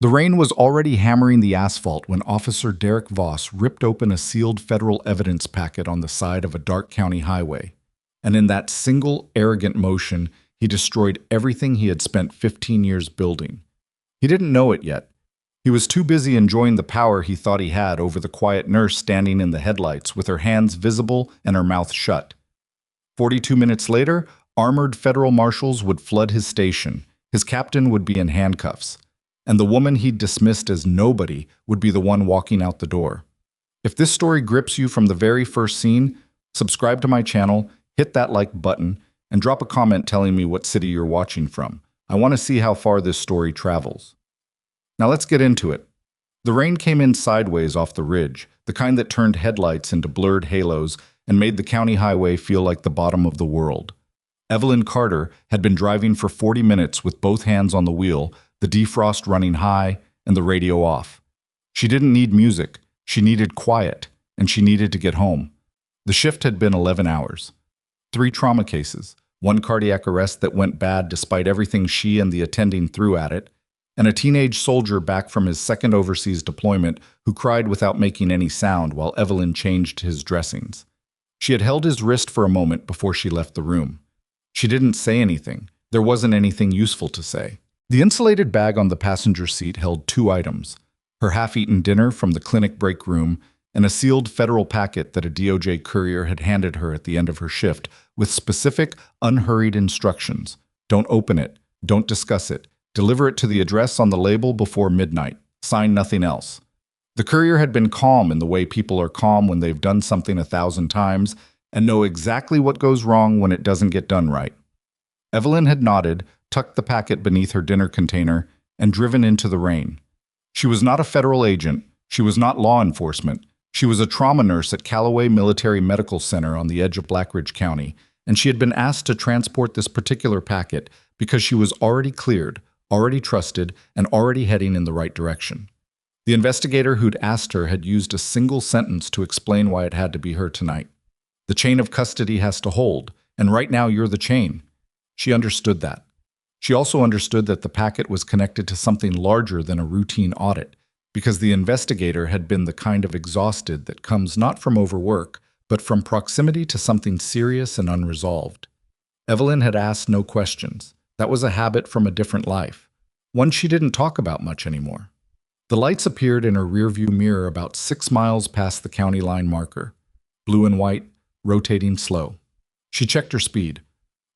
The rain was already hammering the asphalt when Officer Derek Voss ripped open a sealed federal evidence packet on the side of a dark county highway. And in that single, arrogant motion, he destroyed everything he had spent 15 years building. He didn't know it yet. He was too busy enjoying the power he thought he had over the quiet nurse standing in the headlights with her hands visible and her mouth shut. 42 minutes later, armored federal marshals would flood his station. His captain would be in handcuffs. And the woman he'd dismissed as nobody would be the one walking out the door. If this story grips you from the very first scene, subscribe to my channel, hit that like button, and drop a comment telling me what city you're watching from. I want to see how far this story travels. Now let's get into it. The rain came in sideways off the ridge, the kind that turned headlights into blurred halos and made the county highway feel like the bottom of the world. Evelyn Carter had been driving for 40 minutes with both hands on the wheel, the defrost running high and the radio off. She didn't need music, she needed quiet, and she needed to get home. The shift had been 11 hours. 3 trauma cases, 1 cardiac arrest that went bad despite everything she and the attending threw at it, and a teenage soldier back from his second overseas deployment who cried without making any sound while Evelyn changed his dressings. She had held his wrist for a moment before she left the room. She didn't say anything. There wasn't anything useful to say. The insulated bag on the passenger seat held 2 items: her half-eaten dinner from the clinic break room and a sealed federal packet that a DOJ courier had handed her at the end of her shift with specific, unhurried instructions. Don't open it. Don't discuss it. Deliver it to the address on the label before midnight. Sign nothing else. The courier had been calm in the way people are calm when they've done something 1,000 times and know exactly what goes wrong when it doesn't get done right. Evelyn had nodded, tucked the packet beneath her dinner container, and driven into the rain. She was not a federal agent. She was not law enforcement. She was a trauma nurse at Callaway Military Medical Center on the edge of Blackridge County, and she had been asked to transport this particular packet because she was already cleared, already trusted, and already heading in the right direction. The investigator who'd asked her had used a single sentence to explain why it had to be her tonight. The chain of custody has to hold, and right now you're the chain. She understood that. She also understood that the packet was connected to something larger than a routine audit, because the investigator had been the kind of exhausted that comes not from overwork, but from proximity to something serious and unresolved. Evelyn had asked no questions. That was a habit from a different life, one she didn't talk about much anymore. The lights appeared in her rearview mirror about 6 miles past the county line marker, blue and white, rotating slow. She checked her speed,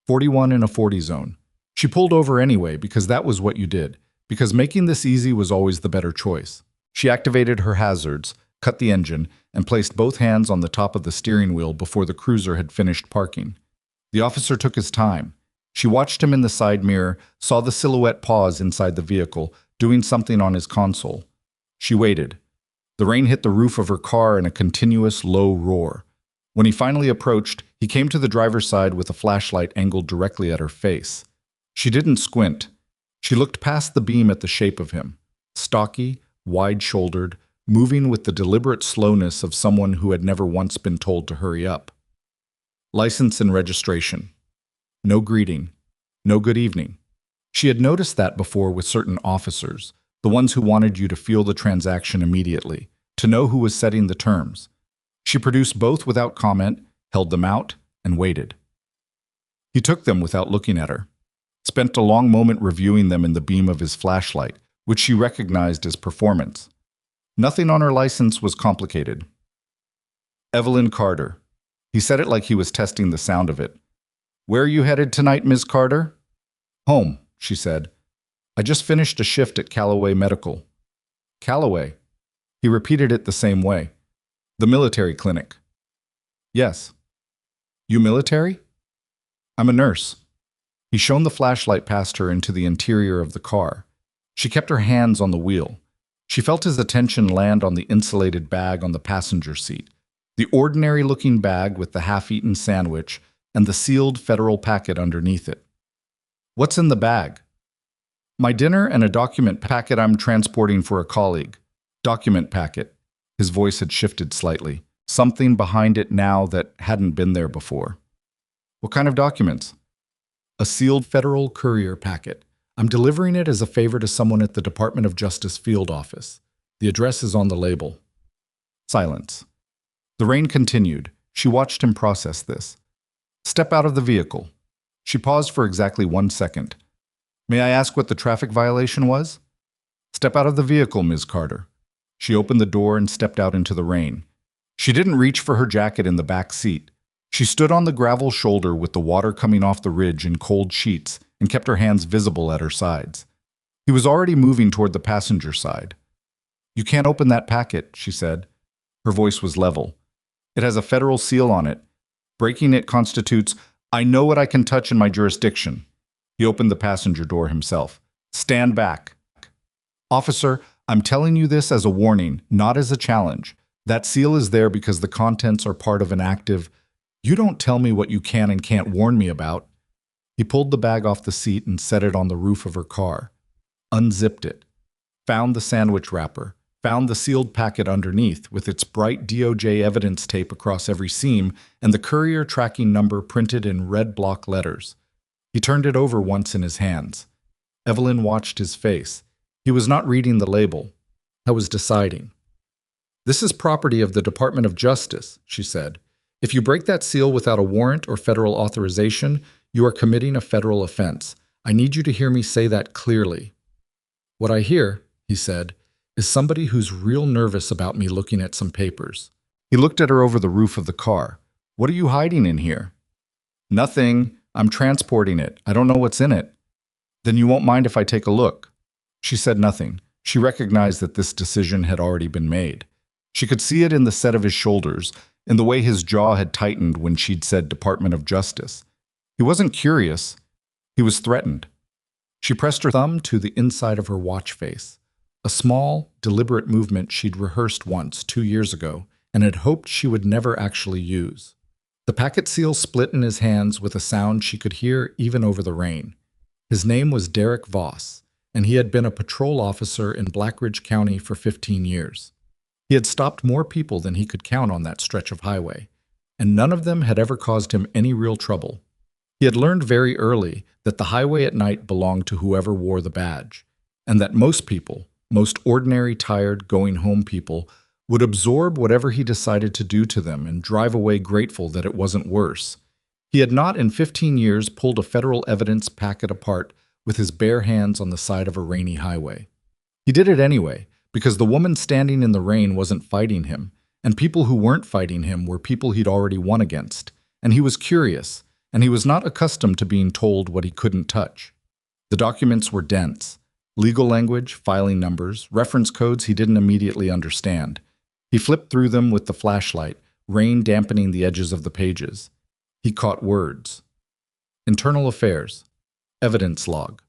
41 in a 40 zone. She pulled over anyway because that was what you did, because making this easy was always the better choice. She activated her hazards, cut the engine, and placed both hands on the top of the steering wheel before the cruiser had finished parking. The officer took his time. She watched him in the side mirror, saw the silhouette pause inside the vehicle, doing something on his console. She waited. The rain hit the roof of her car in a continuous low roar. When he finally approached, he came to the driver's side with a flashlight angled directly at her face. She didn't squint. She looked past the beam at the shape of him, stocky, wide-shouldered, moving with the deliberate slowness of someone who had never once been told to hurry up. License and registration. No greeting. No good evening. She had noticed that before with certain officers, the ones who wanted you to feel the transaction immediately, to know who was setting the terms. She produced both without comment, held them out, and waited. He took them without looking at her, spent a long moment reviewing them in the beam of his flashlight, which she recognized as performance. Nothing on her license was complicated. Evelyn Carter. He said it like he was testing the sound of it. "Where are you headed tonight, Ms. Carter?" "Home," she said. "I just finished a shift at Callaway Medical." "Callaway?" He repeated it the same way. "The military clinic." "Yes." "You military?" "I'm a nurse." He shone the flashlight past her into the interior of the car. She kept her hands on the wheel. She felt his attention land on the insulated bag on the passenger seat, the ordinary-looking bag with the half-eaten sandwich and the sealed federal packet underneath it. "What's in the bag?" "My dinner and a document packet I'm transporting for a colleague." "Document packet." His voice had shifted slightly, something behind it now that hadn't been there before. "What kind of documents?" "A sealed federal courier packet. I'm delivering it as a favor to someone at the Department of Justice field office. The address is on the label. Silence. The rain continued. She watched him process this. Step out of the vehicle. She paused for exactly 1 second. May I ask what the traffic violation was? Step out of the vehicle, Ms. Carter. She opened the door and stepped out into the rain. She didn't reach for her jacket in the back seat. She stood on the gravel shoulder with the water coming off the ridge in cold sheets and kept her hands visible at her sides. He was already moving toward the passenger side. You can't open that packet, she said. Her voice was level. It has a federal seal on it. Breaking it constitutes, I know what I can touch in my jurisdiction. He opened the passenger door himself. Stand back. Officer, I'm telling you this as a warning, not as a challenge. That seal is there because the contents are part of an active, you don't tell me what you can and can't warn me about. He pulled the bag off the seat and set it on the roof of her car. Unzipped it. Found the sandwich wrapper. Found the sealed packet underneath with its bright DOJ evidence tape across every seam and the courier tracking number printed in red block letters. He turned it over once in his hands. Evelyn watched his face. He was not reading the label. I was deciding. This is property of the Department of Justice, she said. If you break that seal without a warrant or federal authorization, you are committing a federal offense. I need you to hear me say that clearly. What I hear, he said, is somebody who's real nervous about me looking at some papers. He looked at her over the roof of the car. What are you hiding in here? Nothing. I'm transporting it. I don't know what's in it. Then you won't mind if I take a look. She said nothing. She recognized that this decision had already been made. She could see it in the set of his shoulders, in the way his jaw had tightened when she'd said Department of Justice. He wasn't curious. He was threatened. She pressed her thumb to the inside of her watch face, a small, deliberate movement she'd rehearsed once 2 years ago and had hoped she would never actually use. The packet seal split in his hands with a sound she could hear even over the rain. His name was Derek Voss, and he had been a patrol officer in Blackridge County for 15 years. He had stopped more people than he could count on that stretch of highway, and none of them had ever caused him any real trouble. He had learned very early that the highway at night belonged to whoever wore the badge, and that most people, most ordinary, tired, going-home people, would absorb whatever he decided to do to them and drive away grateful that it wasn't worse. He had not in 15 years pulled a federal evidence packet apart with his bare hands on the side of a rainy highway. He did it anyway, because the woman standing in the rain wasn't fighting him, and people who weren't fighting him were people he'd already won against, and he was curious, and he was not accustomed to being told what he couldn't touch. The documents were dense. Legal language, filing numbers, reference codes he didn't immediately understand. He flipped through them with the flashlight, rain dampening the edges of the pages. He caught words. Internal Affairs. Evidence Log.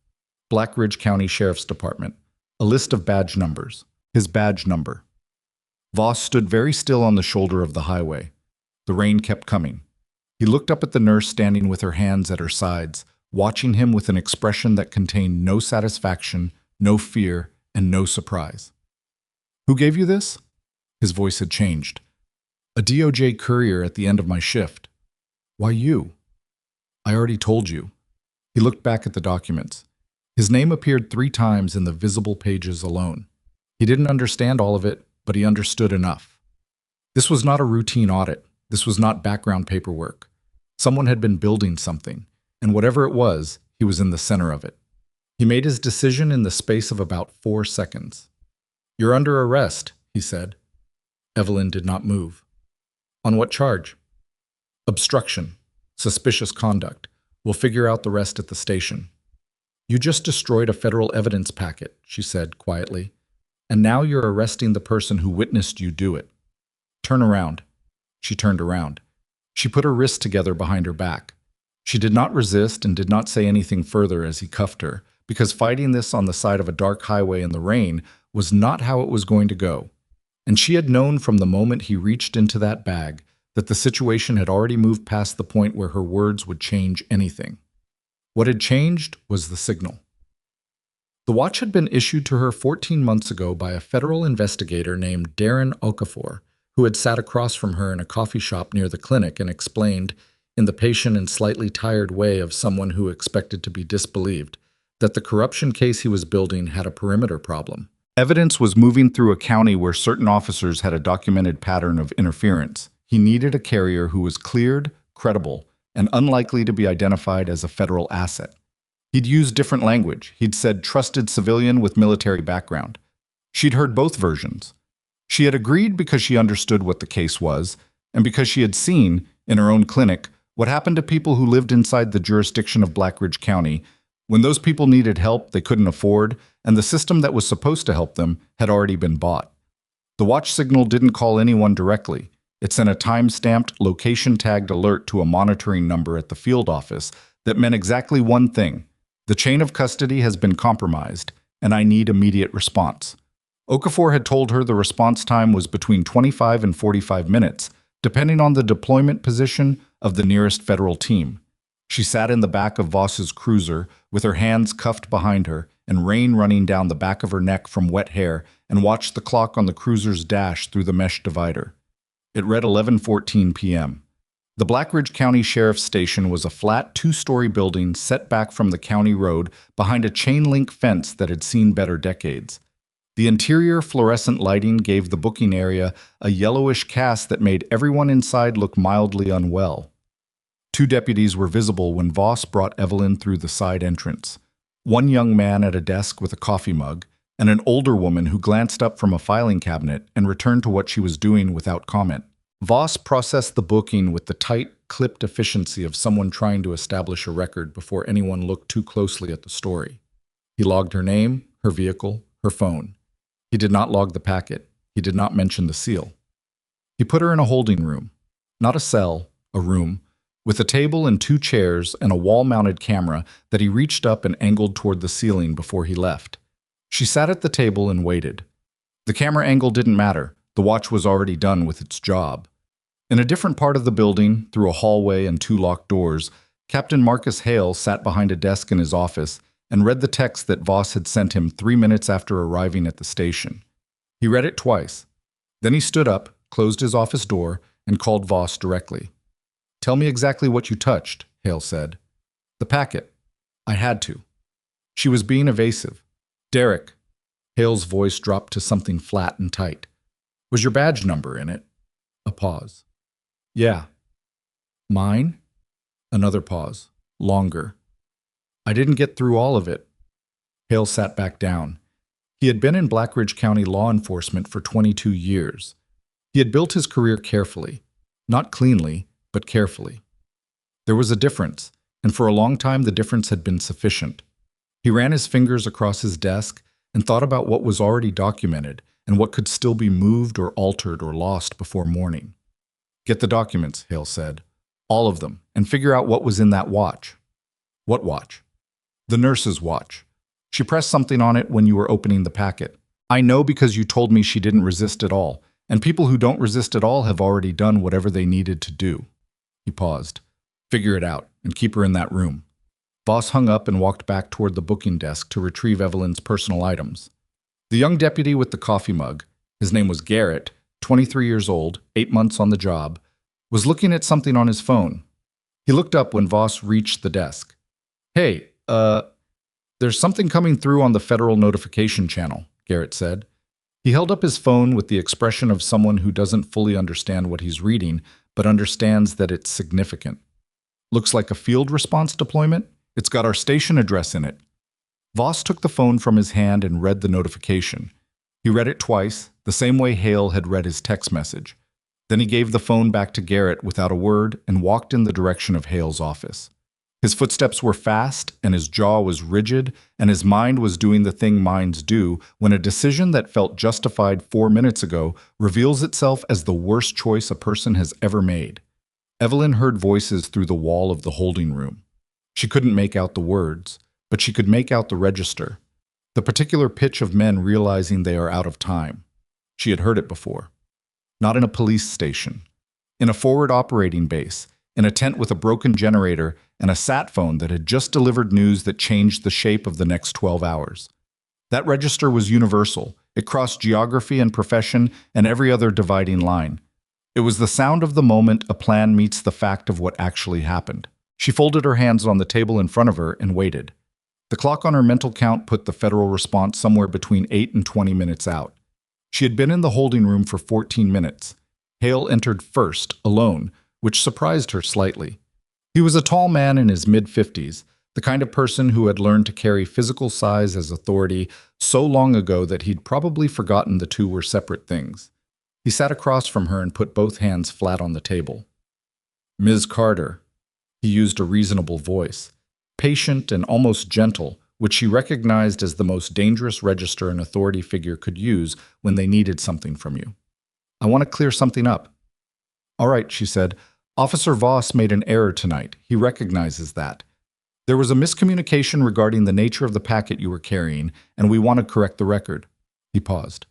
Blackridge County Sheriff's Department. A list of badge numbers. His badge number. Voss stood very still on the shoulder of the highway. The rain kept coming. He looked up at the nurse standing with her hands at her sides, watching him with an expression that contained no satisfaction, no fear, and no surprise. Who gave you this? His voice had changed. A DOJ courier at the end of my shift. Why you? I already told you. He looked back at the documents. His name appeared 3 times in the visible pages alone. He didn't understand all of it, but he understood enough. This was not a routine audit. This was not background paperwork. Someone had been building something, and whatever it was, he was in the center of it. He made his decision in the space of about 4 seconds. You're under arrest, he said. Evelyn did not move. On what charge? Obstruction. Suspicious conduct. We'll figure out the rest at the station. You just destroyed a federal evidence packet, she said quietly, and now you're arresting the person who witnessed you do it. Turn around. She turned around. She put her wrists together behind her back. She did not resist and did not say anything further as he cuffed her, because fighting this on the side of a dark highway in the rain was not how it was going to go. And she had known from the moment he reached into that bag that the situation had already moved past the point where her words would change anything. What had changed was the signal. The watch had been issued to her 14 months ago by a federal investigator named Darren Okafor, who had sat across from her in a coffee shop near the clinic and explained, in the patient and slightly tired way of someone who expected to be disbelieved, that the corruption case he was building had a perimeter problem. Evidence was moving through a county where certain officers had a documented pattern of interference. He needed a carrier who was cleared, credible, and unlikely to be identified as a federal asset. He'd used different language. He'd said trusted civilian with military background. She'd heard both versions. She had agreed because she understood what the case was, and because she had seen, in her own clinic, what happened to people who lived inside the jurisdiction of Blackridge County when those people needed help they couldn't afford, and the system that was supposed to help them had already been bought. The watch signal didn't call anyone directly. It sent a time-stamped, location-tagged alert to a monitoring number at the field office that meant exactly one thing: the chain of custody has been compromised, and I need immediate response. Okafor had told her the response time was between 25 and 45 minutes, depending on the deployment position of the nearest federal team. She sat in the back of Voss's cruiser, with her hands cuffed behind her and rain running down the back of her neck from wet hair, and watched the clock on the cruiser's dash through the mesh divider. It read 11:14 p.m. The Blackridge County Sheriff's Station was a flat, two-story building set back from the county road behind a chain-link fence that had seen better decades. The interior fluorescent lighting gave the booking area a yellowish cast that made everyone inside look mildly unwell. 2 deputies were visible when Voss brought Evelyn through the side entrance. One young man at a desk with a coffee mug, and an older woman who glanced up from a filing cabinet and returned to what she was doing without comment. Voss processed the booking with the tight, clipped efficiency of someone trying to establish a record before anyone looked too closely at the story. He logged her name, her vehicle, her phone. He did not log the packet. He did not mention the seal. He put her in a holding room. Not a cell, a room, with a table and 2 chairs and a wall-mounted camera that he reached up and angled toward the ceiling before he left. She sat at the table and waited. The camera angle didn't matter. The watch was already done with its job. In a different part of the building, through a hallway and 2 locked doors, Captain Marcus Hale sat behind a desk in his office and read the text that Voss had sent him 3 minutes after arriving at the station. He read it twice. Then he stood up, closed his office door, and called Voss directly. "Tell me exactly what you touched," Hale said. "The packet. I had to." She was being evasive. "Derek." Hale's voice dropped to something flat and tight. "Was your badge number in it?" A pause. "Yeah." "Mine?" Another pause. Longer. "I didn't get through all of it." Hale sat back down. He had been in Blackridge County law enforcement for 22 years. He had built his career carefully. Not cleanly, but carefully. There was a difference, and for a long time the difference had been sufficient. He ran his fingers across his desk and thought about what was already documented and what could still be moved or altered or lost before morning. "Get the documents," Hale said. "All of them, and figure out what was in that watch." "What watch?" "The nurse's watch. She pressed something on it when you were opening the packet. I know because you told me she didn't resist at all, and people who don't resist at all have already done whatever they needed to do." He paused. "Figure it out, and keep her in that room." Voss hung up and walked back toward the booking desk to retrieve Evelyn's personal items. The young deputy with the coffee mug, his name was Garrett, 23 years old, 8 months on the job, was looking at something on his phone. He looked up when Voss reached the desk. "Hey, there's something coming through on the federal notification channel," Garrett said. He held up his phone with the expression of someone who doesn't fully understand what he's reading, but understands that it's significant. "Looks like a field response deployment. It's got our station address in it." Voss took the phone from his hand and read the notification. He read it twice, the same way Hale had read his text message. Then he gave the phone back to Garrett without a word and walked in the direction of Hale's office. His footsteps were fast, and his jaw was rigid, and his mind was doing the thing minds do when a decision that felt justified 4 minutes ago reveals itself as the worst choice a person has ever made. Evelyn heard voices through the wall of the holding room. She couldn't make out the words, but she could make out the register, the particular pitch of men realizing they are out of time. She had heard it before. Not in a police station. In a forward operating base, in a tent with a broken generator and a sat phone that had just delivered news that changed the shape of the next 12 hours. That register was universal. It crossed geography and profession and every other dividing line. It was the sound of the moment a plan meets the fact of what actually happened. She folded her hands on the table in front of her and waited. The clock on her mental count put the federal response somewhere between 8 and 20 minutes out. She had been in the holding room for 14 minutes. Hale entered first, alone, which surprised her slightly. He was a tall man in his mid-50s, the kind of person who had learned to carry physical size as authority so long ago that he'd probably forgotten the two were separate things. He sat across from her and put both hands flat on the table. "Ms. Carter," he used a reasonable voice, patient and almost gentle, which she recognized as the most dangerous register an authority figure could use when they needed something from you. "I want to clear something up." "All right," she said. "Officer Voss made an error tonight. He recognizes that. There was a miscommunication regarding the nature of the packet you were carrying, and we want to correct the record." He paused.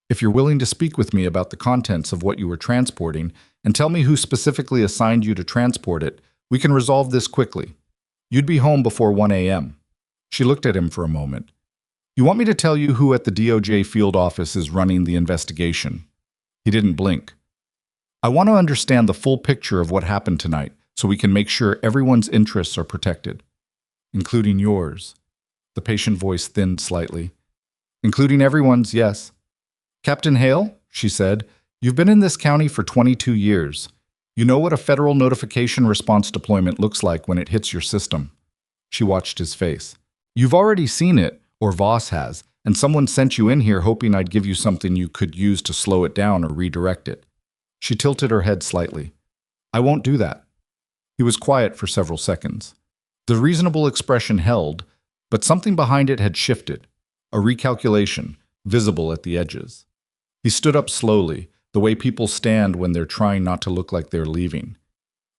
"If you're willing to speak with me about the contents of what you were transporting and tell me who specifically assigned you to transport it, we can resolve this quickly. You'd be home before 1 a.m. She looked at him for a moment. "You want me to tell you who at the DOJ field office is running the investigation?" He didn't blink. "I want to understand the full picture of what happened tonight so we can make sure everyone's interests are protected." "Including yours." The patient voice thinned slightly. "Including everyone's, yes." "Captain Hale," she said, "you've been in this county for 22 years. You know what a federal notification response deployment looks like when it hits your system." She watched his face. "You've already seen it, or Voss has, and someone sent you in here hoping I'd give you something you could use to slow it down or redirect it." She tilted her head slightly. "I won't do that." He was quiet for several seconds. The reasonable expression held, but something behind it had shifted, a recalculation, visible at the edges. He stood up slowly, the way people stand when they're trying not to look like they're leaving.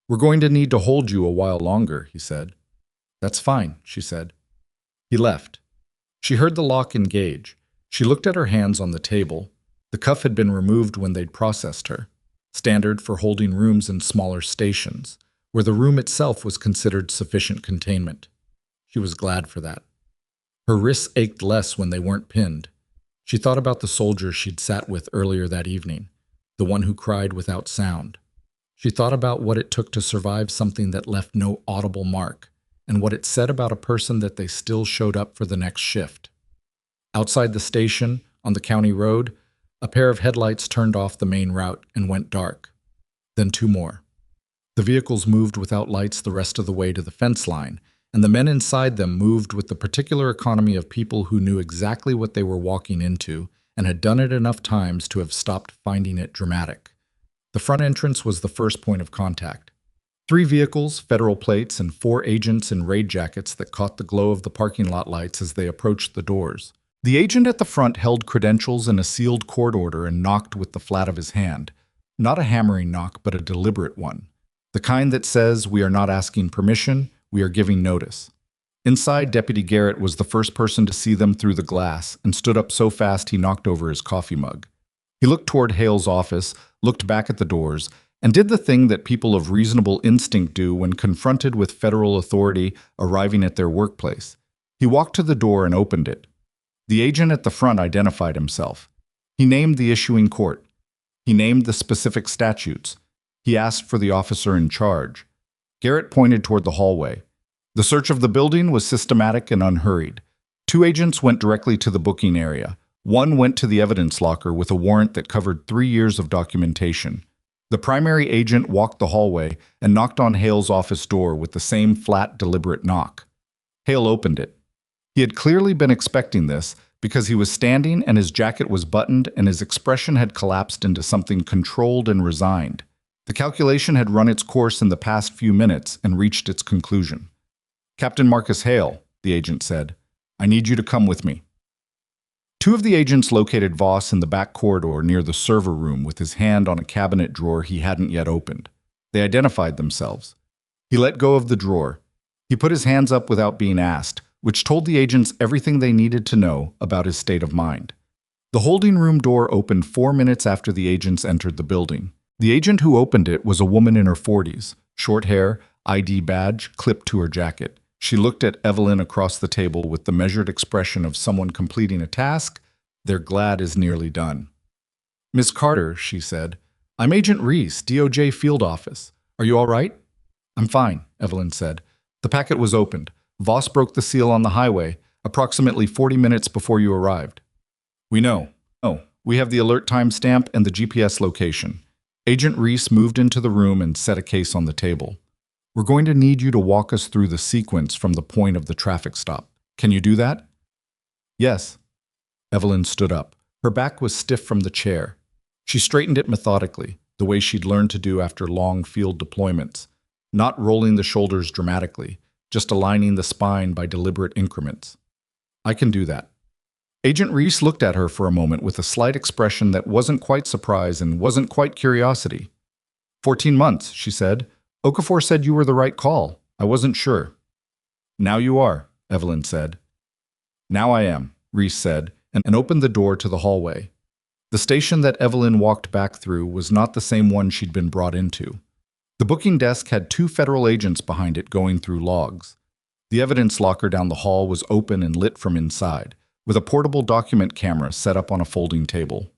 "We're going to need to hold you a while longer," he said. "That's fine," she said. He left. She heard the lock engage. She looked at her hands on the table. The cuff had been removed when they'd processed her, standard for holding rooms in smaller stations, where the room itself was considered sufficient containment. She was glad for that. Her wrists ached less when they weren't pinned. She thought about the soldier she'd sat with earlier that evening, the one who cried without sound. She thought about what it took to survive something that left no audible mark, and what it said about a person that they still showed up for the next shift. Outside the station, on the county road, a pair of headlights turned off the main route and went dark. Then two more. The vehicles moved without lights the rest of the way to the fence line, and the men inside them moved with the particular economy of people who knew exactly what they were walking into and had done it enough times to have stopped finding it dramatic. The front entrance was the first point of contact. 3 vehicles, federal plates, and 4 agents in raid jackets that caught the glow of the parking lot lights as they approached the doors. The agent at the front held credentials and a sealed court order and knocked with the flat of his hand. Not a hammering knock, but a deliberate one. The kind that says, "We are not asking permission, we are giving notice." Inside, Deputy Garrett was the first person to see them through the glass and stood up so fast he knocked over his coffee mug. He looked toward Hale's office, looked back at the doors, and did the thing that people of reasonable instinct do when confronted with federal authority arriving at their workplace. He walked to the door and opened it. The agent at the front identified himself. He named the issuing court. He named the specific statutes. He asked for the officer in charge. Garrett pointed toward the hallway. The search of the building was systematic and unhurried. 2 agents went directly to the booking area. 1 went to the evidence locker with a warrant that covered 3 years of documentation. The primary agent walked the hallway and knocked on Hale's office door with the same flat, deliberate knock. Hale opened it. He had clearly been expecting this because he was standing and his jacket was buttoned and his expression had collapsed into something controlled and resigned. The calculation had run its course in the past few minutes and reached its conclusion. "Captain Marcus Hale," the agent said, "I need you to come with me." 2 of the agents located Voss in the back corridor near the server room with his hand on a cabinet drawer he hadn't yet opened. They identified themselves. He let go of the drawer. He put his hands up without being asked, which told the agents everything they needed to know about his state of mind. The holding room door opened 4 minutes after the agents entered the building. The agent who opened it was a woman in her 40s, short hair, ID badge clipped to her jacket. She looked at Evelyn across the table with the measured expression of someone completing a task they're glad is nearly done. "Miss Carter," she said, "I'm Agent Reese, DOJ Field Office. Are you all right?" "I'm fine," Evelyn said. The packet was opened. Voss broke the seal on the highway, approximately 40 minutes before you arrived. We know. Oh, we have the alert timestamp and the GPS location. Agent Reese moved into the room and set a case on the table. We're going to need you to walk us through the sequence from the point of the traffic stop. Can you do that? Yes. Evelyn stood up. Her back was stiff from the chair. She straightened it methodically, the way she'd learned to do after long field deployments, not rolling the shoulders dramatically, just aligning the spine by deliberate increments. I can do that. Agent Reese looked at her for a moment with a slight expression that wasn't quite surprise and wasn't quite curiosity. 14 months, she said. Okafor said you were the right call. I wasn't sure. Now you are, Evelyn said. Now I am, Reese said, and opened the door to the hallway. The station that Evelyn walked back through was not the same one she'd been brought into. The booking desk had 2 federal agents behind it going through logs. The evidence locker down the hall was open and lit from inside, with a portable document camera set up on a folding table.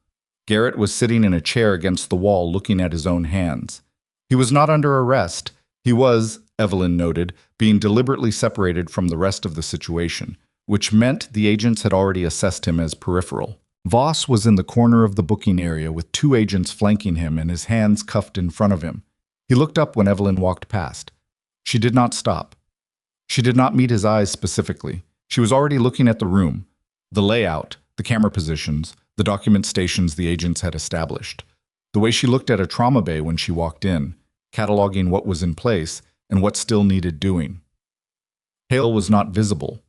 Garrett was sitting in a chair against the wall looking at his own hands. He was not under arrest. He was, Evelyn noted, being deliberately separated from the rest of the situation, which meant the agents had already assessed him as peripheral. Voss was in the corner of the booking area with 2 agents flanking him and his hands cuffed in front of him. He looked up when Evelyn walked past. She did not stop. She did not meet his eyes specifically. She was already looking at the room, the layout, the camera positions, the document stations the agents had established. The way she looked at a trauma bay when she walked in, cataloging what was in place and what still needed doing. Hale was not visible.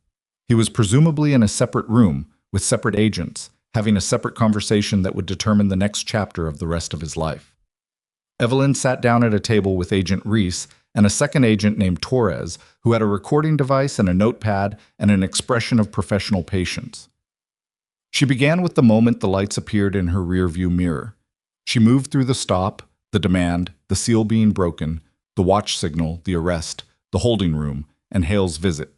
He was presumably in a separate room with separate agents, having a separate conversation that would determine the next chapter of the rest of his life. Evelyn sat down at a table with Agent Reese and a second agent named Torres, who had a recording device and a notepad and an expression of professional patience. She began with the moment the lights appeared in her rearview mirror. She moved through the stop, the demand, the seal being broken, the watch signal, the arrest, the holding room, and Hale's visit.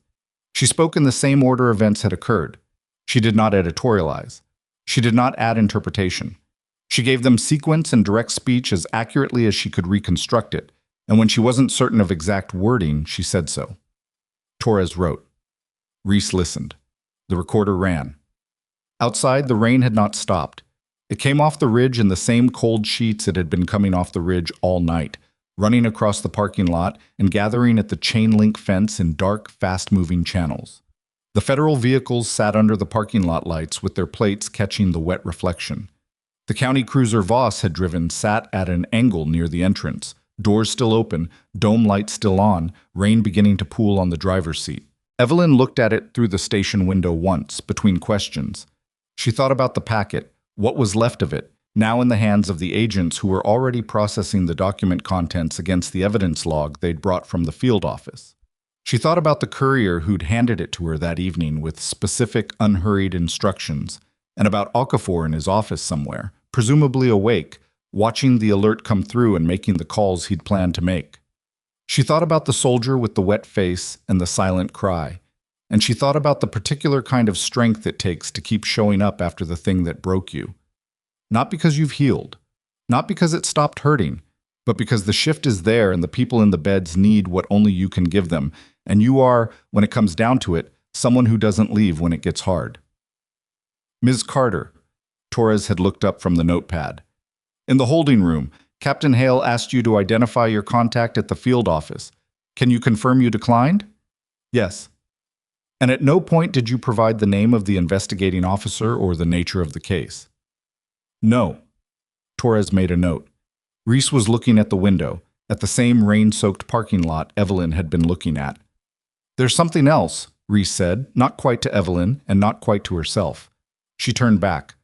She spoke in the same order events had occurred. She did not editorialize. She did not add interpretation. She gave them sequence and direct speech as accurately as she could reconstruct it, and when she wasn't certain of exact wording, she said so. Torres wrote. Reese listened. The recorder ran. Outside, the rain had not stopped. It came off the ridge in the same cold sheets it had been coming off the ridge all night, running across the parking lot and gathering at the chain-link fence in dark, fast-moving channels. The federal vehicles sat under the parking lot lights with their plates catching the wet reflection. The county cruiser Voss had driven sat at an angle near the entrance, doors still open, dome lights still on, rain beginning to pool on the driver's seat. Evelyn looked at it through the station window once, between questions. She thought about the packet, what was left of it, now in the hands of the agents who were already processing the document contents against the evidence log they'd brought from the field office. She thought about the courier who'd handed it to her that evening with specific, unhurried instructions, and about Okafor in his office somewhere, presumably awake, watching the alert come through and making the calls he'd planned to make. She thought about the soldier with the wet face and the silent cry, and she thought about the particular kind of strength it takes to keep showing up after the thing that broke you. Not because you've healed, not because it stopped hurting, but because the shift is there and the people in the beds need what only you can give them, and you are, when it comes down to it, someone who doesn't leave when it gets hard. Ms. Carter, Torres had looked up from the notepad. In the holding room, Captain Hale asked you to identify your contact at the field office. Can you confirm you declined? Yes. And at no point did you provide the name of the investigating officer or the nature of the case? No. Torres made a note. Reese was looking at the window, at the same rain-soaked parking lot Evelyn had been looking at. There's something else, Reese said, not quite to Evelyn and not quite to herself. She turned back.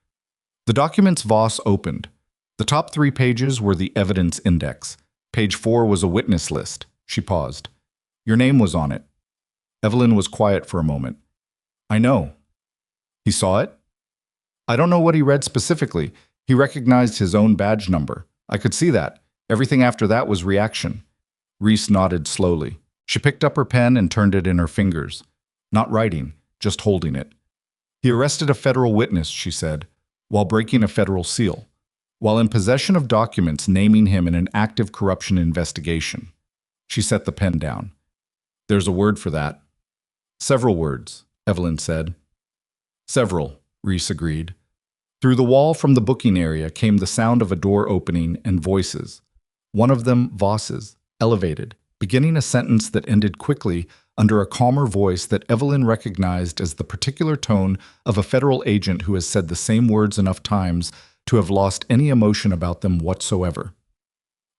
The documents Voss opened. The top 3 pages were the evidence index. Page 4 was a witness list. She paused. Your name was on it. Evelyn was quiet for a moment. I know. He saw it? I don't know what he read specifically. He recognized his own badge number. I could see that. Everything after that was reaction. Reese nodded slowly. She picked up her pen and turned it in her fingers. Not writing, just holding it. He arrested a federal witness, she said, while breaking a federal seal, while in possession of documents naming him in an active corruption investigation. She set the pen down. There's a word for that. Several words, Evelyn said. Several, Reese agreed. Through the wall from the booking area came the sound of a door opening and voices. One of them, Voss's, elevated, beginning a sentence that ended quickly under a calmer voice that Evelyn recognized as the particular tone of a federal agent who has said the same words enough times to have lost any emotion about them whatsoever.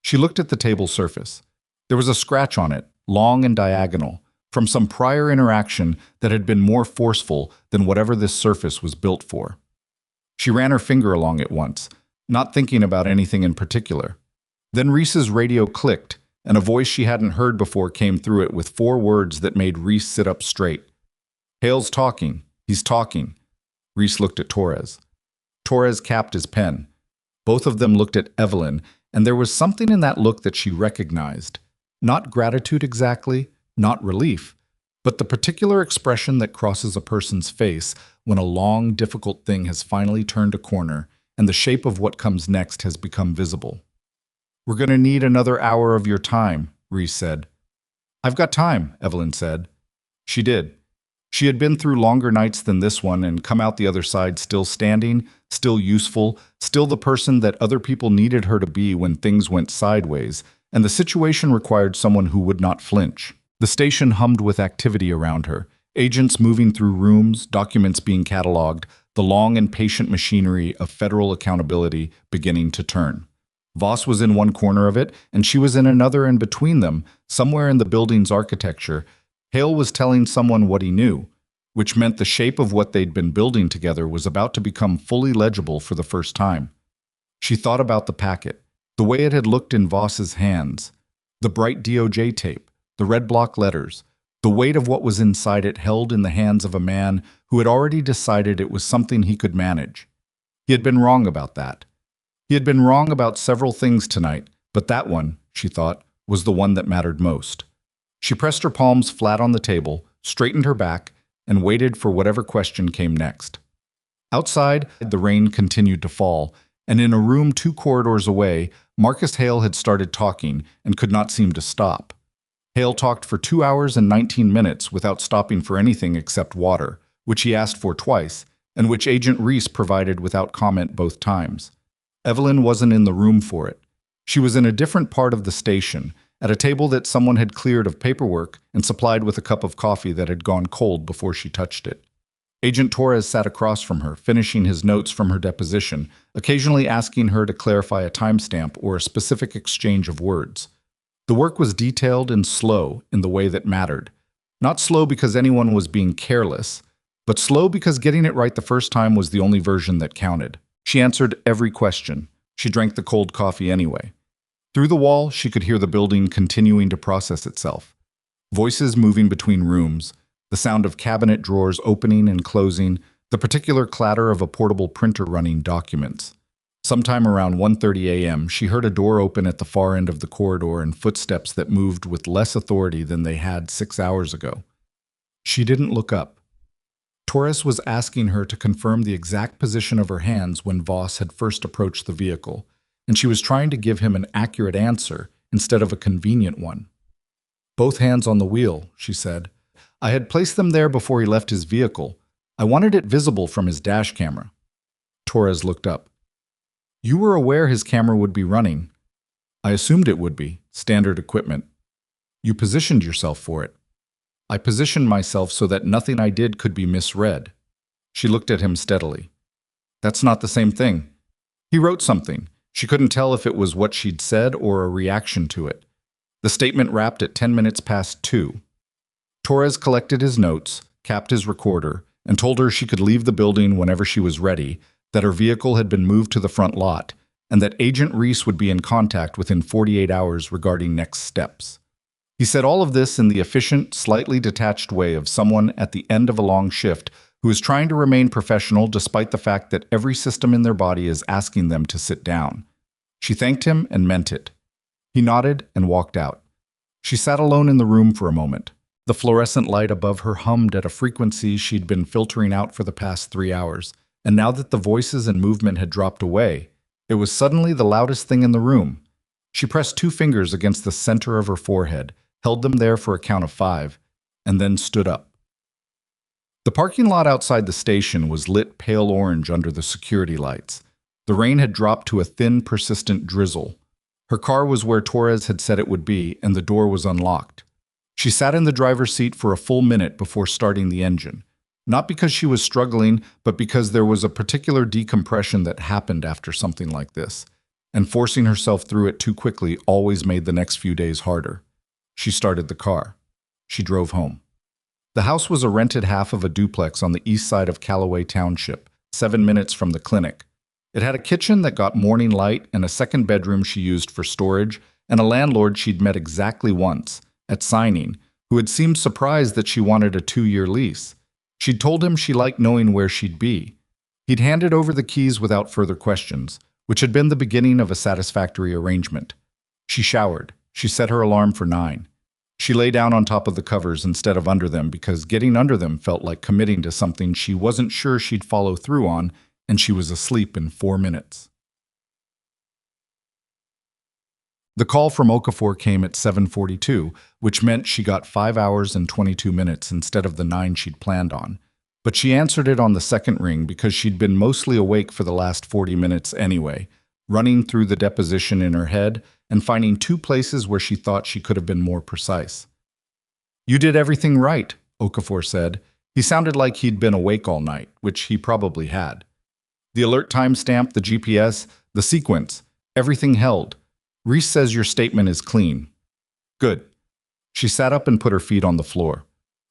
She looked at the table surface. There was a scratch on it, long and diagonal, from some prior interaction that had been more forceful than whatever this surface was built for. She ran her finger along it once, not thinking about anything in particular. Then Reese's radio clicked, and a voice she hadn't heard before came through it with 4 words that made Reese sit up straight. "Hale's talking. He's talking." Reese looked at Torres. Torres capped his pen. Both of them looked at Evelyn, and there was something in that look that she recognized. Not gratitude exactly, not relief, but the particular expression that crosses a person's face when a long, difficult thing has finally turned a corner and the shape of what comes next has become visible. "We're going to need another hour of your time," Reese said. "I've got time," Evelyn said. She did. She had been through longer nights than this one and come out the other side still standing, still useful, still the person that other people needed her to be when things went sideways, and the situation required someone who would not flinch. The station hummed with activity around her, agents moving through rooms, documents being cataloged, the long and patient machinery of federal accountability beginning to turn. Voss was in one corner of it, and she was in another, and between them, somewhere in the building's architecture, Hale was telling someone what he knew, which meant the shape of what they'd been building together was about to become fully legible for the first time. She thought about the packet, the way it had looked in Voss's hands, the bright DOJ tape, the red block letters, the weight of what was inside it held in the hands of a man who had already decided it was something he could manage. He had been wrong about that. He had been wrong about several things tonight, but that one, she thought, was the one that mattered most. She pressed her palms flat on the table, straightened her back, and waited for whatever question came next. Outside, the rain continued to fall, and in a room 2 corridors away, Marcus Hale had started talking and could not seem to stop. Hale talked for 2 hours and 19 minutes without stopping for anything except water, which he asked for twice, and which Agent Reese provided without comment both times. Evelyn wasn't in the room for it. She was in a different part of the station, at a table that someone had cleared of paperwork and supplied with a cup of coffee that had gone cold before she touched it. Agent Torres sat across from her, finishing his notes from her deposition, occasionally asking her to clarify a timestamp or a specific exchange of words. The work was detailed and slow in the way that mattered. Not slow because anyone was being careless, but slow because getting it right the first time was the only version that counted. She answered every question. She drank the cold coffee anyway. Through the wall, she could hear the building continuing to process itself. Voices moving between rooms, the sound of cabinet drawers opening and closing, the particular clatter of a portable printer running documents. Sometime around 1:30 a.m., she heard a door open at the far end of the corridor and footsteps that moved with less authority than they had 6 hours ago. She didn't look up. Torres was asking her to confirm the exact position of her hands when Voss had first approached the vehicle, and she was trying to give him an accurate answer instead of a convenient one. "Both hands on the wheel," she said. "I had placed them there before he left his vehicle. I wanted it visible from his dash camera." Torres looked up. "You were aware his camera would be running." "I assumed it would be. Standard equipment." "You positioned yourself for it." "I positioned myself so that nothing I did could be misread." She looked at him steadily. "That's not the same thing. He wrote something. She couldn't tell if it was what she'd said or a reaction to it. The statement wrapped at 10 minutes past 2. Torres collected his notes, capped his recorder, and told her she could leave the building whenever she was ready, that her vehicle had been moved to the front lot, and that Agent Reese would be in contact within 48 hours regarding next steps. He said all of this in the efficient, slightly detached way of someone at the end of a long shift who is trying to remain professional despite the fact that every system in their body is asking them to sit down. She thanked him and meant it. He nodded and walked out. She sat alone in the room for a moment. The fluorescent light above her hummed at a frequency she'd been filtering out for the past 3 hours, and now that the voices and movement had dropped away, it was suddenly the loudest thing in the room. She pressed 2 fingers against the center of her forehead, held them there for a count of 5, and then stood up. The parking lot outside the station was lit pale orange under the security lights. The rain had dropped to a thin, persistent drizzle. Her car was where Torres had said it would be, and the door was unlocked. She sat in the driver's seat for a full minute before starting the engine. Not because she was struggling, but because there was a particular decompression that happened after something like this, and forcing herself through it too quickly always made the next few days harder. She started the car. She drove home. The house was a rented half of a duplex on the east side of Callaway Township, 7 minutes from the clinic. It had a kitchen that got morning light and a second bedroom she used for storage, and a landlord she'd met exactly once, at signing, who had seemed surprised that she wanted a 2-year lease. She'd told him she liked knowing where she'd be. He'd handed over the keys without further questions, which had been the beginning of a satisfactory arrangement. She showered. She set her alarm for 9. She lay down on top of the covers instead of under them because getting under them felt like committing to something she wasn't sure she'd follow through on, and she was asleep in 4 minutes. The call from Okafor came at 7:42, which meant she got 5 hours and 22 minutes instead of the 9 she'd planned on. But she answered it on the second ring because she'd been mostly awake for the last 40 minutes anyway, running through the deposition in her head and finding 2 places where she thought she could have been more precise. "You did everything right," Okafor said. He sounded like he'd been awake all night, which he probably had. "The alert timestamp, the GPS, the sequence, everything held. Reese says your statement is clean." "Good." She sat up and put her feet on the floor.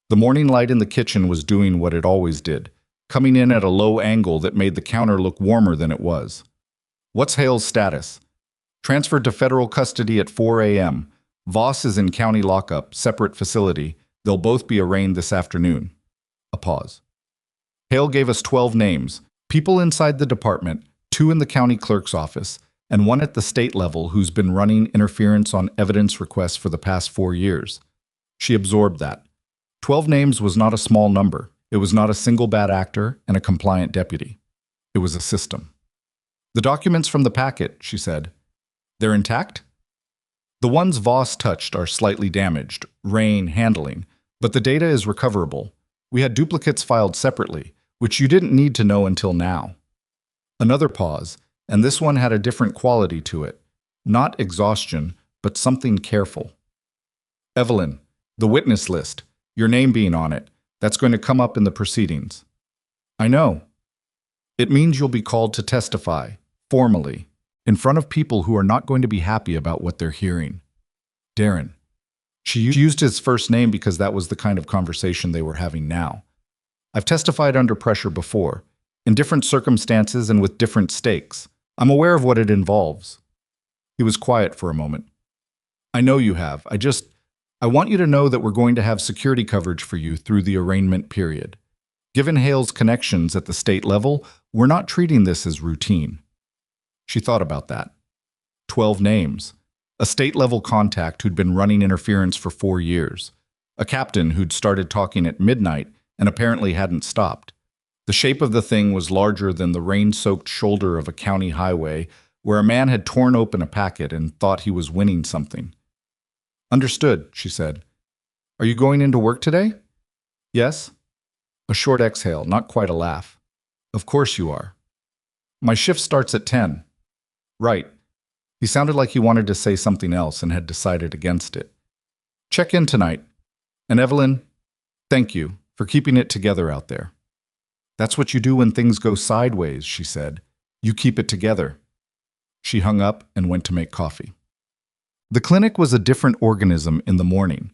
The morning light in the kitchen was doing what it always did, coming in at a low angle that made the counter look warmer than it was. "What's Hale's status?" "Transferred to federal custody at 4 a.m. Voss is in county lockup, separate facility. They'll both be arraigned this afternoon." A pause. "Hale gave us 12 names, people inside the department, 2 in the county clerk's office, and 1 at the state level who's been running interference on evidence requests for the past 4 years. She absorbed that. 12 names was not a small number. It was not a single bad actor and a compliant deputy. It was a system. "The documents from the packet," she said. "They're intact?" "The ones Voss touched are slightly damaged, rain, handling, but the data is recoverable. We had duplicates filed separately, which you didn't need to know until now." Another pause, and this one had a different quality to it. Not exhaustion, but something careful. "Evelyn, the witness list, your name being on it, that's going to come up in the proceedings." "I know. It means you'll be called to testify, formally, in front of people who are not going to be happy about what they're hearing." Darren. She used his first name because that was the kind of conversation they were having now. "I've testified under pressure before, in different circumstances and with different stakes. I'm aware of what it involves." He was quiet for a moment. "I know you have. I want you to know that we're going to have security coverage for you through the arraignment period. Given Hale's connections at the state level, we're not treating this as routine." She thought about that. 12 names. A state-level contact who'd been running interference for 4 years. A captain who'd started talking at midnight and apparently hadn't stopped. The shape of the thing was larger than the rain-soaked shoulder of a county highway where a man had torn open a packet and thought he was winning something. "Understood," she said. "Are you going into work today?" "Yes." A short exhale, not quite a laugh. "Of course you are." "My shift starts at 10. "Right." He sounded like he wanted to say something else and had decided against it. "Check in tonight. And Evelyn, thank you for keeping it together out there." "That's what you do when things go sideways," she said. "You keep it together." She hung up and went to make coffee. The clinic was a different organism in the morning.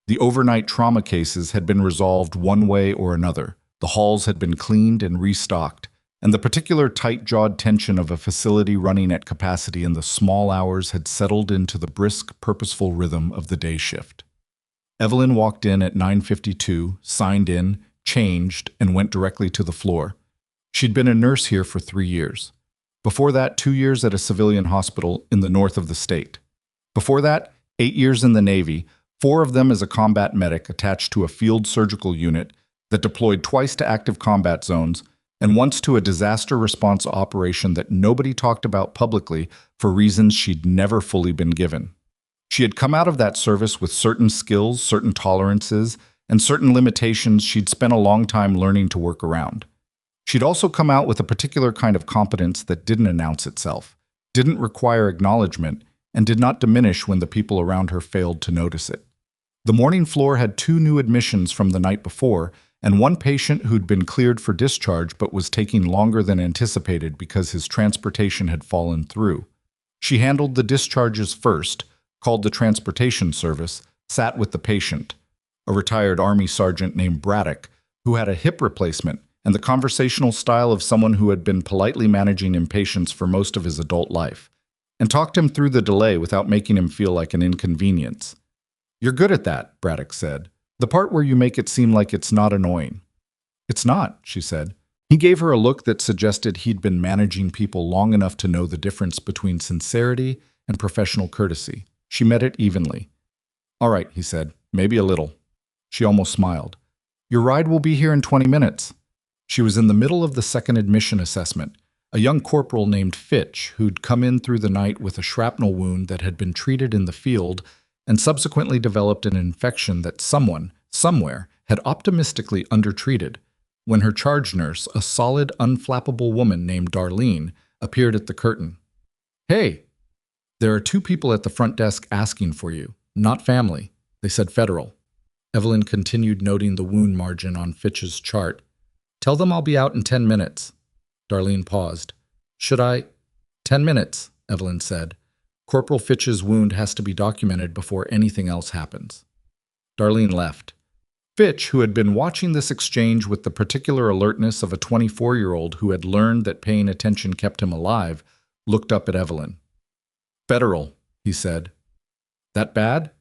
The overnight trauma cases had been resolved one way or another. The halls had been cleaned and restocked, and the particular tight-jawed tension of a facility running at capacity in the small hours had settled into the brisk, purposeful rhythm of the day shift. Evelyn walked in at 9:52, signed in, changed, and went directly to the floor. She'd been a nurse here for 3 years. Before that, 2 years at a civilian hospital in the north of the state. Before that, 8 years in the Navy, 4 of them as a combat medic attached to a field surgical unit that deployed twice to active combat zones and once to a disaster response operation that nobody talked about publicly for reasons she'd never fully been given. She had come out of that service with certain skills, certain tolerances, and certain limitations she'd spent a long time learning to work around. She'd also come out with a particular kind of competence that didn't announce itself, didn't require acknowledgement, and did not diminish when the people around her failed to notice it. The morning floor had 2 new admissions from the night before, and one patient who'd been cleared for discharge but was taking longer than anticipated because his transportation had fallen through. She handled the discharges first, called the transportation service, sat with the patient, a retired Army sergeant named Braddock, who had a hip replacement and the conversational style of someone who had been politely managing impatience for most of his adult life, and talked him through the delay without making him feel like an inconvenience. "You're good at that," Braddock said. "The part where you make it seem like it's not annoying." "It's not," she said. He gave her a look that suggested he'd been managing people long enough to know the difference between sincerity and professional courtesy. She met it evenly. "All right," he said, "maybe a little." She almost smiled. "Your ride will be here in 20 minutes. She was in the middle of the second admission assessment. A young corporal named Fitch, who'd come in through the night with a shrapnel wound that had been treated in the field and subsequently developed an infection that someone, somewhere, had optimistically undertreated, when her charge nurse, a solid, unflappable woman named Darlene, appeared at the curtain. "Hey, there are 2 people at the front desk asking for you. Not family. They said federal." Evelyn continued noting the wound margin on Fitch's chart. "Tell them I'll be out in 10 minutes. Darlene paused. "Should I?" 10 minutes, Evelyn said. "Corporal Fitch's wound has to be documented before anything else happens." Darlene left. Fitch, who had been watching this exchange with the particular alertness of a 24-year-old who had learned that paying attention kept him alive, looked up at Evelyn. "Federal," he said. "That bad?"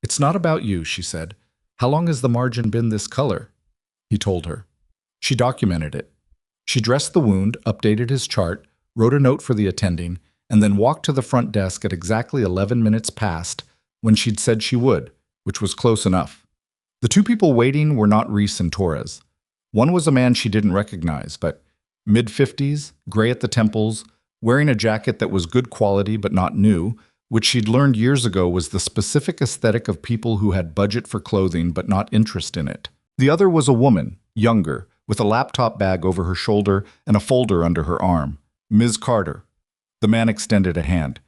"It's not about you," she said. "How long has the margin been this color?" He told her. She documented it. She dressed the wound, updated his chart, wrote a note for the attending, and then walked to the front desk at exactly 11 minutes past when she'd said she would, which was close enough. The 2 people waiting were not Reese and Torres. One was a man she didn't recognize, but mid-50s, gray at the temples, wearing a jacket that was good quality but not new, which she'd learned years ago was the specific aesthetic of people who had budget for clothing but not interest in it. The other was a woman, younger, with a laptop bag over her shoulder and a folder under her arm. "Ms. Carter." The man extended a hand.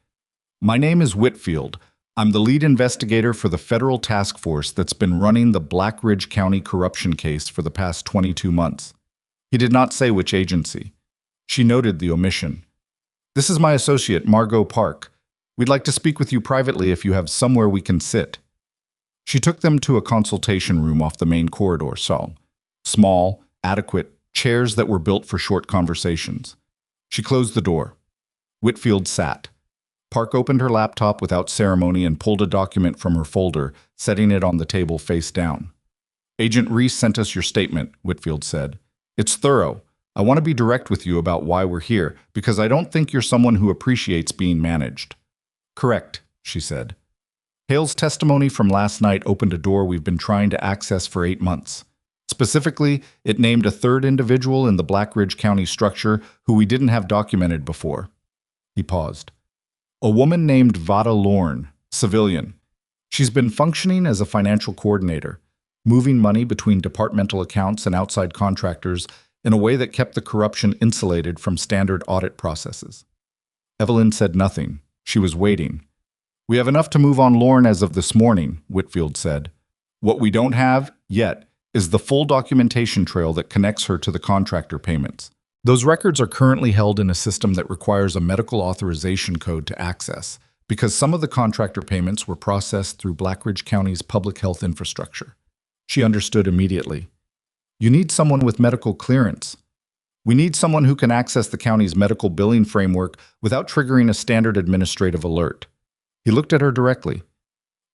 "My name is Whitfield. I'm the lead investigator for the federal task force that's been running the Black Ridge County corruption case for the past 22 months. He did not say which agency. She noted the omission. "This is my associate, Margot Park. We'd like to speak with you privately if you have somewhere we can sit." She took them to a consultation room off the main corridor, small, adequate, chairs that were built for short conversations. She closed the door. Whitfield sat. Park opened her laptop without ceremony and pulled a document from her folder, setting it on the table face down. "Agent Reese sent us your statement," Whitfield said. "It's thorough. I want to be direct with you about why we're here, because I don't think you're someone who appreciates being managed." "Correct," she said. "Hale's testimony from last night opened a door we've been trying to access for 8 months. Specifically, it named a 3rd individual in the Black Ridge County structure who we didn't have documented before." He paused. "A woman named Vada Lorne, civilian. She's been functioning as a financial coordinator, moving money between departmental accounts and outside contractors in a way that kept the corruption insulated from standard audit processes." Evelyn said nothing. She was waiting. "We have enough to move on Lorne as of this morning," Whitfield said. "What we don't have, yet, is the full documentation trail that connects her to the contractor payments. Those records are currently held in a system that requires a medical authorization code to access, because some of the contractor payments were processed through Black Ridge County's public health infrastructure." She understood immediately. "You need someone with medical clearance. We need someone who can access the county's medical billing framework without triggering a standard administrative alert." He looked at her directly.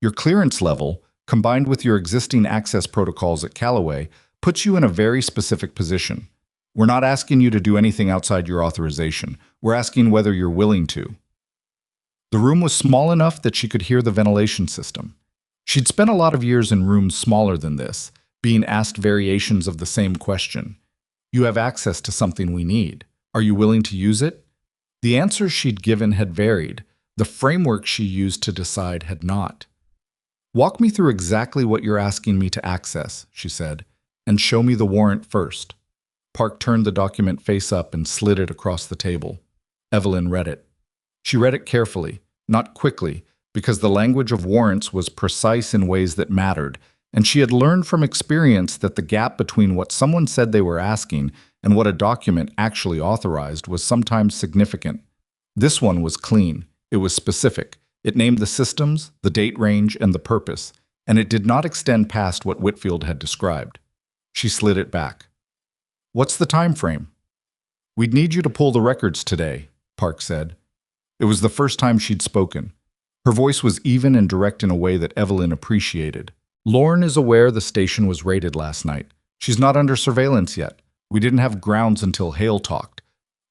"Your clearance level, combined with your existing access protocols at Callaway, puts you in a very specific position. We're not asking you to do anything outside your authorization. We're asking whether you're willing to." The room was small enough that she could hear the ventilation system. She'd spent a lot of years in rooms smaller than this, being asked variations of the same question. "You have access to something we need. Are you willing to use it?" The answers she'd given had varied. The framework she used to decide had not. Walk me through exactly what you're asking me to access, she said, and show me the warrant first. Park turned the document face up and slid it across the table. Evelyn read it. She read it carefully, not quickly, because the language of warrants was precise in ways that mattered, and she had learned from experience that the gap between what someone said they were asking and what a document actually authorized was sometimes significant. This one was clean. It was specific. It named the systems, the date range, and the purpose, and it did not extend past what Whitfield had described. She slid it back. What's the time frame? We'd need you to pull the records today, Park said. It was the first time she'd spoken. Her voice was even and direct in a way that Evelyn appreciated. Lauren is aware the station was raided last night. She's not under surveillance yet. We didn't have grounds until Hale talked.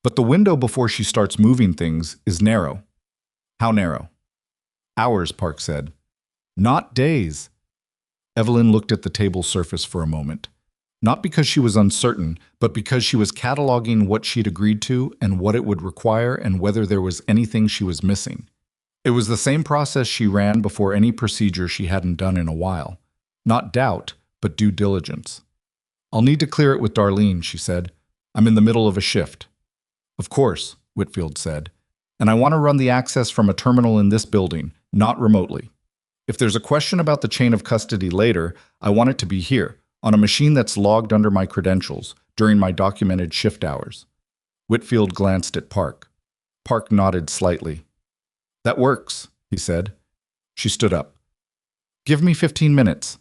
But the window before she starts moving things is narrow. How narrow? Hours, Park said. Not days. Evelyn looked at the table surface for a moment. Not because she was uncertain, but because she was cataloging what she'd agreed to and what it would require and whether there was anything she was missing. It was the same process she ran before any procedure she hadn't done in a while. Not doubt, but due diligence. I'll need to clear it with Darlene, she said. I'm in the middle of a shift. Of course, Whitfield said. And I want to run the access from a terminal in this building, not remotely. If there's a question about the chain of custody later, I want it to be here, on a machine that's logged under my credentials, during my documented shift hours. Whitfield glanced at Park. Park nodded slightly. That works, he said. She stood up. Give me 15 minutes.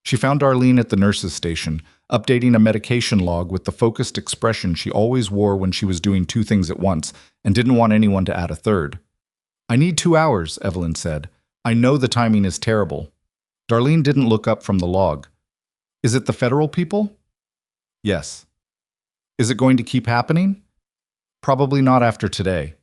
She found Darlene at the nurse's station, updating a medication log with the focused expression she always wore when she was doing two things at once and didn't want anyone to add a third. I need 2 hours, Evelyn said. I know the timing is terrible. Darlene didn't look up from the log. Is it the federal people? Yes. Is it going to keep happening? Probably not after today.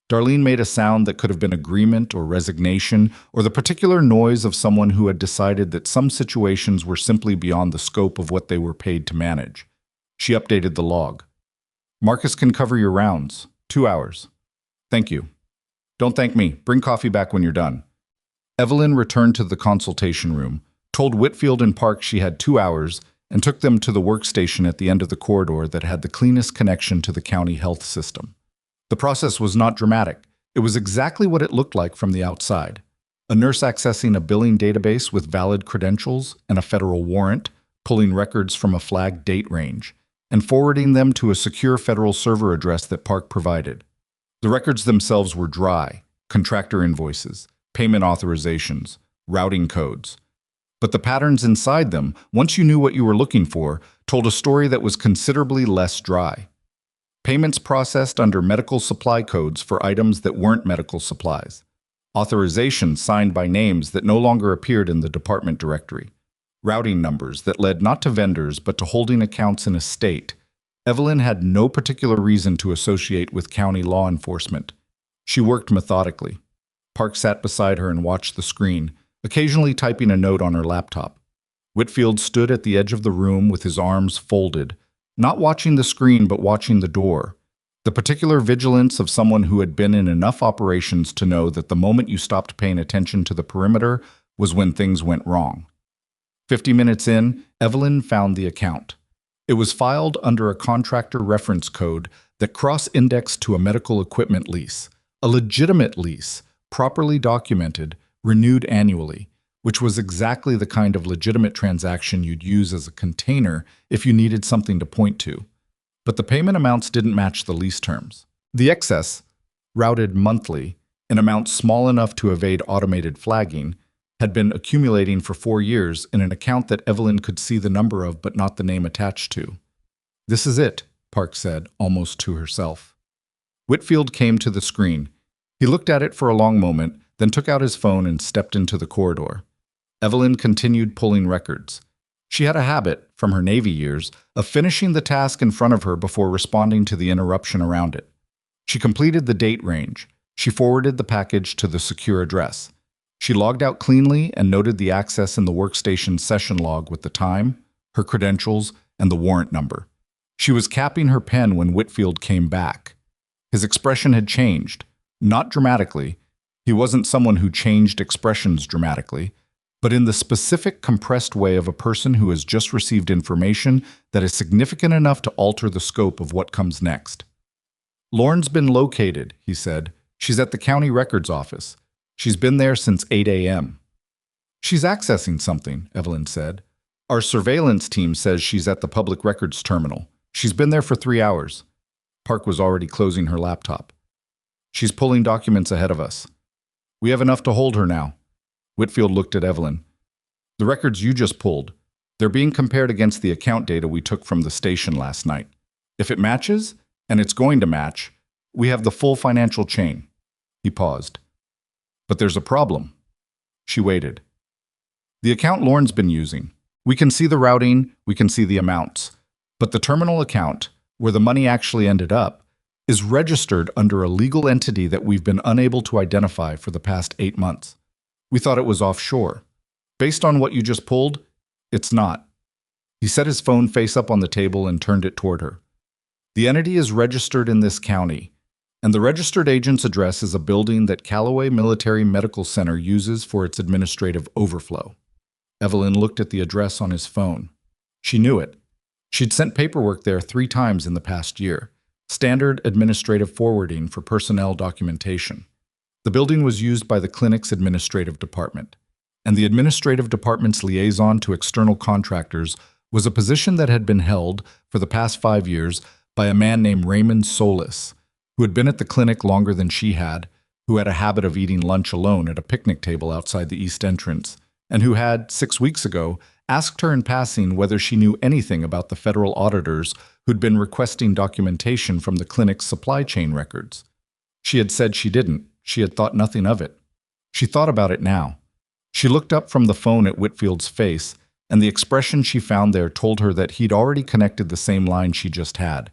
Darlene made a sound that could have been agreement or resignation or the particular noise of someone who had decided that some situations were simply beyond the scope of what they were paid to manage. She updated the log. Marcus can cover your rounds. 2 hours. Thank you. Don't thank me. Bring coffee back when you're done. Evelyn returned to the consultation room, told Whitfield and Park she had 2 hours, and took them to the workstation at the end of the corridor that had the cleanest connection to the county health system. The process was not dramatic. It was exactly what it looked like from the outside. A nurse accessing a billing database with valid credentials and a federal warrant, pulling records from a flagged date range, and forwarding them to a secure federal server address that Park provided. The records themselves were dry: contractor invoices, payment authorizations, routing codes. But the patterns inside them, once you knew what you were looking for, told a story that was considerably less dry. Payments processed under medical supply codes for items that weren't medical supplies. Authorizations signed by names that no longer appeared in the department directory. Routing numbers that led not to vendors but to holding accounts in a state Evelyn had no particular reason to associate with county law enforcement. She worked methodically. Park sat beside her and watched the screen, occasionally typing a note on her laptop. Whitfield stood at the edge of the room with his arms folded, not watching the screen but watching the door, the particular vigilance of someone who had been in enough operations to know that the moment you stopped paying attention to the perimeter was when things went wrong. 50 minutes in, Evelyn found the account. It was filed under a contractor reference code that cross-indexed to a medical equipment lease, a legitimate lease, properly documented, renewed annually, which was exactly the kind of legitimate transaction you'd use as a container if you needed something to point to. But the payment amounts didn't match the lease terms. The excess, routed monthly, in amounts small enough to evade automated flagging, had been accumulating for 4 years in an account that Evelyn could see the number of but not the name attached to. This is it, Park said, almost to herself. Whitfield came to the screen. He looked at it for a long moment, then took out his phone and stepped into the corridor. Evelyn continued pulling records. She had a habit, from her Navy years, of finishing the task in front of her before responding to the interruption around it. She completed the date range. She forwarded the package to the secure address. She logged out cleanly and noted the access in the workstation session log with the time, her credentials, and the warrant number. She was capping her pen when Whitfield came back. His expression had changed, not dramatically. He wasn't someone who changed expressions dramatically, but in the specific, compressed way of a person who has just received information that is significant enough to alter the scope of what comes next. "Lauren's been located," he said. "She's at the county records office. She's been there since 8 a.m. "She's accessing something," Evelyn said. "Our surveillance team says she's at the public records terminal. She's been there for 3 hours. Park was already closing her laptop. "She's pulling documents ahead of us. We have enough to hold her now." Whitfield looked at Evelyn. "The records you just pulled, they're being compared against the account data we took from the station last night. If it matches, and it's going to match, we have the full financial chain." He paused. "But there's a problem." She waited. "The account Lauren's been using. We can see the routing, we can see the amounts. But the terminal account, where the money actually ended up, is registered under a legal entity that we've been unable to identify for the past 8 months. We thought it was offshore. Based on what you just pulled, it's not." He set his phone face up on the table and turned it toward her. "The entity is registered in this county, and the registered agent's address is a building that Callaway Military Medical Center uses for its administrative overflow." Evelyn looked at the address on his phone. She knew it. She'd sent paperwork there 3 times in the past year. Standard administrative forwarding for personnel documentation. The building was used by the clinic's administrative department, and the administrative department's liaison to external contractors was a position that had been held for the past 5 years by a man named Raymond Solis, who had been at the clinic longer than she had, who had a habit of eating lunch alone at a picnic table outside the east entrance, and who had, 6 weeks ago, asked her in passing whether she knew anything about the federal auditors who'd been requesting documentation from the clinic's supply chain records. She had said she didn't. She had thought nothing of it. She thought about it now. She looked up from the phone at Whitfield's face, and the expression she found there told her that he'd already connected the same line she just had,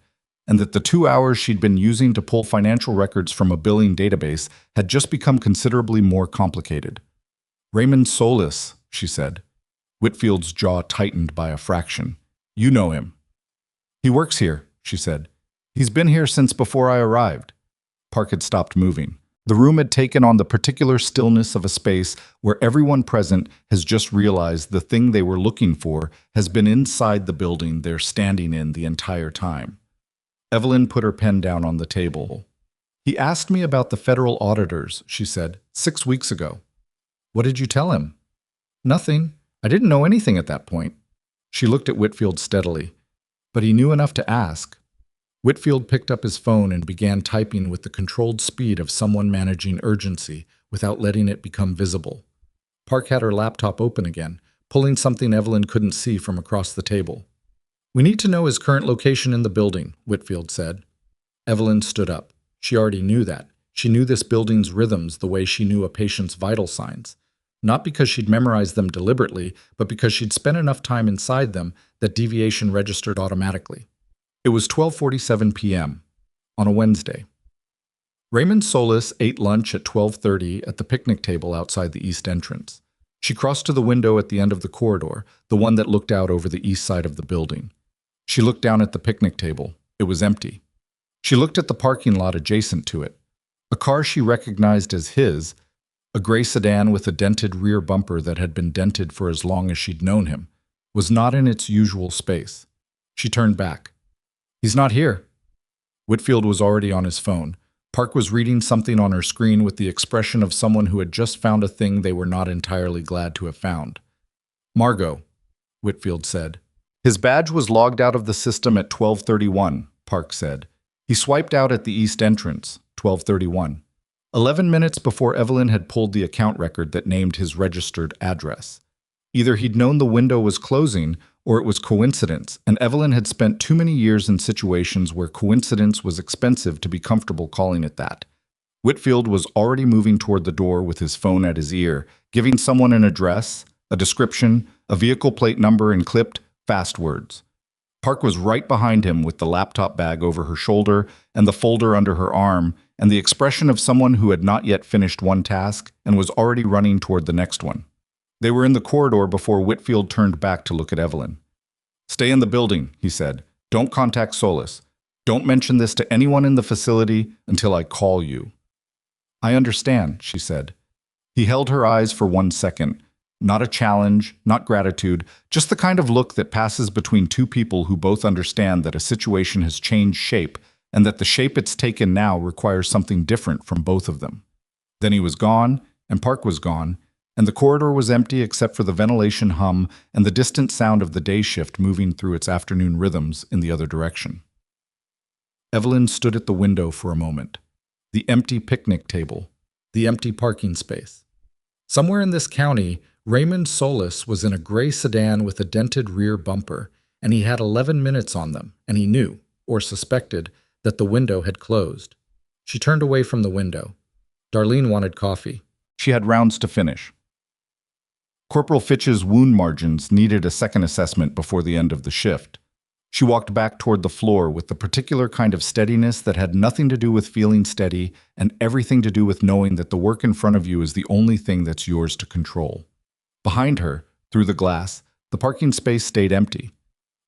and that the 2 hours she'd been using to pull financial records from a billing database had just become considerably more complicated. "Raymond Solis," she said. Whitfield's jaw tightened by a fraction. "You know him." "He works here," she said. "He's been here since before I arrived." Park had stopped moving. The room had taken on the particular stillness of a space where everyone present has just realized the thing they were looking for has been inside the building they're standing in the entire time. Evelyn put her pen down on the table. "He asked me about the federal auditors," she said, 6 weeks ago. "What did you tell him?" "Nothing. I didn't know anything at that point." She looked at Whitfield steadily. "But he knew enough to ask." Whitfield picked up his phone and began typing with the controlled speed of someone managing urgency without letting it become visible. Park had her laptop open again, pulling something Evelyn couldn't see from across the table. "We need to know his current location in the building," Whitfield said. Evelyn stood up. She already knew that. She knew this building's rhythms the way she knew a patient's vital signs. Not because she'd memorized them deliberately, but because she'd spent enough time inside them that deviation registered automatically. It was 12:47 p.m. on a Wednesday. Raymond Solis ate lunch at 12:30 at the picnic table outside the east entrance. She crossed to the window at the end of the corridor, the one that looked out over the east side of the building. She looked down at the picnic table. It was empty. She looked at the parking lot adjacent to it. A car she recognized as his, a gray sedan with a dented rear bumper that had been dented for as long as she'd known him, was not in its usual space. She turned back. "He's not here." Whitfield was already on his phone. Park was reading something on her screen with the expression of someone who had just found a thing they were not entirely glad to have found. "Margot," Whitfield said. "His badge was logged out of the system at 12:31, Park said. "He swiped out at the east entrance, 12:31. 11 minutes before Evelyn had pulled the account record that named his registered address. Either he'd known the window was closing, or it was coincidence, and Evelyn had spent too many years in situations where coincidence was expensive to be comfortable calling it that. Whitfield was already moving toward the door with his phone at his ear, giving someone an address, a description, a vehicle plate number, and clipped, fast words. Park was right behind him with the laptop bag over her shoulder and the folder under her arm, and the expression of someone who had not yet finished one task and was already running toward the next one. They were in the corridor before Whitfield turned back to look at Evelyn. "Stay in the building," he said. "Don't contact Solis. Don't mention this to anyone in the facility until I call you." "I understand," she said. He held her eyes for 1 second, Not a challenge, not gratitude, just the kind of look that passes between two people who both understand that a situation has changed shape and that the shape it's taken now requires something different from both of them. Then he was gone, and Park was gone, and the corridor was empty except for the ventilation hum and the distant sound of the day shift moving through its afternoon rhythms in the other direction. Evelyn stood at the window for a moment. The empty picnic table, the empty parking space. Somewhere in this county, Raymond Solis was in a gray sedan with a dented rear bumper, and he had 11 minutes on them, and he knew, or suspected, that the window had closed. She turned away from the window. Darlene wanted coffee. She had rounds to finish. Corporal Fitch's wound margins needed a second assessment before the end of the shift. She walked back toward the floor with the particular kind of steadiness that had nothing to do with feeling steady and everything to do with knowing that the work in front of you is the only thing that's yours to control. Behind her, through the glass, the parking space stayed empty.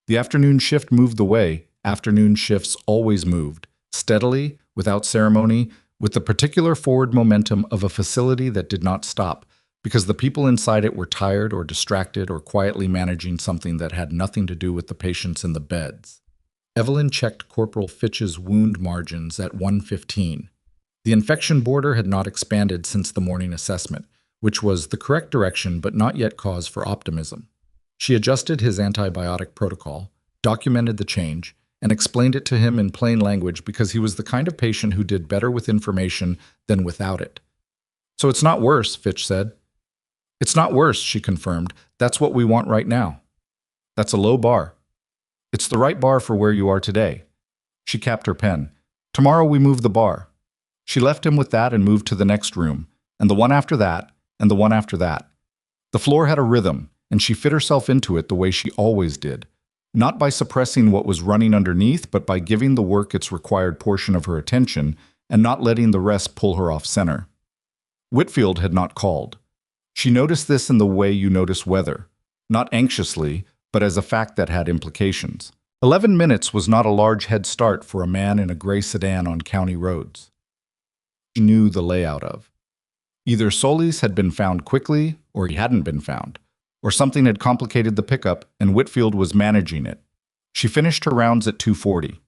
The afternoon shift moved away. Afternoon shifts always moved, steadily, without ceremony, with the particular forward momentum of a facility that did not stop, because the people inside it were tired or distracted or quietly managing something that had nothing to do with the patients in the beds. Evelyn checked Corporal Fitch's wound margins at 115. The infection border had not expanded since the morning assessment, which was the correct direction but not yet cause for optimism. She adjusted his antibiotic protocol, documented the change, and explained it to him in plain language because he was the kind of patient who did better with information than without it. "So it's not worse," Fitch said. "It's not worse," she confirmed. "That's what we want right now." "That's a low bar." "It's the right bar for where you are today." She capped her pen. "Tomorrow we move the bar." She left him with that and moved to the next room, and the one after that, and the one after that. The floor had a rhythm, and she fit herself into it the way she always did, not by suppressing what was running underneath, but by giving the work its required portion of her attention and not letting the rest pull her off center. Whitfield had not called. She noticed this in the way you notice weather, not anxiously, but as a fact that had implications. 11 minutes was not a large head start for a man in a gray sedan on county roads. She knew the layout of. Either Solis had been found quickly, or he hadn't been found, or something had complicated the pickup and Whitfield was managing it. She finished her rounds at 2:40.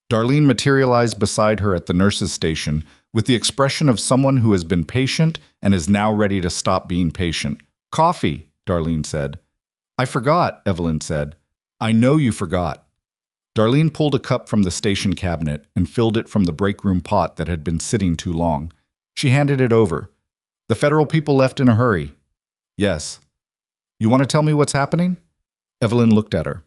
Darlene materialized beside her at the nurse's station with the expression of someone who has been patient and is now ready to stop being patient. "Coffee," Darlene said. "I forgot," Evelyn said. "I know you forgot." Darlene pulled a cup from the station cabinet and filled it from the break room pot that had been sitting too long. She handed it over. "The federal people left in a hurry." "Yes." "You want to tell me what's happening?" Evelyn looked at her.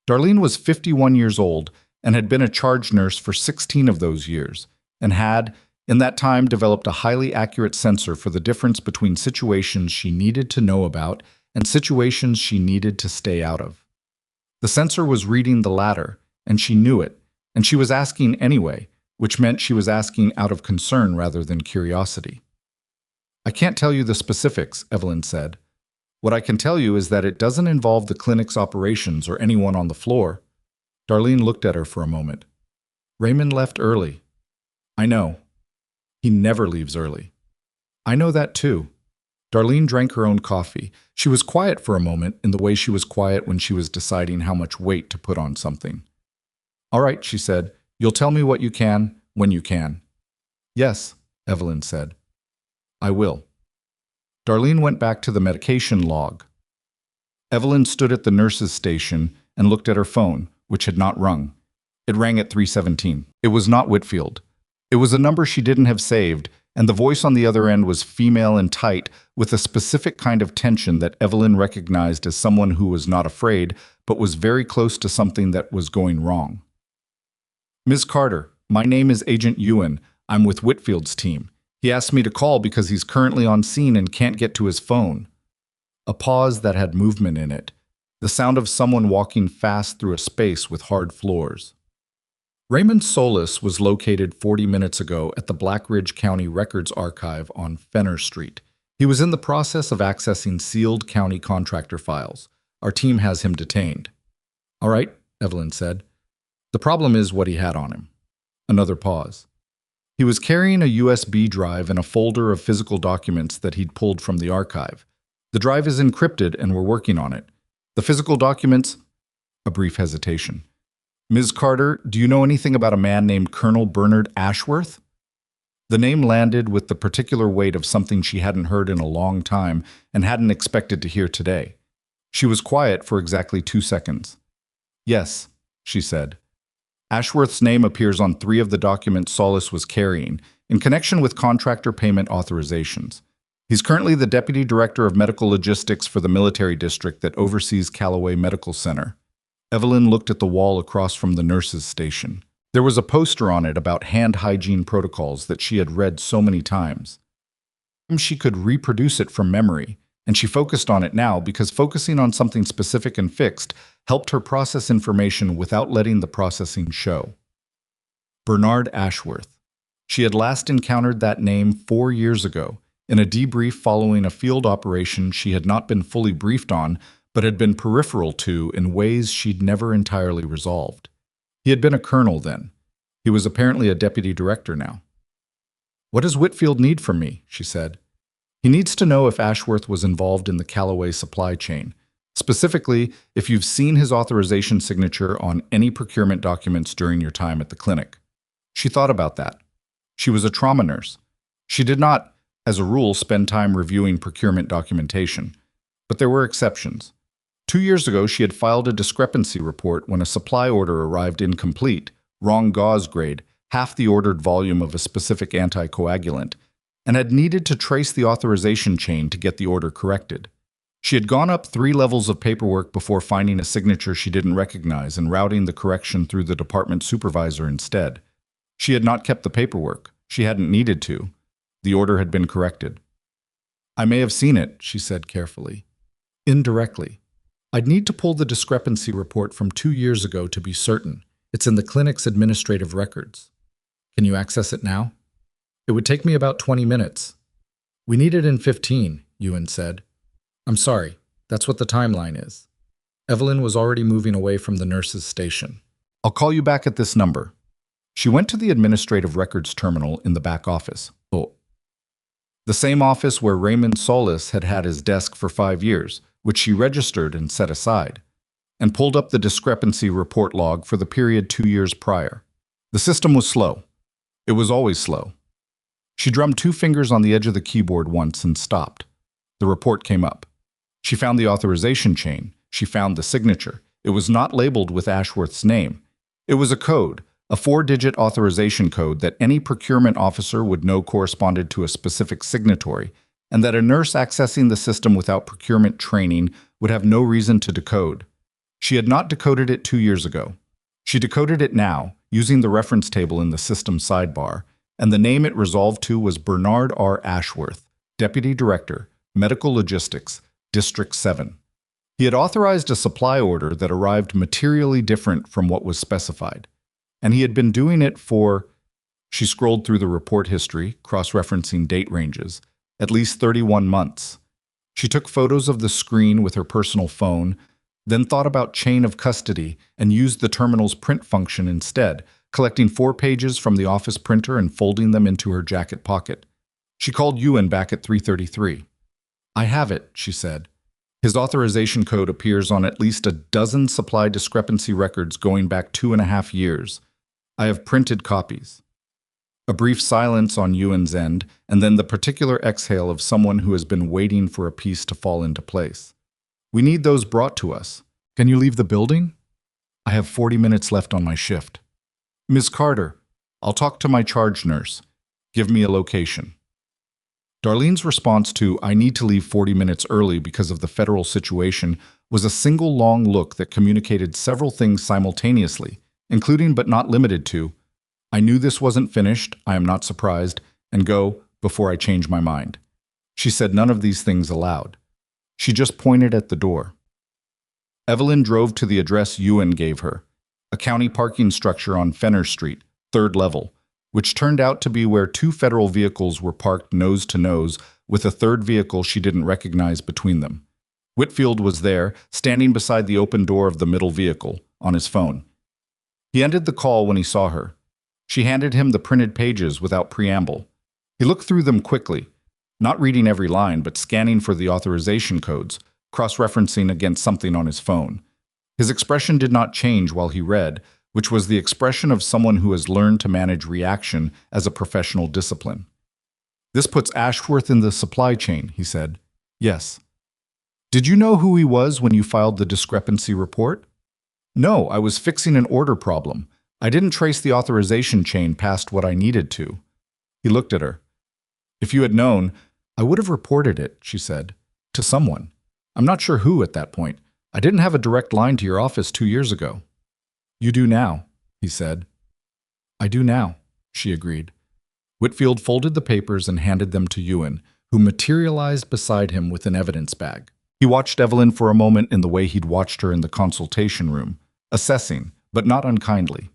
Darlene was 51 years old and had been a charge nurse for 16 of those years, and had, in that time, developed a highly accurate sensor for the difference between situations she needed to know about and situations she needed to stay out of. The sensor was reading the latter, and she knew it, and she was asking anyway, which meant she was asking out of concern rather than curiosity. "I can't tell you the specifics," Evelyn said. "What I can tell you is that it doesn't involve the clinic's operations or anyone on the floor." Darlene looked at her for a moment. "Raymond left early." "I know. He never leaves early." "I know that too." Darlene drank her own coffee. She was quiet for a moment in the way she was quiet when she was deciding how much weight to put on something. "All right," she said. "You'll tell me what you can, when you can." "Yes," Evelyn said. "I will." Darlene went back to the medication log. Evelyn stood at the nurse's station and looked at her phone, which had not rung. It rang at 3:17. It was not Whitfield. It was a number she didn't have saved, and the voice on the other end was female and tight, with a specific kind of tension that Evelyn recognized as someone who was not afraid, but was very close to something that was going wrong. "Ms. Carter, my name is Agent Ewan. I'm with Whitfield's team. He asked me to call because he's currently on scene and can't get to his phone." A pause that had movement in it. The sound of someone walking fast through a space with hard floors. Raymond Solis was located 40 minutes ago at the Black Ridge County Records Archive on Fenner Street. He was in the process of accessing sealed county contractor files. Our team has him detained. "All right," Evelyn said. "The problem is what he had on him." Another pause. He was carrying a USB drive and a folder of physical documents that he'd pulled from the archive. The drive is encrypted and we're working on it. The physical documents... A brief hesitation. Ms. Carter, do you know anything about a man named Colonel Bernard Ashworth? The name landed with the particular weight of something she hadn't heard in a long time and hadn't expected to hear today. She was quiet for exactly 2 seconds. Yes, she said. Ashworth's name appears on 3 of the documents Solace was carrying, in connection with contractor payment authorizations. He's currently the Deputy Director of Medical Logistics for the military district that oversees Callaway Medical Center. Evelyn looked at the wall across from the nurses' station. There was a poster on it about hand hygiene protocols that she had read so many times. She could reproduce it from memory, and she focused on it now because focusing on something specific and fixed helped her process information without letting the processing show. Bernard Ashworth. She had last encountered that name 4 years ago, in a debrief following a field operation she had not been fully briefed on, but had been peripheral to in ways she'd never entirely resolved. He had been a colonel then. He was apparently a deputy director now. What does Whitfield need from me? She said. He needs to know if Ashworth was involved in the Callaway supply chain. Specifically, if you've seen his authorization signature on any procurement documents during your time at the clinic. She thought about that. She was a trauma nurse. She did not, as a rule, spend time reviewing procurement documentation. But there were exceptions. 2 years ago, she had filed a discrepancy report when a supply order arrived incomplete, wrong gauze grade, half the ordered volume of a specific anticoagulant, and had needed to trace the authorization chain to get the order corrected. She had gone up 3 levels of paperwork before finding a signature she didn't recognize and routing the correction through the department supervisor instead. She had not kept the paperwork. She hadn't needed to. The order had been corrected. I may have seen it, she said carefully. Indirectly. I'd need to pull the discrepancy report from 2 years ago to be certain. It's in the clinic's administrative records. Can you access it now? It would take me about 20 minutes. We need it in 15, Ewan said. I'm sorry, that's what the timeline is. Evelyn was already moving away from the nurse's station. I'll call you back at this number. She went to the administrative records terminal in the back office. The same office where Raymond Solis had had his desk for 5 years, which she registered and set aside, and pulled up the discrepancy report log for the period 2 years prior. The system was slow. It was always slow. She drummed 2 fingers on the edge of the keyboard once and stopped. The report came up. She found the authorization chain. She found the signature. It was not labeled with Ashworth's name. It was a code, a 4-digit authorization code that any procurement officer would know corresponded to a specific signatory, and that a nurse accessing the system without procurement training would have no reason to decode. She had not decoded it 2 years ago. She decoded it now, using the reference table in the system sidebar, and the name it resolved to was Bernard R. Ashworth, Deputy Director, Medical Logistics, District 7. He had authorized a supply order that arrived materially different from what was specified, and he had been doing it for... She scrolled through the report history, cross-referencing date ranges, at least 31 months. She took photos of the screen with her personal phone, then thought about chain of custody and used the terminal's print function instead, collecting 4 pages from the office printer and folding them into her jacket pocket. She called Ewan back at 3:33. I have it, she said. His authorization code appears on at least a dozen supply discrepancy records going back 2.5 years. I have printed copies. A brief silence on Ewan's end, and then the particular exhale of someone who has been waiting for a piece to fall into place. We need those brought to us. Can you leave the building? I have 40 minutes left on my shift. Ms. Carter, I'll talk to my charge nurse. Give me a location. Darlene's response to, I need to leave 40 minutes early because of the federal situation, was a single long look that communicated several things simultaneously, including but not limited to, I knew this wasn't finished, I am not surprised, and go before I change my mind. She said none of these things aloud. She just pointed at the door. Evelyn drove to the address Ewan gave her, a county parking structure on Fenner Street, 3rd level, which turned out to be where 2 federal vehicles were parked nose to nose with a 3rd vehicle she didn't recognize between them. Whitfield was there, standing beside the open door of the middle vehicle, on his phone. He ended the call when he saw her. She handed him the printed pages without preamble. He looked through them quickly. not reading every line, but scanning for the authorization codes, cross-referencing against something on his phone. His expression did not change while he read, which was the expression of someone who has learned to manage reaction as a professional discipline. "This puts Ashworth in the supply chain," he said. "Yes." "Did you know who he was when you filed the discrepancy report?" "No, I was fixing an order problem. I didn't trace the authorization chain past what I needed to." He looked at her. "If you had known, I would have reported it," she said, "to someone. I'm not sure who at that point. I didn't have a direct line to your office 2 years ago." "You do now," he said. "I do now," she agreed. Whitfield folded the papers and handed them to Ewan, who materialized beside him with an evidence bag. He watched Evelyn for a moment in the way he'd watched her in the consultation room, assessing, but not unkindly.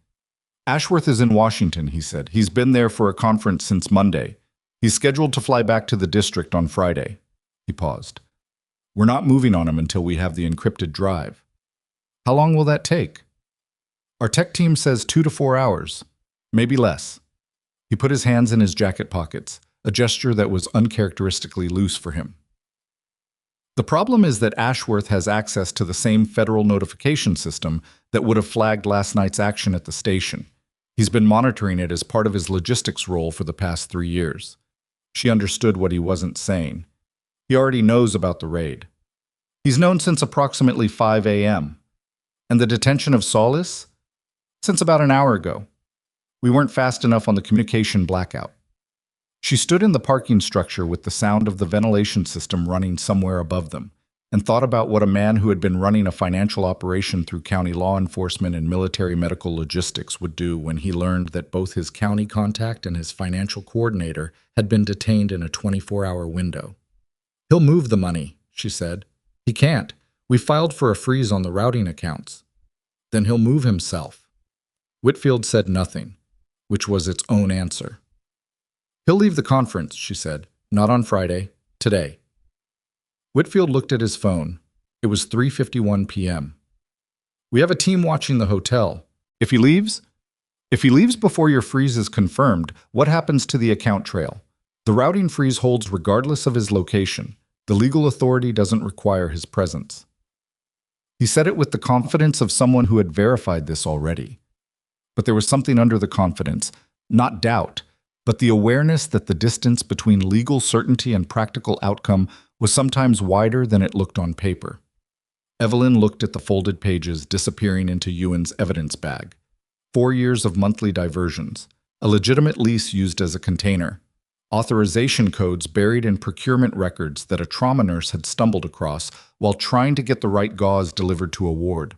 "Ashworth is in Washington," he said. "He's been there for a conference since Monday. He's scheduled to fly back to the district on Friday." He paused. "We're not moving on him until we have the encrypted drive." "How long will that take?" "Our tech team says 2 to 4 hours, maybe less." He put his hands in his jacket pockets, a gesture that was uncharacteristically loose for him. "The problem is that Ashworth has access to the same federal notification system that would have flagged last night's action at the station. He's been monitoring it as part of his logistics role for the past 3 years. She understood what he wasn't saying. He already knows about the raid. He's known since approximately 5 a.m. And the detention of Solis? Since about an hour ago. We weren't fast enough on the communication blackout. She stood in the parking structure with the sound of the ventilation system running somewhere above them, and thought about what a man who had been running a financial operation through county law enforcement and military medical logistics would do when he learned that both his county contact and his financial coordinator had been detained in a 24-hour window. "He'll move the money," she said. "He can't. We filed for a freeze on the routing accounts." "Then he'll move himself." Whitfield said nothing, which was its own answer. "He'll leave the conference," she said. "Not on Friday. Today." Whitfield looked at his phone. It was 3:51 p.m. "We have a team watching the hotel. If he leaves? If he leaves before your freeze is confirmed, what happens to the account trail? The routing freeze holds regardless of his location. The legal authority doesn't require his presence." He said it with the confidence of someone who had verified this already. But there was something under the confidence, not doubt, but the awareness that the distance between legal certainty and practical outcome was sometimes wider than it looked on paper. Evelyn looked at the folded pages disappearing into Ewan's evidence bag. 4 years of monthly diversions, a legitimate lease used as a container, authorization codes buried in procurement records that a trauma nurse had stumbled across while trying to get the right gauze delivered to a ward.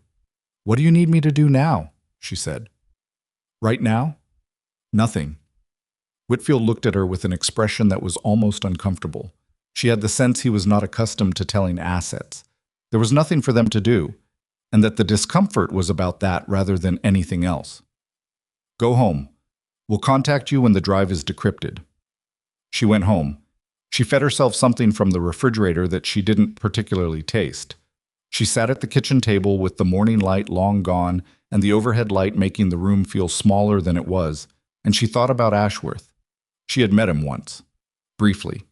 "What do you need me to do now?" she said. "Right now? Nothing." Whitfield looked at her with an expression that was almost uncomfortable. She had the sense he was not accustomed to telling assets. There was nothing for them to do, and that the discomfort was about that rather than anything else. "Go home. We'll contact you when the drive is decrypted." She went home. She fed herself something from the refrigerator that she didn't particularly taste. She sat at the kitchen table with the morning light long gone and the overhead light making the room feel smaller than it was, and she thought about Ashworth. She had met him once, briefly.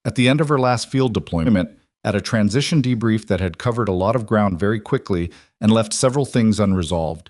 At the end of her last field deployment, at a transition debrief that had covered a lot of ground very quickly and left several things unresolved.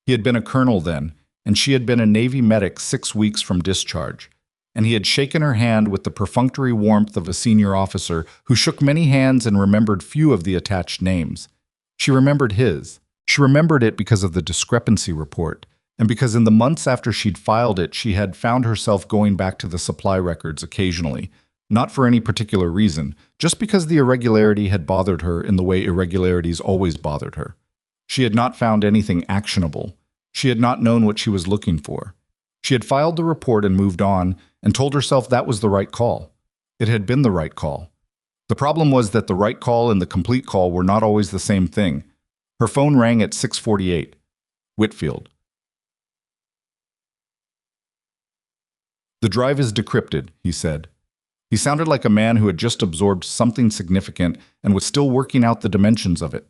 He had been a colonel then, and she had been a Navy medic 6 weeks from discharge, and he had shaken her hand with the perfunctory warmth of a senior officer who shook many hands and remembered few of the attached names. She remembered his. She remembered it because of the discrepancy report, and because in the months after she'd filed it, she had found herself going back to the supply records occasionally, not for any particular reason, just because the irregularity had bothered her in the way irregularities always bothered her. She had not found anything actionable. She had not known what she was looking for. She had filed the report and moved on, and told herself that was the right call. It had been the right call. The problem was that the right call and the complete call were not always the same thing. Her phone rang at 6:48. Whitfield. "The drive is decrypted," he said. He sounded like a man who had just absorbed something significant and was still working out the dimensions of it.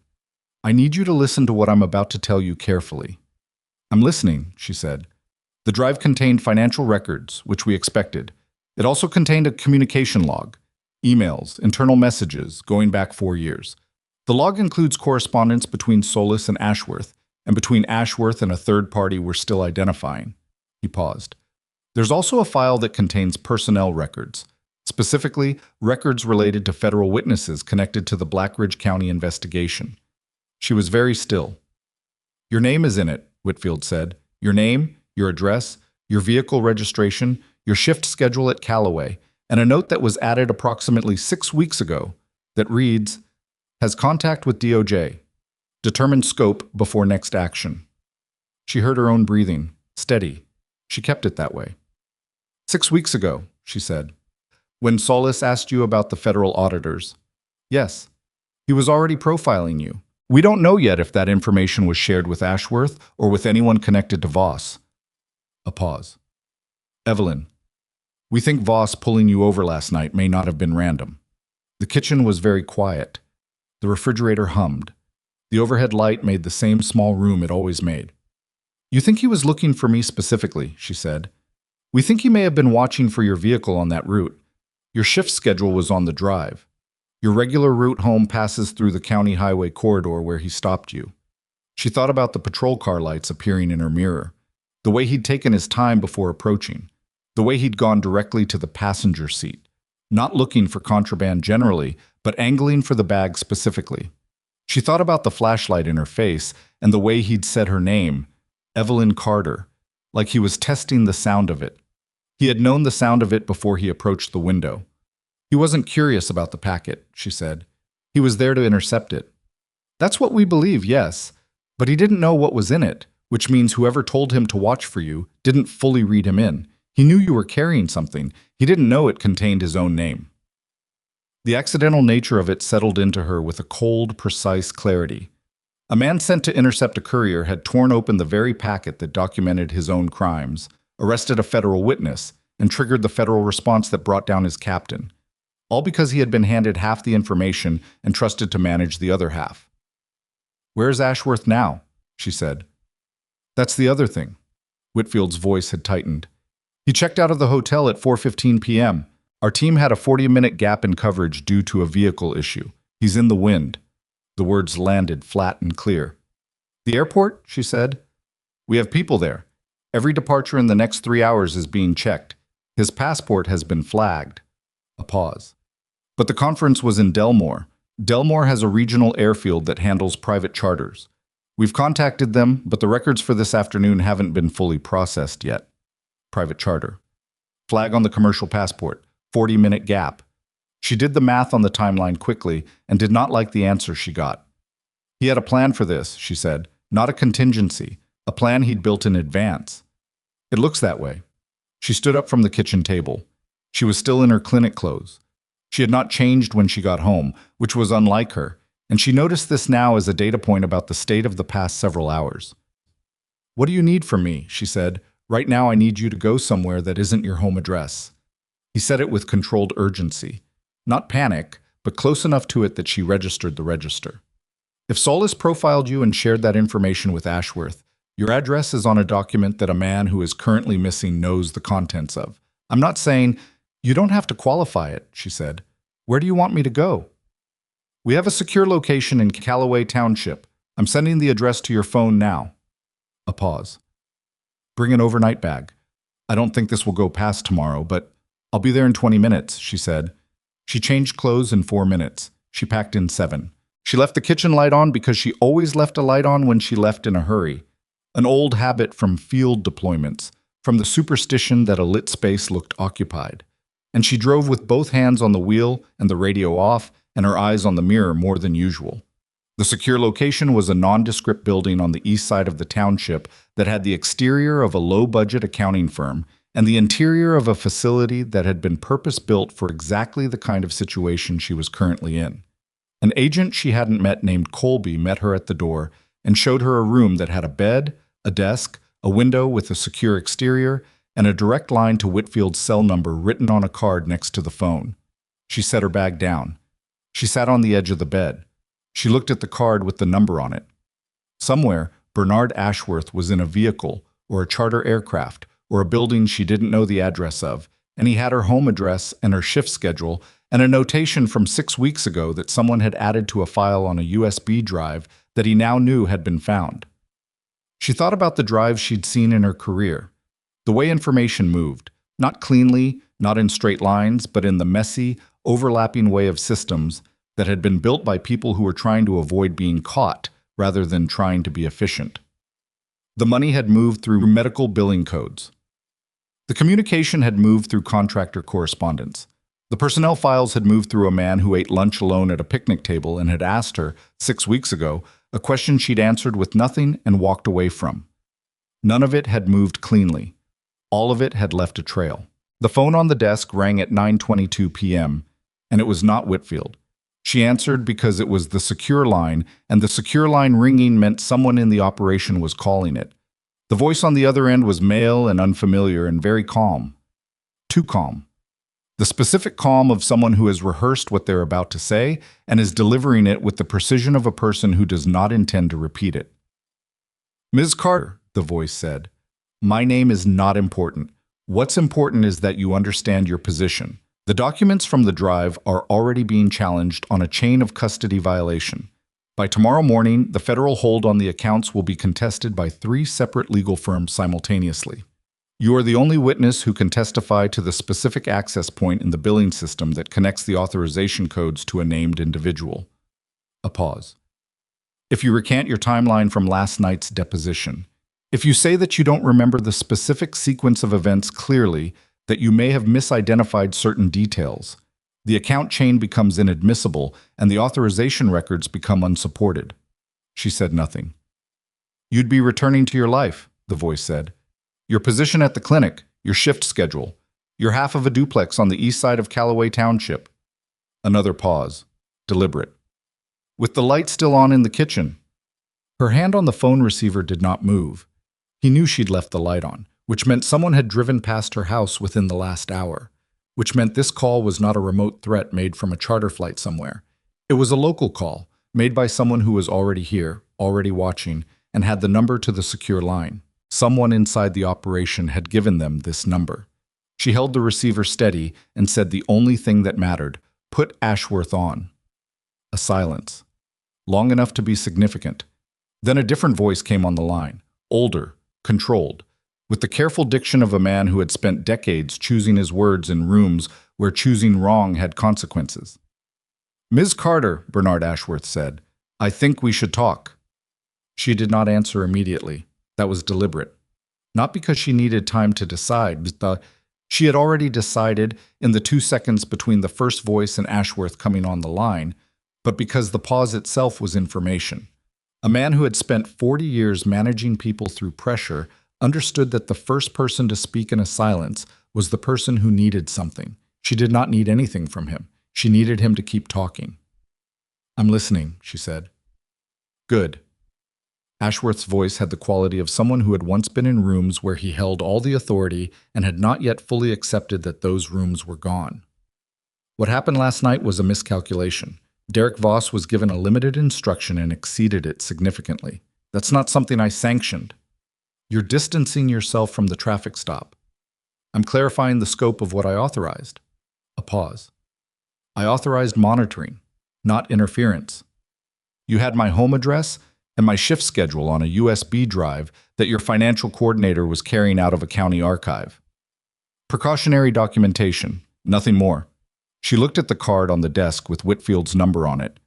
"I need you to listen to what I'm about to tell you carefully." "I'm listening," she said. "The drive contained financial records, which we expected. It also contained a communication log, emails, internal messages going back 4 years. The log includes correspondence between Solis and Ashworth, and between Ashworth and a third party we're still identifying. He paused. There's also a file that contains personnel records, specifically records related to federal witnesses connected to the Blackridge County investigation. She was very still. Your name is in it, Whitfield said. Your name, your address, your vehicle registration, your shift schedule at Callaway, and a note that was added approximately 6 weeks ago that reads, has contact with DOJ. Determine scope before next action. She heard her own breathing, steady. She kept it that way. 6 weeks ago, she said. When Solis asked you about the federal auditors. Yes. He was already profiling you. We don't know yet if that information was shared with Ashworth or with anyone connected to Voss. A pause. Evelyn, we think Voss pulling you over last night may not have been random. The kitchen was very quiet. The refrigerator hummed. The overhead light made the same small room it always made. You think he was looking for me specifically, she said. We think he may have been watching for your vehicle on that route. Your shift schedule was on the drive. Your regular route home passes through the county highway corridor where he stopped you. She thought about the patrol car lights appearing in her mirror, the way he'd taken his time before approaching, the way he'd gone directly to the passenger seat, not looking for contraband generally, but angling for the bag specifically. She thought about the flashlight in her face and the way he'd said her name, Evelyn Carter, like he was testing the sound of it. He had known the sound of it before he approached the window. He wasn't curious about the packet, she said. He was there to intercept it. That's what we believe, yes, but he didn't know what was in it, which means whoever told him to watch for you didn't fully read him in. He knew you were carrying something. He didn't know it contained his own name. The accidental nature of it settled into her with a cold, precise clarity. A man sent to intercept a courier had torn open the very packet that documented his own crimes, arrested a federal witness, and triggered the federal response that brought down his captain. All because he had been handed half the information and trusted to manage the other half. Where's Ashworth now? She said. That's the other thing. Whitfield's voice had tightened. He checked out of the hotel at 4:15 p.m. Our team had a 40-minute gap in coverage due to a vehicle issue. He's in the wind. The words landed flat and clear. The airport? She said. We have people there. Every departure in the next 3 hours is being checked. His passport has been flagged. A pause. But the conference was in Delmore. Delmore has a regional airfield that handles private charters. We've contacted them, but the records for this afternoon haven't been fully processed yet. Private charter. Flag on the commercial passport. 40-minute gap. She did the math on the timeline quickly and did not like the answer she got. He had a plan for this, she said, not a contingency, a plan he'd built in advance. It looks that way. She stood up from the kitchen table. She was still in her clinic clothes. She had not changed when she got home, which was unlike her, and she noticed this now as a data point about the state of the past several hours. What do you need from me? She said. Right now I need you to go somewhere that isn't your home address. He said it with controlled urgency. Not panic, but close enough to it that she registered the register. If Solis profiled you and shared that information with Ashworth, your address is on a document that a man who is currently missing knows the contents of. I'm not saying, you don't have to qualify it, she said. Where do you want me to go? We have a secure location in Callaway Township. I'm sending the address to your phone now. A pause. Bring an overnight bag. I don't think this will go past tomorrow, but I'll be there in 20 minutes, she said. She changed clothes in 4 minutes. She packed in 7. She left the kitchen light on because she always left a light on when she left in a hurry. An old habit from field deployments, from the superstition that a lit space looked occupied. And she drove with both hands on the wheel and the radio off and her eyes on the mirror more than usual. The secure location was a nondescript building on the east side of the township that had the exterior of a low-budget accounting firm and the interior of a facility that had been purpose-built for exactly the kind of situation she was currently in. An agent she hadn't met named Colby met her at the door and showed her a room that had a bed, a desk, a window with a secure exterior, and a direct line to Whitfield's cell number written on a card next to the phone. She set her bag down. She sat on the edge of the bed. She looked at the card with the number on it. Somewhere, Bernard Ashworth was in a vehicle or a charter aircraft or a building she didn't know the address of, and he had her home address and her shift schedule and a notation from 6 weeks ago that someone had added to a file on a USB drive that he now knew had been found. She thought about the drives she'd seen in her career, the way information moved, not cleanly, not in straight lines, but in the messy, overlapping way of systems that had been built by people who were trying to avoid being caught rather than trying to be efficient. The money had moved through medical billing codes. The communication had moved through contractor correspondence. The personnel files had moved through a man who ate lunch alone at a picnic table and had asked her, 6 weeks ago, a question she'd answered with nothing and walked away from. None of it had moved cleanly. All of it had left a trail. The phone on the desk rang at 9:22 p.m., and it was not Whitfield. She answered because it was the secure line, and the secure line ringing meant someone in the operation was calling it. The voice on the other end was male and unfamiliar and very calm. Too calm. The specific calm of someone who has rehearsed what they're about to say and is delivering it with the precision of a person who does not intend to repeat it. "Ms. Carter," the voice said, "my name is not important. What's important is that you understand your position. The documents from the drive are already being challenged on a chain of custody violation. By tomorrow morning, the federal hold on the accounts will be contested by 3 separate legal firms simultaneously. You are the only witness who can testify to the specific access point in the billing system that connects the authorization codes to a named individual." A pause. "If you recant your timeline from last night's deposition, if you say that you don't remember the specific sequence of events clearly, that you may have misidentified certain details, the account chain becomes inadmissible and the authorization records become unsupported." She said nothing. "You'd be returning to your life," the voice said. "Your position at the clinic, your shift schedule, your half of a duplex on the east side of Callaway Township." Another pause, deliberate. "With the light still on in the kitchen." Her hand on the phone receiver did not move. He knew she'd left the light on, which meant someone had driven past her house within the last hour, which meant this call was not a remote threat made from a charter flight somewhere. It was a local call, made by someone who was already here, already watching, and had the number to the secure line. Someone inside the operation had given them this number. She held the receiver steady and said the only thing that mattered, "Put Ashworth on." A silence. Long enough to be significant. Then a different voice came on the line, older, controlled, with the careful diction of a man who had spent decades choosing his words in rooms where choosing wrong had consequences. "Ms. Carter," Bernard Ashworth said, "I think we should talk." She did not answer immediately. That was deliberate. Not because she needed time to decide, but she had already decided in the 2 seconds between the first voice and Ashworth coming on the line, but because the pause itself was information. A man who had spent 40 years managing people through pressure understood that the first person to speak in a silence was the person who needed something. She did not need anything from him. She needed him to keep talking. "I'm listening," she said. "Good." Ashworth's voice had the quality of someone who had once been in rooms where he held all the authority and had not yet fully accepted that those rooms were gone. "What happened last night was a miscalculation. Derek Voss was given a limited instruction and exceeded it significantly. That's not something I sanctioned. You're distancing yourself from the traffic stop. I'm clarifying the scope of what I authorized." A pause. "I authorized monitoring, not interference. You had my home address and my shift schedule on a USB drive that your financial coordinator was carrying out of a county archive. Precautionary documentation, nothing more." She looked at the card on the desk with Whitfield's number on it.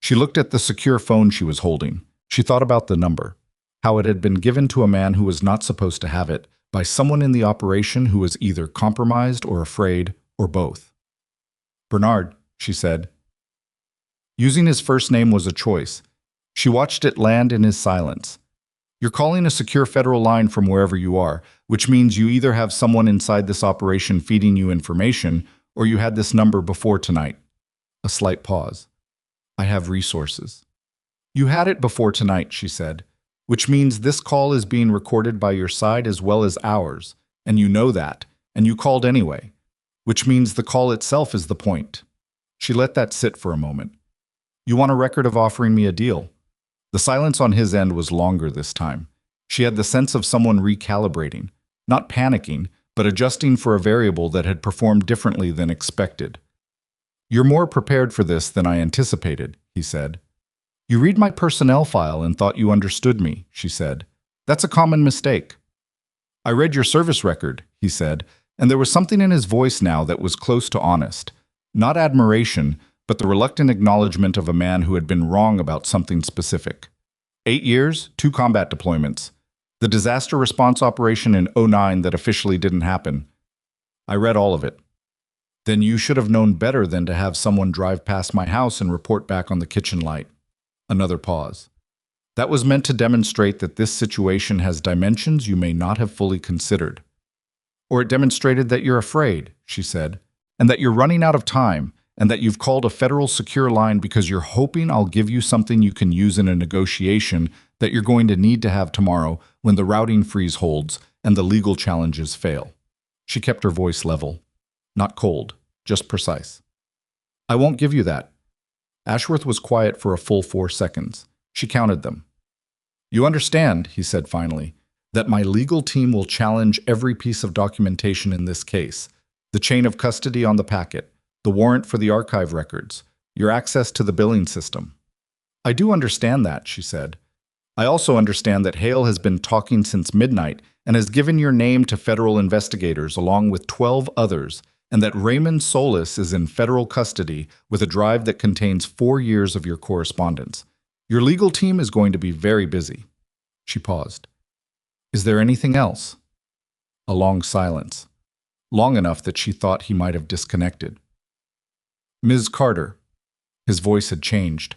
She looked at the secure phone she was holding. She thought about the number, how it had been given to a man who was not supposed to have it, by someone in the operation who was either compromised or afraid, or both. "Bernard," she said. Using his first name was a choice. She watched it land in his silence. "You're calling a secure federal line from wherever you are, which means you either have someone inside this operation feeding you information, or you had this number before tonight." A slight pause. "I have resources." "You had it before tonight," she said, "which means this call is being recorded by your side as well as ours, and you know that, and you called anyway, which means the call itself is the point." She let that sit for a moment. "You want a record of offering me a deal?" The silence on his end was longer this time. She had the sense of someone recalibrating, not panicking, but adjusting for a variable that had performed differently than expected. "You're more prepared for this than I anticipated," he said. "You read my personnel file and thought you understood me," she said. "That's a common mistake." "I read your service record," he said, and there was something in his voice now that was close to honest. Not admiration, but the reluctant acknowledgement of a man who had been wrong about something specific. 8 years, 2 combat deployments. The disaster response operation in '09 that officially didn't happen. I read all of it. Then you should have known better than to have someone drive past my house and report back on the kitchen light. Another pause. That was meant to demonstrate that this situation has dimensions you may not have fully considered. "Or it demonstrated that you're afraid," she said, "and that you're running out of time, and that you've called a federal secure line because you're hoping I'll give you something you can use in a negotiation that you're going to need to have tomorrow when the routing freeze holds and the legal challenges fail." She kept her voice level. Not cold, just precise. "I won't give you that." Ashworth was quiet for a full 4 seconds. She counted them. "You understand," he said finally, "that my legal team will challenge every piece of documentation in this case. The chain of custody on the packet, the warrant for the archive records, your access to the billing system." "I do understand that," she said. "I also understand that Hale has been talking since midnight and has given your name to federal investigators along with 12 others, and that Raymond Solis is in federal custody with a drive that contains 4 years of your correspondence. Your legal team is going to be very busy." She paused. "Is there anything else?" A long silence, long enough that she thought he might have disconnected. "Ms. Carter." His voice had changed.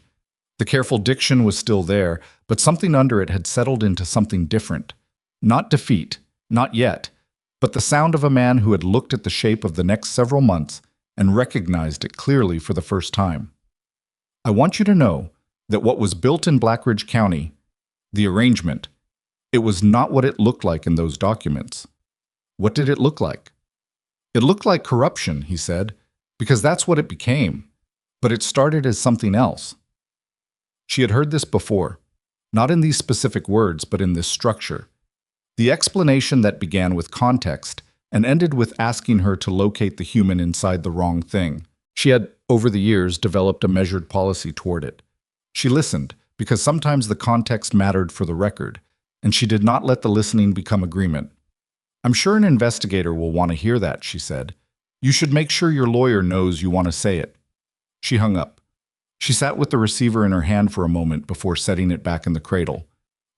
The careful diction was still there, but something under it had settled into something different. Not defeat, not yet, but the sound of a man who had looked at the shape of the next several months and recognized it clearly for the first time. "I want you to know that what was built in Blackridge County, the arrangement, it was not what it looked like in those documents." "What did it look like?" "It looked like corruption," he said, "because that's what it became. But it started as something else." She had heard this before, not in these specific words, but in this structure. The explanation that began with context and ended with asking her to locate the human inside the wrong thing. She had, over the years, developed a measured policy toward it. She listened, because sometimes the context mattered for the record, and she did not let the listening become agreement. "I'm sure an investigator will want to hear that," she said. "You should make sure your lawyer knows you want to say it." She hung up. She sat with the receiver in her hand for a moment before setting it back in the cradle.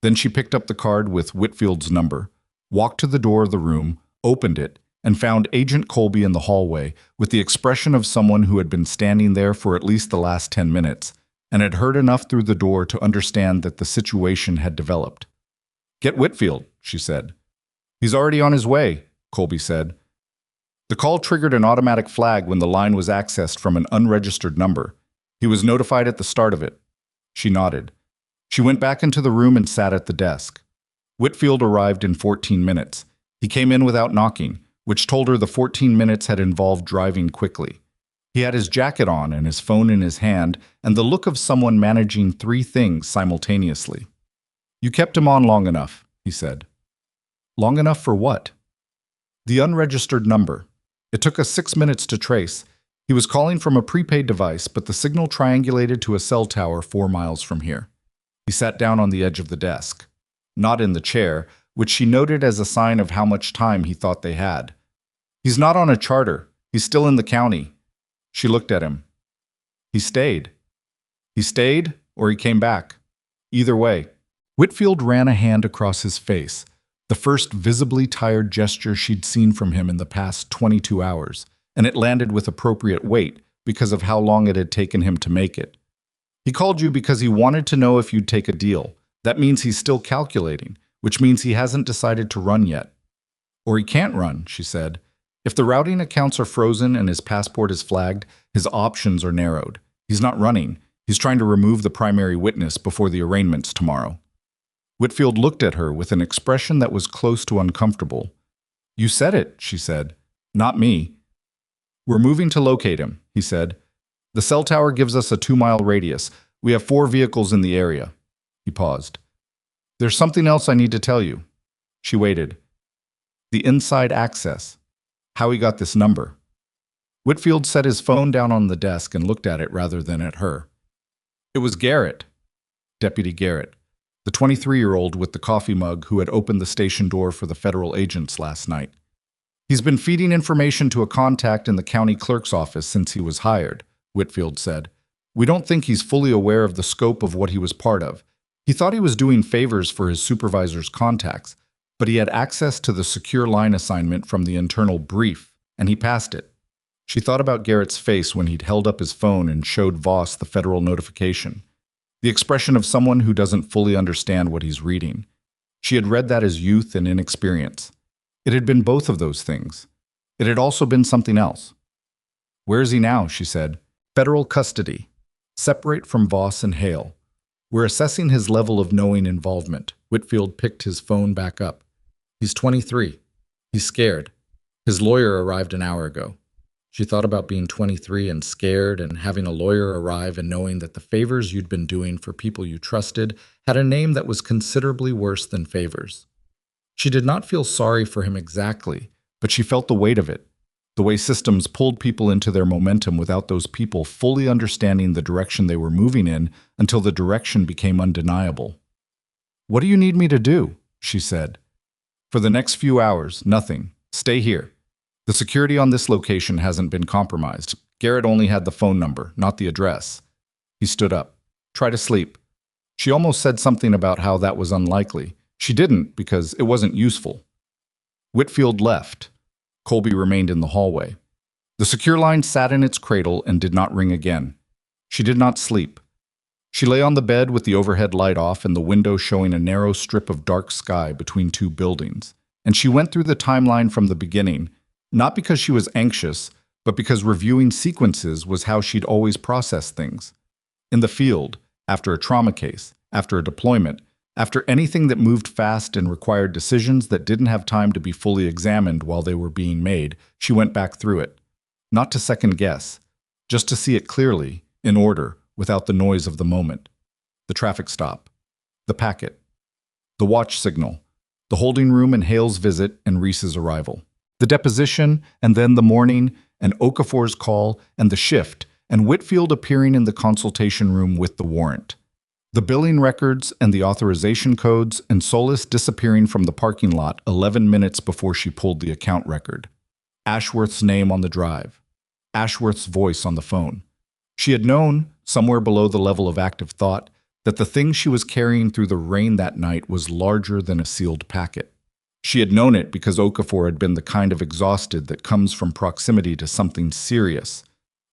Then she picked up the card with Whitfield's number, walked to the door of the room, opened it, and found Agent Colby in the hallway with the expression of someone who had been standing there for at least the last 10 minutes and had heard enough through the door to understand that the situation had developed. "Get Whitfield," she said. "He's already on his way," Colby said. The call triggered an automatic flag when the line was accessed from an unregistered number. He was notified at the start of it. She nodded. She went back into the room and sat at the desk. Whitfield arrived in 14 minutes. He came in without knocking, which told her the 14 minutes had involved driving quickly. He had his jacket on and his phone in his hand, and the look of someone managing 3 things simultaneously. "You kept him on long enough," he said. "Long enough for what?" "The unregistered number. It took us 6 minutes to trace. He was calling from a prepaid device, but the signal triangulated to a cell tower 4 miles from here." He sat down on the edge of the desk. Not in the chair, which she noted as a sign of how much time he thought they had. "He's not on a charter. He's still in the county." She looked at him. "He stayed." "He stayed, or he came back. Either way." Whitfield ran a hand across his face, the first visibly tired gesture she'd seen from him in the past 22 hours, and it landed with appropriate weight because of how long it had taken him to make it. "He called you because he wanted to know if you'd take a deal. That means he's still calculating, which means he hasn't decided to run yet." "Or he can't run," she said. "If the routing accounts are frozen and his passport is flagged, his options are narrowed. He's not running. He's trying to remove the primary witness before the arraignments tomorrow." Whitfield looked at her with an expression that was close to uncomfortable. "You said it," she said. "Not me." "We're moving to locate him," he said. "The cell tower gives us a 2-mile radius. We have 4 vehicles in the area." He paused. "There's something else I need to tell you." She waited. The inside access. How he got this number. Whitfield set his phone down on the desk and looked at it rather than at her. It was Garrett. Deputy Garrett, the 23-year-old with the coffee mug who had opened the station door for the federal agents last night. He's been feeding information to a contact in the county clerk's office since he was hired, Whitfield said. We don't think he's fully aware of the scope of what he was part of. He thought he was doing favors for his supervisor's contacts, but he had access to the secure line assignment from the internal brief, and he passed it. She thought about Garrett's face when he'd held up his phone and showed Voss the federal notification. The expression of someone who doesn't fully understand what he's reading. She had read that as youth and inexperience. It had been both of those things. It had also been something else. Where is he now? She said. Federal custody. Separate from Voss and Hale. We're assessing his level of knowing involvement. Whitfield picked his phone back up. He's 23. He's scared. His lawyer arrived an hour ago. She thought about being 23 and scared and having a lawyer arrive and knowing that the favors you'd been doing for people you trusted had a name that was considerably worse than favors. She did not feel sorry for him exactly, but she felt the weight of it, the way systems pulled people into their momentum without those people fully understanding the direction they were moving in until the direction became undeniable. What do you need me to do? She said. For the next few hours, nothing. Stay here. The security on this location hasn't been compromised. Garrett only had the phone number, not the address. He stood up. Try to sleep. She almost said something about how that was unlikely. She didn't because it wasn't useful. Whitfield left. Colby remained in the hallway. The secure line sat in its cradle and did not ring again. She did not sleep. She lay on the bed with the overhead light off and the window showing a narrow strip of dark sky between two buildings. And she went through the timeline from the beginning, not because she was anxious, but because reviewing sequences was how she'd always processed things. In the field, after a trauma case, after a deployment, after anything that moved fast and required decisions that didn't have time to be fully examined while they were being made, she went back through it. Not to second guess, just to see it clearly, in order, without the noise of the moment. The traffic stop. The packet. The watch signal. The holding room and Hale's visit and Reese's arrival. The deposition, and then the morning, and Okafor's call, and the shift, and Whitfield appearing in the consultation room with the warrant. The billing records and the authorization codes, and Solis disappearing from the parking lot 11 minutes before she pulled the account record. Ashworth's name on the drive. Ashworth's voice on the phone. She had known, somewhere below the level of active thought, that the thing she was carrying through the rain that night was larger than a sealed packet. She had known it because Okafor had been the kind of exhausted that comes from proximity to something serious.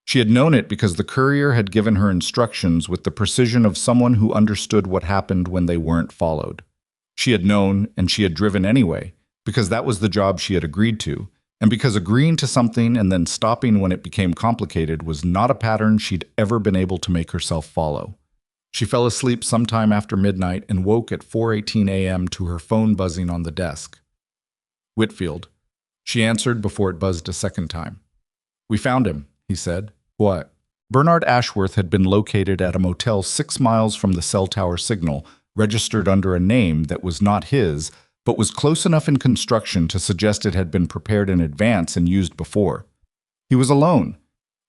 She had known it because the courier had given her instructions with the precision of someone who understood what happened when they weren't followed. She had known, and she had driven anyway, because that was the job she had agreed to, and because agreeing to something and then stopping when it became complicated was not a pattern she'd ever been able to make herself follow. She fell asleep sometime after midnight and woke at 4:18 a.m. to her phone buzzing on the desk. Whitfield. She answered before it buzzed a second time. We found him, he said. What? Bernard Ashworth had been located at a motel 6 miles from the cell tower signal, registered under a name that was not his, but was close enough in construction to suggest it had been prepared in advance and used before. He was alone.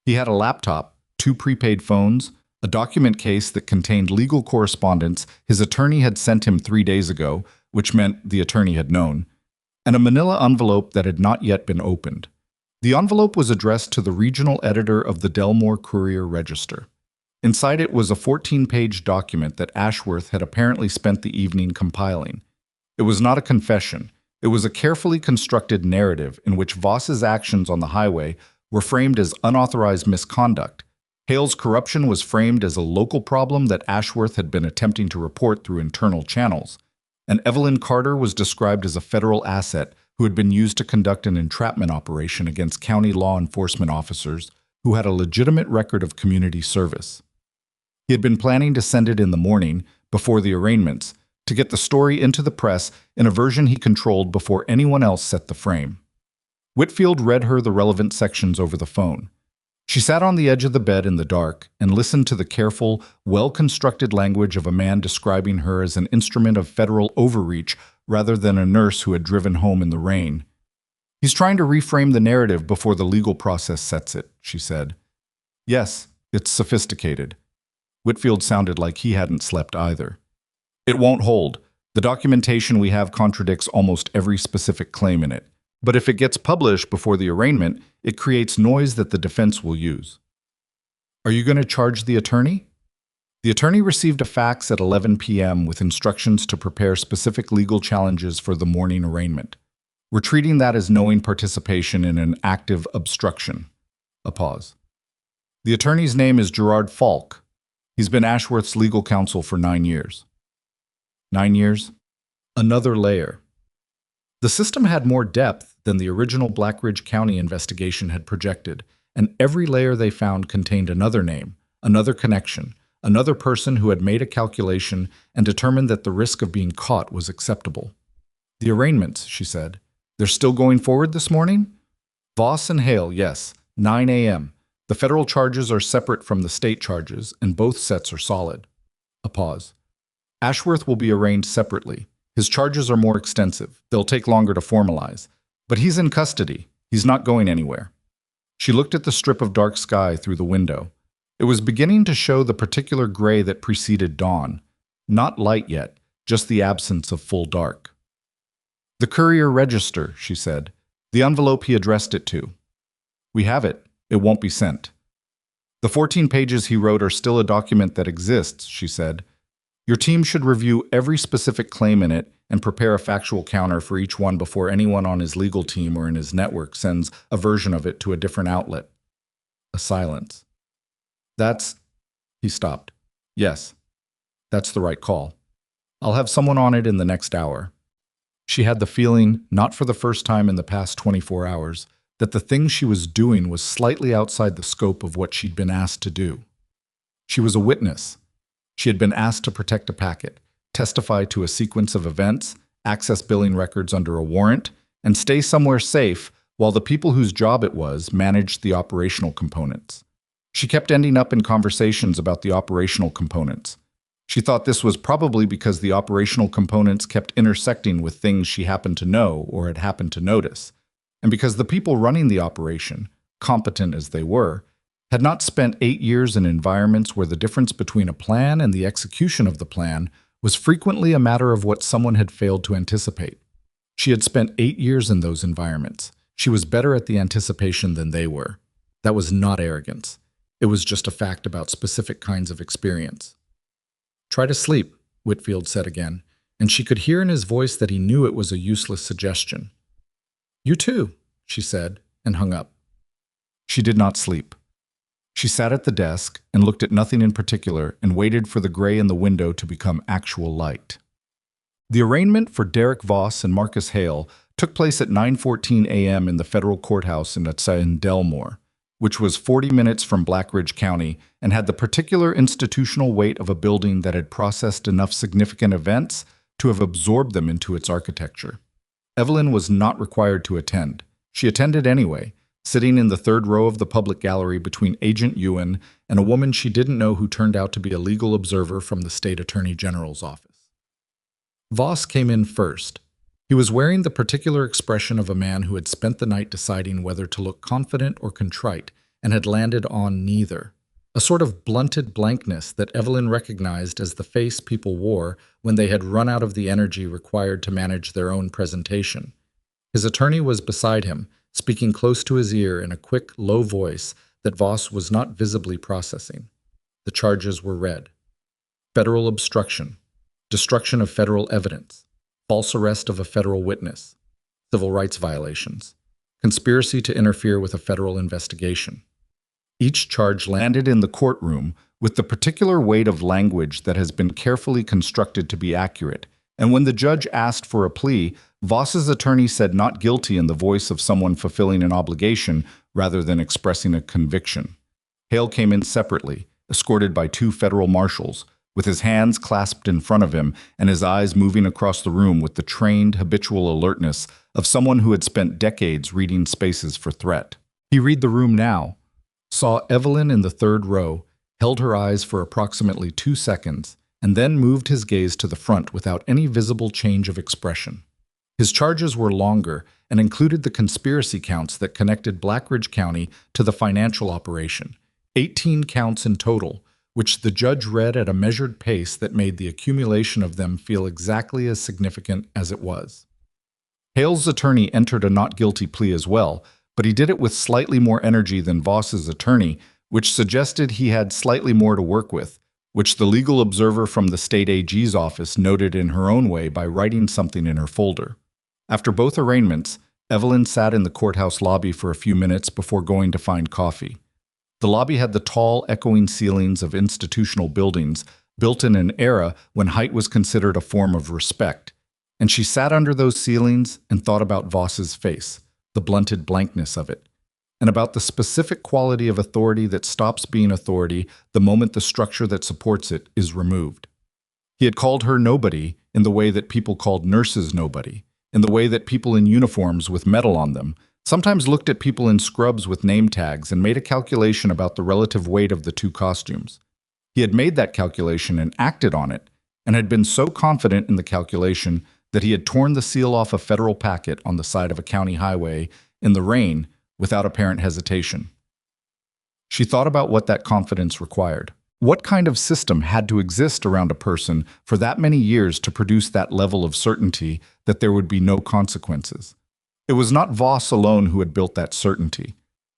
He had a laptop, 2 prepaid phones, a document case that contained legal correspondence his attorney had sent him 3 days ago, which meant the attorney had known, and a manila envelope that had not yet been opened. The envelope was addressed to the regional editor of the Delmore Courier-Register. Inside it was a 14-page document that Ashworth had apparently spent the evening compiling. It was not a confession. It was a carefully constructed narrative in which Voss's actions on the highway were framed as unauthorized misconduct. Hale's corruption was framed as a local problem that Ashworth had been attempting to report through internal channels, and Evelyn Carter was described as a federal asset who had been used to conduct an entrapment operation against county law enforcement officers who had a legitimate record of community service. He had been planning to send it in the morning, before the arraignments, to get the story into the press in a version he controlled before anyone else set the frame. Whitfield read her the relevant sections over the phone. She sat on the edge of the bed in the dark and listened to the careful, well-constructed language of a man describing her as an instrument of federal overreach rather than a nurse who had driven home in the rain. He's trying to reframe the narrative before the legal process sets it, she said. Yes, it's sophisticated. Whitfield sounded like he hadn't slept either. It won't hold. The documentation we have contradicts almost every specific claim in it. But if it gets published before the arraignment, it creates noise that the defense will use. Are you going to charge the attorney? The attorney received a fax at 11 p.m. with instructions to prepare specific legal challenges for the morning arraignment. We're treating that as knowing participation in an active obstruction. A pause. The attorney's name is Gerard Falk. He's been Ashworth's legal counsel for 9 years. 9 years? Another layer. The system had more depth than the original Blackridge County investigation had projected, and every layer they found contained another name, another connection, another person who had made a calculation and determined that the risk of being caught was acceptable. The arraignments, she said. They're still going forward this morning? Voss and Hale, yes, 9 a.m. The federal charges are separate from the state charges, and both sets are solid. A pause. Ashworth will be arraigned separately. His charges are more extensive. They'll take longer to formalize. But he's in custody. He's not going anywhere. She looked at the strip of dark sky through the window. It was beginning to show the particular gray that preceded dawn. Not light yet, just the absence of full dark. The Courier Register, she said. The envelope he addressed it to. We have it. It won't be sent. The 14 pages he wrote are still a document that exists, she said. Your team should review every specific claim in it and prepare a factual counter for each one before anyone on his legal team or in his network sends a version of it to a different outlet. A silence. That's... He stopped. Yes, that's the right call. I'll have someone on it in the next hour. She had the feeling, not for the first time in the past 24 hours, that the thing she was doing was slightly outside the scope of what she'd been asked to do. She was a witness. She had been asked to protect a packet, testify to a sequence of events, access billing records under a warrant, and stay somewhere safe while the people whose job it was managed the operational components. She kept ending up in conversations about the operational components. She thought this was probably because the operational components kept intersecting with things she happened to know or had happened to notice, and because the people running the operation, competent as they were, had not spent 8 years in environments where the difference between a plan and the execution of the plan was frequently a matter of what someone had failed to anticipate. She had spent 8 years in those environments. She was better at the anticipation than they were. That was not arrogance. It was just a fact about specific kinds of experience. Try to sleep, Whitfield said again, and she could hear in his voice that he knew it was a useless suggestion. You too, she said, and hung up. She did not sleep. She sat at the desk and looked at nothing in particular and waited for the gray in the window to become actual light. The arraignment for Derek Voss and Marcus Hale took place at 9:14 a.m. in the federal courthouse in Delmore, which was 40 minutes from Blackridge County and had the particular institutional weight of a building that had processed enough significant events to have absorbed them into its architecture. Evelyn was not required to attend. She attended anyway, sitting in the third row of the public gallery between Agent Ewan and a woman she didn't know who turned out to be a legal observer from the state attorney general's office. Voss came in first. He was wearing the particular expression of a man who had spent the night deciding whether to look confident or contrite and had landed on neither. A sort of blunted blankness that Evelyn recognized as the face people wore when they had run out of the energy required to manage their own presentation. His attorney was beside him, speaking close to his ear in a quick, low voice that Voss was not visibly processing. The charges were read. Federal obstruction, destruction of federal evidence, false arrest of a federal witness, civil rights violations, conspiracy to interfere with a federal investigation. Each charge landed in the courtroom with the particular weight of language that has been carefully constructed to be accurate, and when the judge asked for a plea, Voss's attorney said not guilty in the voice of someone fulfilling an obligation rather than expressing a conviction. Hale came in separately, escorted by 2 federal marshals, with his hands clasped in front of him and his eyes moving across the room with the trained, habitual alertness of someone who had spent decades reading spaces for threat. He read the room now, saw Evelyn in the third row, held her eyes for approximately 2 seconds, and then moved his gaze to the front without any visible change of expression. His charges were longer and included the conspiracy counts that connected Blackridge County to the financial operation, 18 counts in total, which the judge read at a measured pace that made the accumulation of them feel exactly as significant as it was. Hale's attorney entered a not guilty plea as well, but he did it with slightly more energy than Voss's attorney, which suggested he had slightly more to work with, which the legal observer from the state AG's office noted in her own way by writing something in her folder. After both arraignments, Evelyn sat in the courthouse lobby for a few minutes before going to find coffee. The lobby had the tall, echoing ceilings of institutional buildings built in an era when height was considered a form of respect, and she sat under those ceilings and thought about Voss's face, the blunted blankness of it, and about the specific quality of authority that stops being authority the moment the structure that supports it is removed. He had called her nobody in the way that people called nurses nobody, in the way that people in uniforms with metal on them sometimes looked at people in scrubs with name tags and made a calculation about the relative weight of the two costumes. He had made that calculation and acted on it, and had been so confident in the calculation that he had torn the seal off a federal packet on the side of a county highway in the rain without apparent hesitation. She thought about what that confidence required. What kind of system had to exist around a person for that many years to produce that level of certainty that there would be no consequences? It was not Voss alone who had built that certainty.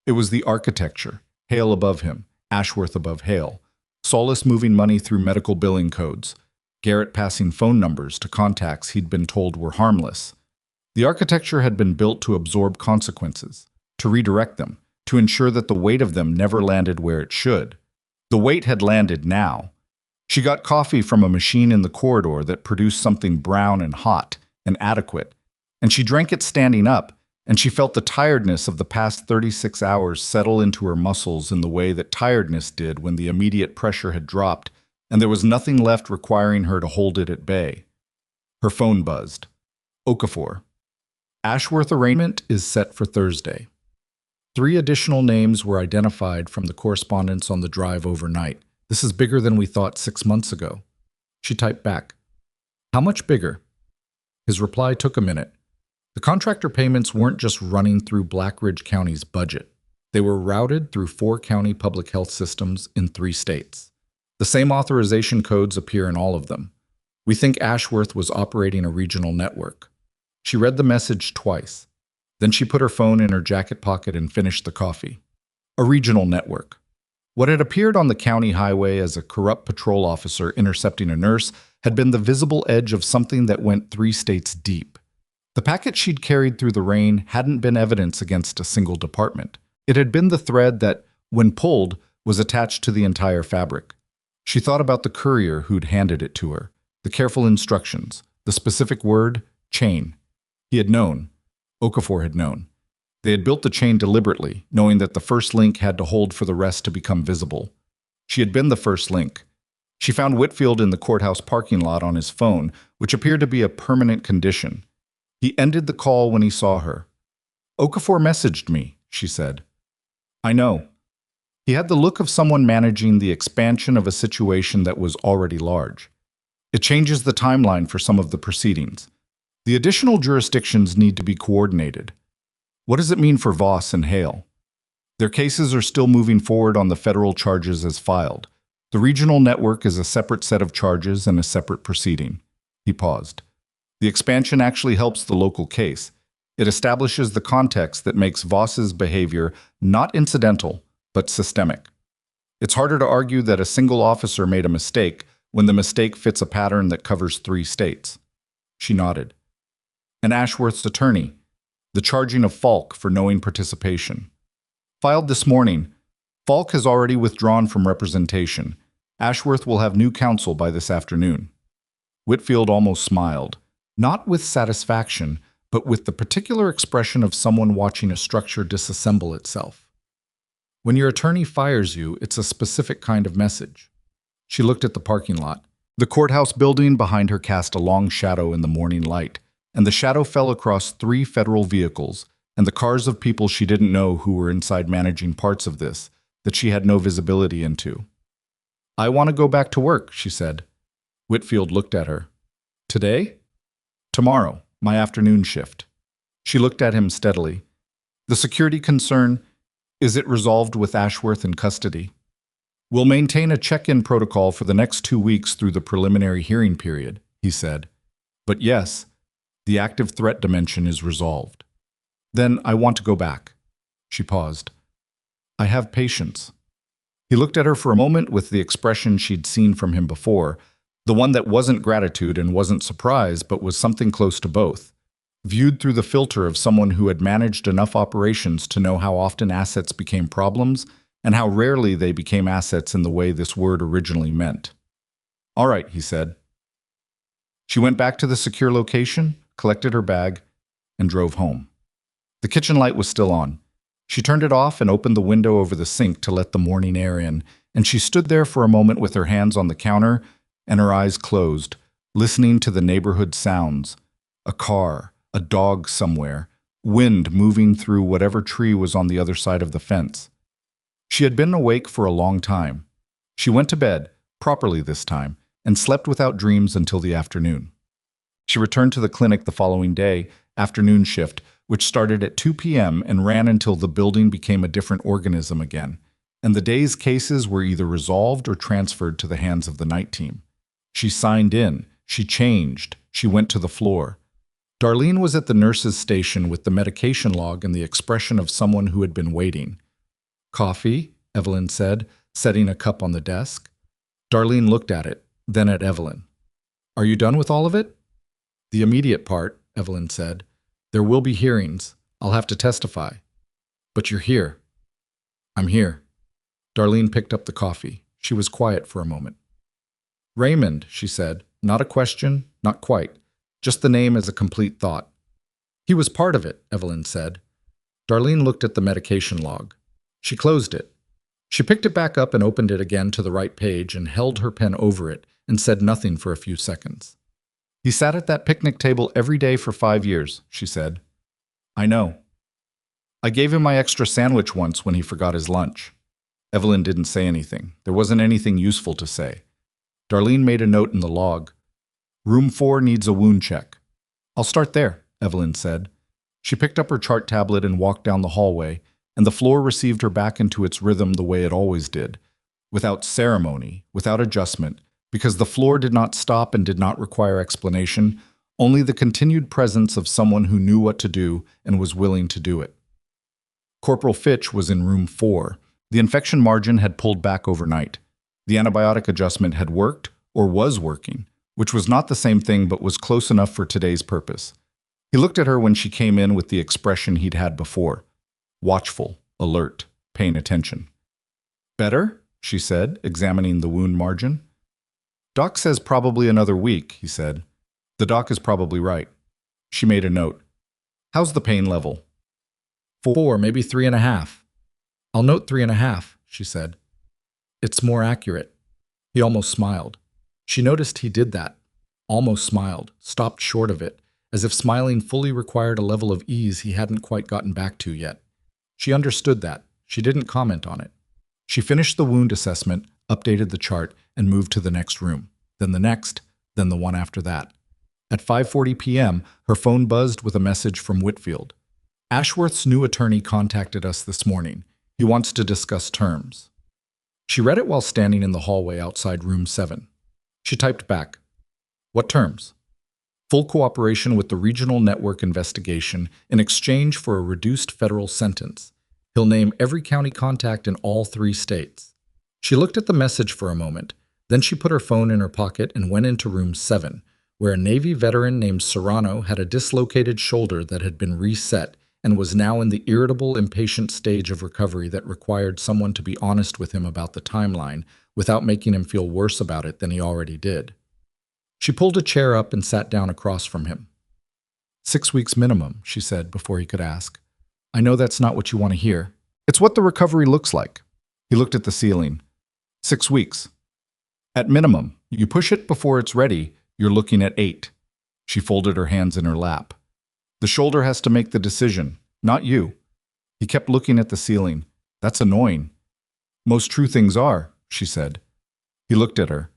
It was the architecture, Hale above him, Ashworth above Hale, Solis moving money through medical billing codes, Garrett passing phone numbers to contacts he'd been told were harmless. The architecture had been built to absorb consequences, to redirect them, to ensure that the weight of them never landed where it should. The weight had landed now. She got coffee from a machine in the corridor that produced something brown and hot and adequate, and she drank it standing up, and she felt the tiredness of the past 36 hours settle into her muscles in the way that tiredness did when the immediate pressure had dropped and there was nothing left requiring her to hold it at bay. Her phone buzzed. Okafor. Ashworth arraignment is set for Thursday. 3 additional names were identified from the correspondence on the drive overnight. This is bigger than we thought 6 months ago. She typed back. How much bigger? His reply took a minute. The contractor payments weren't just running through Blackridge County's budget. They were routed through 4 county public health systems in 3 states. The same authorization codes appear in all of them. We think Ashworth was operating a regional network. She read the message twice. Then she put her phone in her jacket pocket and finished the coffee. A regional network. What had appeared on the county highway as a corrupt patrol officer intercepting a nurse had been the visible edge of something that went 3 states deep. The packet she'd carried through the rain hadn't been evidence against a single department. It had been the thread that, when pulled, was attached to the entire fabric. She thought about the courier who'd handed it to her, the careful instructions, the specific word, chain. He had known. Okafor had known. They had built the chain deliberately, knowing that the first link had to hold for the rest to become visible. She had been the first link. She found Whitfield in the courthouse parking lot on his phone, which appeared to be a permanent condition. He ended the call when he saw her. Okafor messaged me, she said. I know. He had the look of someone managing the expansion of a situation that was already large. It changes the timeline for some of the proceedings. The additional jurisdictions need to be coordinated. What does it mean for Voss and Hale? Their cases are still moving forward on the federal charges as filed. The regional network is a separate set of charges and a separate proceeding. He paused. The expansion actually helps the local case. It establishes the context that makes Voss's behavior not incidental, but systemic. It's harder to argue that a single officer made a mistake when the mistake fits a pattern that covers 3 states. She nodded. And Ashworth's attorney, the charging of Falk for knowing participation. Filed this morning. Falk has already withdrawn from representation. Ashworth will have new counsel by this afternoon. Whitfield almost smiled, not with satisfaction, but with the particular expression of someone watching a structure disassemble itself. When your attorney fires you, it's a specific kind of message. She looked at the parking lot. The courthouse building behind her cast a long shadow in the morning light, and the shadow fell across 3 federal vehicles and the cars of people she didn't know who were inside managing parts of this that she had no visibility into. I want to go back to work, she said. Whitfield looked at her. Today? Tomorrow. My afternoon shift. She looked at him steadily. The security concern, is it resolved with Ashworth in custody? We'll maintain a check-in protocol for the next 2 weeks through the preliminary hearing period, he said. But yes, the active threat dimension is resolved. Then I want to go back. She paused. I have patience. He looked at her for a moment with the expression she'd seen from him before, the one that wasn't gratitude and wasn't surprise, but was something close to both, viewed through the filter of someone who had managed enough operations to know how often assets became problems and how rarely they became assets in the way this word originally meant. All right, he said. She went back to the secure location, collected her bag, and drove home. The kitchen light was still on. She turned it off and opened the window over the sink to let the morning air in, and she stood there for a moment with her hands on the counter and her eyes closed, listening to the neighborhood sounds. A car, a dog somewhere, wind moving through whatever tree was on the other side of the fence. She had been awake for a long time. She went to bed, properly this time, and slept without dreams until the afternoon. She returned to the clinic the following day, afternoon shift, which started at 2 p.m. and ran until the building became a different organism again, and the day's cases were either resolved or transferred to the hands of the night team. She signed in, she changed, she went to the floor. Darlene was at the nurse's station with the medication log and the expression of someone who had been waiting. Coffee, Evelyn said, setting a cup on the desk. Darlene looked at it, then at Evelyn. Are you done with all of it? The immediate part, Evelyn said. There will be hearings. I'll have to testify. But you're here. I'm here. Darlene picked up the coffee. She was quiet for a moment. Raymond, she said. Not a question, not quite. Just the name as a complete thought. He was part of it, Evelyn said. Darlene looked at the medication log. She closed it. She picked it back up and opened it again to the right page and held her pen over it and said nothing for a few seconds. He sat at that picnic table every day for 5 years, she said. I know. I gave him my extra sandwich once when he forgot his lunch. Evelyn didn't say anything. There wasn't anything useful to say. Darlene made a note in the log. Room 4 needs a wound check. I'll start there, Evelyn said. She picked up her chart tablet and walked down the hallway, and the floor received her back into its rhythm the way it always did, without ceremony, without adjustment, because the floor did not stop and did not require explanation, only the continued presence of someone who knew what to do and was willing to do it. Corporal Fitch was in room 4. The infection margin had pulled back overnight. The antibiotic adjustment had worked, or was working, which was not the same thing but was close enough for today's purpose. He looked at her when she came in with the expression he'd had before. Watchful, alert, paying attention. Better? She said, examining the wound margin. Doc says probably another week, he said. The doc is probably right. She made a note. How's the pain level? 4, maybe 3.5. I'll note 3.5, she said. It's more accurate. He almost smiled. She noticed he did that. Almost smiled, stopped short of it, as if smiling fully required a level of ease he hadn't quite gotten back to yet. She understood that. She didn't comment on it. She finished the wound assessment, updated the chart, and moved to the next room, then the next, then the one after that. At 5:40 p.m., her phone buzzed with a message from Whitfield. Ashworth's new attorney contacted us this morning. He wants to discuss terms. She read it while standing in the hallway outside room 7. She typed back, What terms? Full cooperation with the regional network investigation in exchange for a reduced federal sentence. He'll name every county contact in all 3 states. She looked at the message for a moment, then she put her phone in her pocket and went into room 7, where a Navy veteran named Serrano had a dislocated shoulder that had been reset and was now in the irritable, impatient stage of recovery that required someone to be honest with him about the timeline without making him feel worse about it than he already did. She pulled a chair up and sat down across from him. 6 weeks minimum, she said before he could ask. I know that's not what you want to hear. It's what the recovery looks like. He looked at the ceiling. 6 weeks. At minimum, you push it before it's ready, you're looking at 8. She folded her hands in her lap. The shoulder has to make the decision, not you. He kept looking at the ceiling. That's annoying. Most true things are, she said. He looked at her.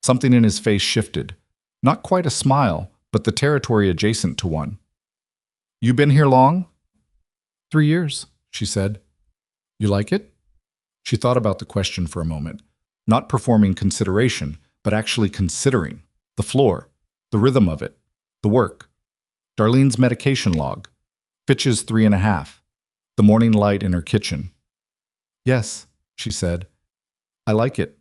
Something in his face shifted. Not quite a smile, but the territory adjacent to one. "You been here long?" "3 years," she said. "You like it?" She thought about the question for a moment, not performing consideration, but actually considering the floor, the rhythm of it, the work, Darlene's medication log, Fitch's 3.5, the morning light in her kitchen. "Yes," she said. "I like it."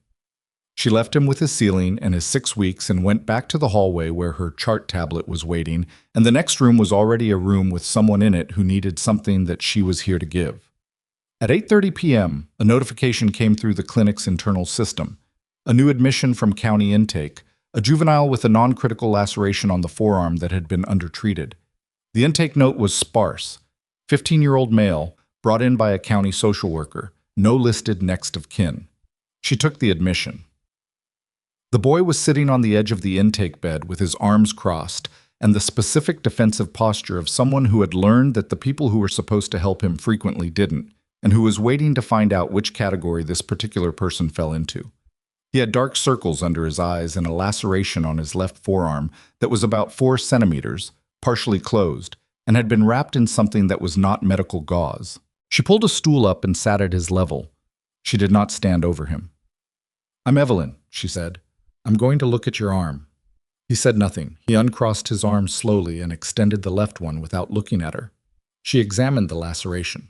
She left him with his ceiling and his 6 weeks and went back to the hallway where her chart tablet was waiting, and the next room was already a room with someone in it who needed something that she was here to give. At 8:30 p.m., a notification came through the clinic's internal system. A new admission from county intake, a juvenile with a non-critical laceration on the forearm that had been undertreated. The intake note was sparse. 15-year-old male, brought in by a county social worker, no listed next of kin. She took the admission. The boy was sitting on the edge of the intake bed with his arms crossed and the specific defensive posture of someone who had learned that the people who were supposed to help him frequently didn't, and who was waiting to find out which category this particular person fell into. He had dark circles under his eyes and a laceration on his left forearm that was about 4 centimeters, partially closed, and had been wrapped in something that was not medical gauze. She pulled a stool up and sat at his level. She did not stand over him. "I'm Evelyn," she said. "I'm going to look at your arm." He said nothing. He uncrossed his arm slowly and extended the left one without looking at her. She examined the laceration.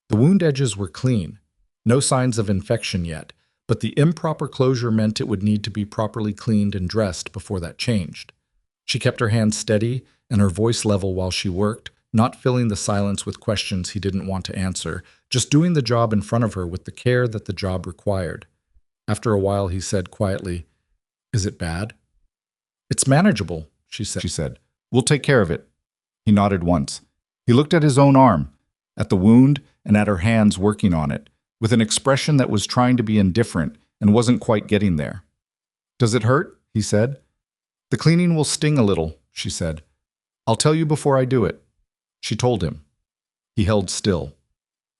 The wound edges were clean. No signs of infection yet, but the improper closure meant it would need to be properly cleaned and dressed before that changed. She kept her hands steady and her voice level while she worked, not filling the silence with questions he didn't want to answer, just doing the job in front of her with the care that the job required. After a while, he said quietly, "Is it bad?" "It's manageable," she said. "We'll take care of it." He nodded once. He looked at his own arm, at the wound, and at her hands working on it, with an expression that was trying to be indifferent and wasn't quite getting there. "Does it hurt?" he said. "The cleaning will sting a little," she said. "I'll tell you before I do it." She told him. He held still.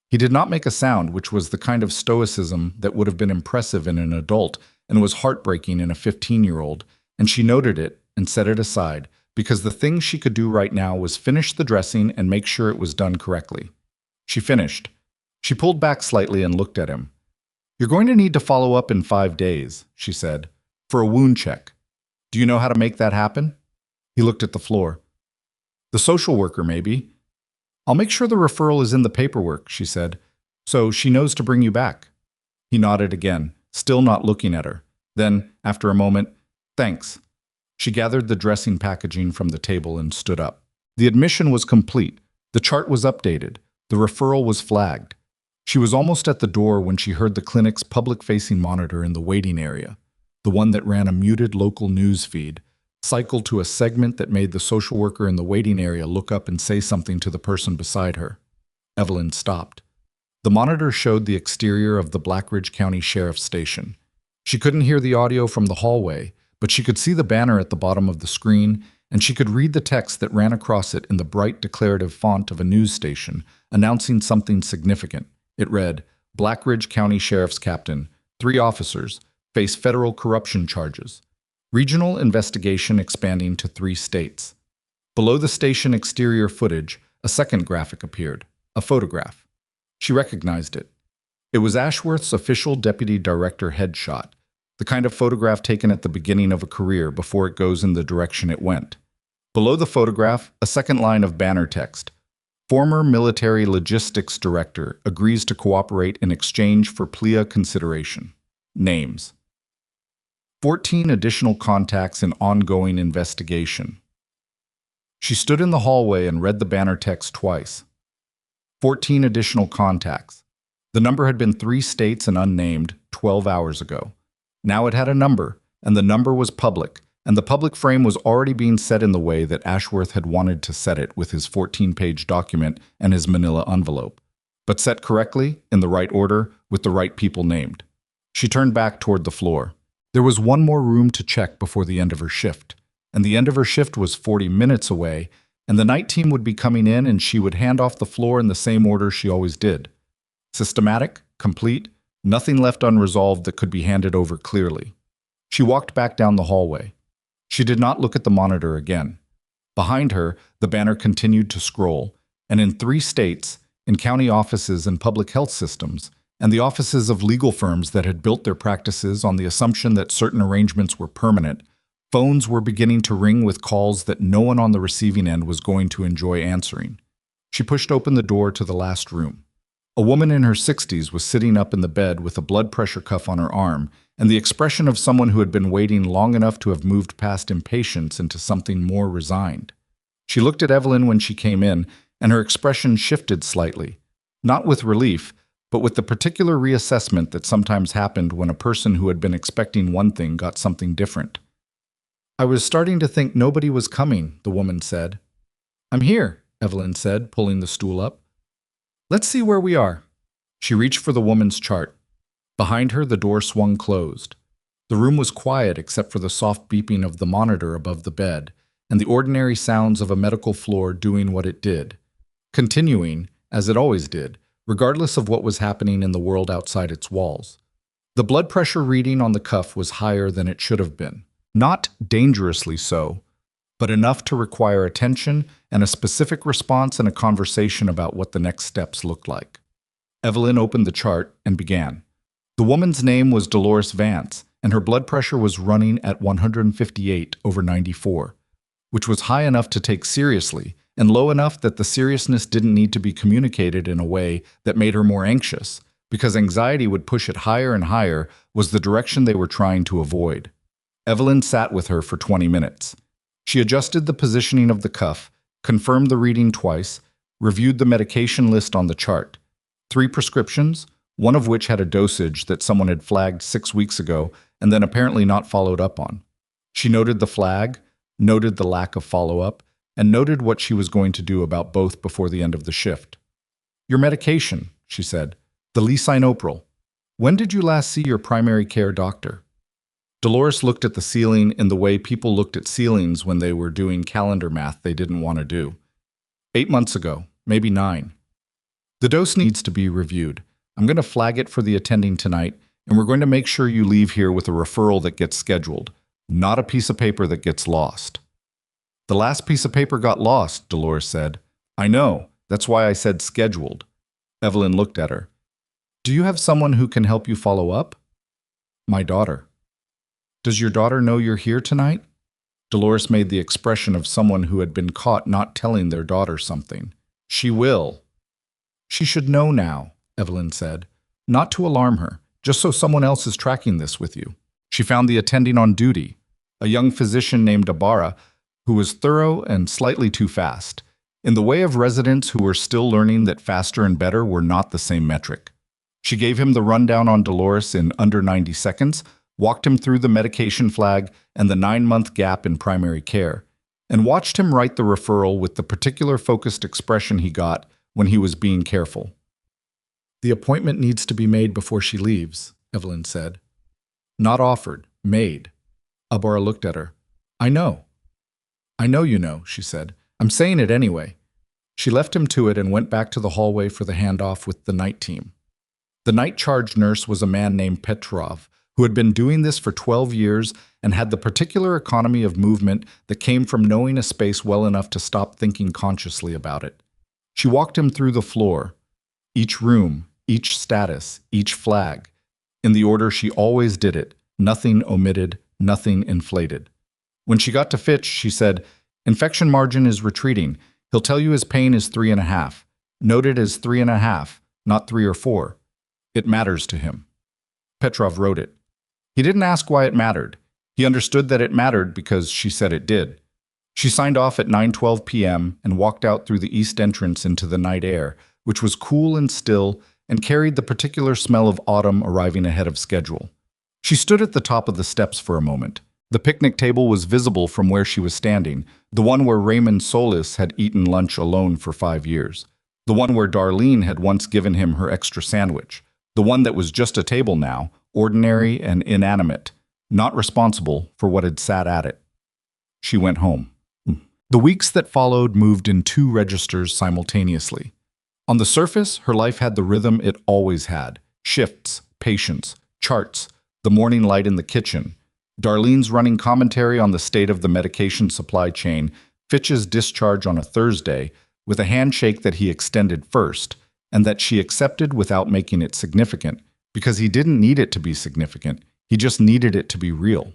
He did not make a sound, which was the kind of stoicism that would have been impressive in an adult and was heartbreaking in a 15-year-old, and she noted it and set it aside, because the thing she could do right now was finish the dressing and make sure it was done correctly. She finished. She pulled back slightly and looked at him. "You're going to need to follow up in 5 days," she said, "for a wound check. Do you know how to make that happen?" He looked at the floor. "The social worker, maybe." "I'll make sure the referral is in the paperwork," she said, "so she knows to bring you back." He nodded again, still not looking at her. Then, after a moment, "Thanks." She gathered the dressing packaging from the table and stood up. The admission was complete. The chart was updated. The referral was flagged. She was almost at the door when she heard the clinic's public-facing monitor in the waiting area, the one that ran a muted local news feed, cycle to a segment that made the social worker in the waiting area look up and say something to the person beside her. Evelyn stopped. The monitor showed the exterior of the Blackridge County Sheriff's Station. She couldn't hear the audio from the hallway, but she could see the banner at the bottom of the screen, and she could read the text that ran across it in the bright declarative font of a news station, announcing something significant. It read, "Blackridge County Sheriff's Captain, 3 officers, face federal corruption charges. Regional investigation expanding to 3 states." Below the station exterior footage, a second graphic appeared, a photograph. She recognized it. It was Ashworth's official deputy director headshot, the kind of photograph taken at the beginning of a career before it goes in the direction it went. Below the photograph, a second line of banner text. "Former military logistics director agrees to cooperate in exchange for PLEA consideration. Names. 14 additional contacts in ongoing investigation." She stood in the hallway and read the banner text twice. 14 additional contacts. The number had been 3 states and unnamed 12 hours ago. Now it had a number, and the number was public, and the public frame was already being set in the way that Ashworth had wanted to set it with his 14-page document and his manila envelope, but set correctly, in the right order, with the right people named. She turned back toward the floor. There was one more room to check before the end of her shift, and the end of her shift was 40 minutes away, and the night team would be coming in and she would hand off the floor in the same order she always did. Systematic, complete, nothing left unresolved that could be handed over clearly. She walked back down the hallway. She did not look at the monitor again. Behind her, the banner continued to scroll, and in 3 states, in county offices and public health systems, and the offices of legal firms that had built their practices on the assumption that certain arrangements were permanent, phones were beginning to ring with calls that no one on the receiving end was going to enjoy answering. She pushed open the door to the last room. A woman in her 60s was sitting up in the bed with a blood pressure cuff on her arm and the expression of someone who had been waiting long enough to have moved past impatience into something more resigned. She looked at Evelyn when she came in, and her expression shifted slightly, not with relief, but with the particular reassessment that sometimes happened when a person who had been expecting one thing got something different. "I was starting to think nobody was coming," the woman said. "I'm here," Evelyn said, pulling the stool up. "Let's see where we are." She reached for the woman's chart. Behind her, the door swung closed. The room was quiet except for the soft beeping of the monitor above the bed and the ordinary sounds of a medical floor doing what it did, continuing, as it always did, regardless of what was happening in the world outside its walls. The blood pressure reading on the cuff was higher than it should have been. Not dangerously so, but enough to require attention and a specific response and a conversation about what the next steps looked like. Evelyn opened the chart and began. The woman's name was Dolores Vance, and her blood pressure was running at 158/94, which was high enough to take seriously and low enough that the seriousness didn't need to be communicated in a way that made her more anxious, because anxiety would push it higher and higher was the direction they were trying to avoid. Evelyn sat with her for 20 minutes. She adjusted the positioning of the cuff, confirmed the reading twice, reviewed the medication list on the chart. 3 prescriptions, one of which had a dosage that someone had flagged 6 weeks ago and then apparently not followed up on. She noted the flag, noted the lack of follow-up, and noted what she was going to do about both before the end of the shift. "Your medication," she said, "the lisinopril. When did you last see your primary care doctor?" Dolores looked at the ceiling in the way people looked at ceilings when they were doing calendar math they didn't want to do. 8 months ago, maybe 9. "The dose needs to be reviewed. I'm going to flag it for the attending tonight, and we're going to make sure you leave here with a referral that gets scheduled, not a piece of paper that gets lost." "The last piece of paper got lost," Dolores said. "I know. That's why I said scheduled." Evelyn looked at her. "Do you have someone who can help you follow up?" "My daughter." "Does your daughter know you're here tonight?" Dolores made the expression of someone who had been caught not telling their daughter something. "She will." "She should know now," Evelyn said. "Not to alarm her, just so someone else is tracking this with you." She found the attending on duty, a young physician named Ibarra, who was thorough and slightly too fast, in the way of residents who were still learning that faster and better were not the same metric. She gave him the rundown on Dolores in under 90 seconds, walked him through the medication flag and the 9-month gap in primary care, and watched him write the referral with the particular focused expression he got when he was being careful. "The appointment needs to be made before she leaves," Evelyn said. "Not offered, made." Ibarra looked at her. "I know." "I know you know," she said. "I'm saying it anyway." She left him to it and went back to the hallway for the handoff with the night team. The night charge nurse was a man named Petrov, who had been doing this for 12 years and had the particular economy of movement that came from knowing a space well enough to stop thinking consciously about it. She walked him through the floor, each room, each status, each flag, in the order she always did it, nothing omitted, nothing inflated. When she got to Fitch, she said, "Infection margin is retreating. He'll tell you his pain is 3.5. Note it as 3.5, not 3 or 4. It matters to him." Petrov wrote it. He didn't ask why it mattered. He understood that it mattered because she said it did. She signed off at 9:12 p.m. and walked out through the east entrance into the night air, which was cool and still and carried the particular smell of autumn arriving ahead of schedule. She stood at the top of the steps for a moment. The picnic table was visible from where she was standing, the one where Raymond Solis had eaten lunch alone for 5 years, the one where Darlene had once given him her extra sandwich, the one that was just a table now, ordinary and inanimate, not responsible for what had sat at it. She went home. The weeks that followed moved in 2 registers simultaneously. On the surface, her life had the rhythm it always had: shifts, patience, charts, the morning light in the kitchen, Darlene's running commentary on the state of the medication supply chain, Fitch's discharge on a Thursday, with a handshake that he extended first, and that she accepted without making it significant, because he didn't need it to be significant, he just needed it to be real.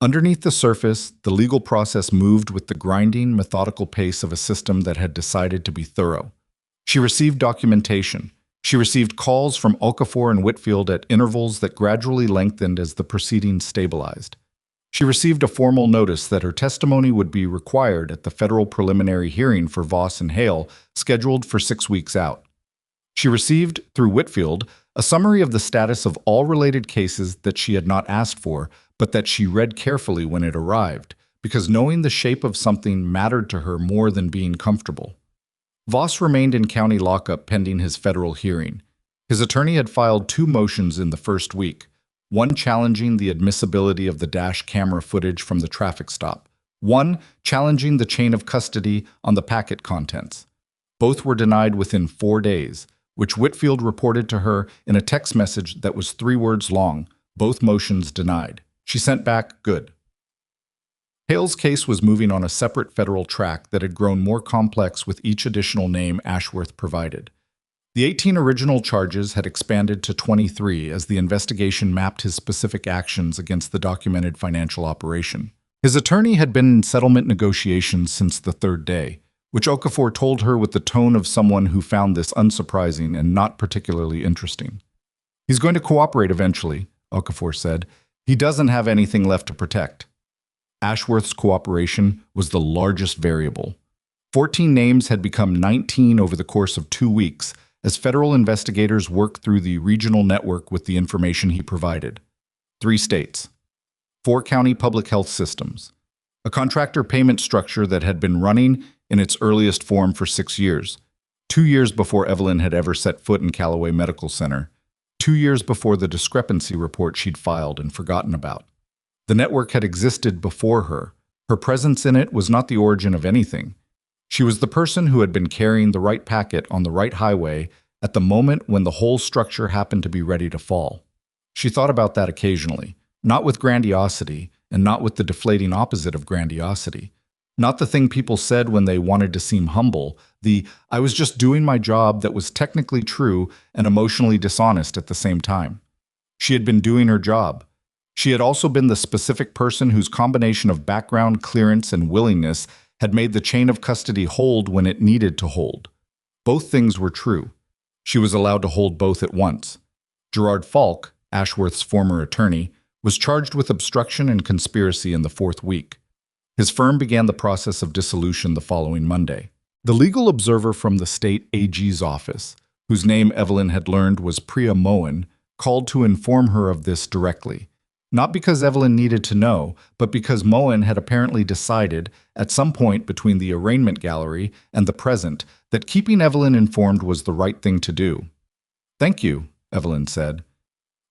Underneath the surface, the legal process moved with the grinding, methodical pace of a system that had decided to be thorough. She received documentation. She received calls from Okafor and Whitfield at intervals that gradually lengthened as the proceedings stabilized. She received a formal notice that her testimony would be required at the federal preliminary hearing for Voss and Hale, scheduled for 6 weeks out. She received, through Whitfield, a summary of the status of all related cases that she had not asked for, but that she read carefully when it arrived, because knowing the shape of something mattered to her more than being comfortable. Voss remained in county lockup pending his federal hearing. His attorney had filed 2 motions in the first week, one challenging the admissibility of the dash camera footage from the traffic stop, one challenging the chain of custody on the packet contents. Both were denied within 4 days, which Whitfield reported to her in a text message that was 3 words long, both motions denied. She sent back, "Good." Hale's case was moving on a separate federal track that had grown more complex with each additional name Ashworth provided. The 18 original charges had expanded to 23 as the investigation mapped his specific actions against the documented financial operation. His attorney had been in settlement negotiations since the 3rd day, which Okafor told her with the tone of someone who found this unsurprising and not particularly interesting. "He's going to cooperate eventually," Okafor said. "He doesn't have anything left to protect." Ashworth's cooperation was the largest variable. 14 names had become 19 over the course of 2 weeks, as federal investigators worked through the regional network with the information he provided. 3 states. 4 county public health systems. A contractor payment structure that had been running in its earliest form for 6 years. 2 years before Evelyn had ever set foot in Callaway Medical Center. 2 years before the discrepancy report she'd filed and forgotten about. The network had existed before her. Her presence in it was not the origin of anything. She was the person who had been carrying the right packet on the right highway at the moment when the whole structure happened to be ready to fall. She thought about that occasionally, not with grandiosity, and not with the deflating opposite of grandiosity. Not the thing people said when they wanted to seem humble, the "I was just doing my job" that was technically true and emotionally dishonest at the same time. She had been doing her job. She had also been the specific person whose combination of background, clearance, and willingness had made the chain of custody hold when it needed to hold. Both things were true. She was allowed to hold both at once. Gerard Falk, Ashworth's former attorney, was charged with obstruction and conspiracy in the 4th week. His firm began the process of dissolution the following Monday. The legal observer from the state AG's office, whose name Evelyn had learned was Priya Mohan, called to inform her of this directly. Not because Evelyn needed to know, but because Mohan had apparently decided, at some point between the arraignment gallery and the present, that keeping Evelyn informed was the right thing to do. "Thank you," Evelyn said.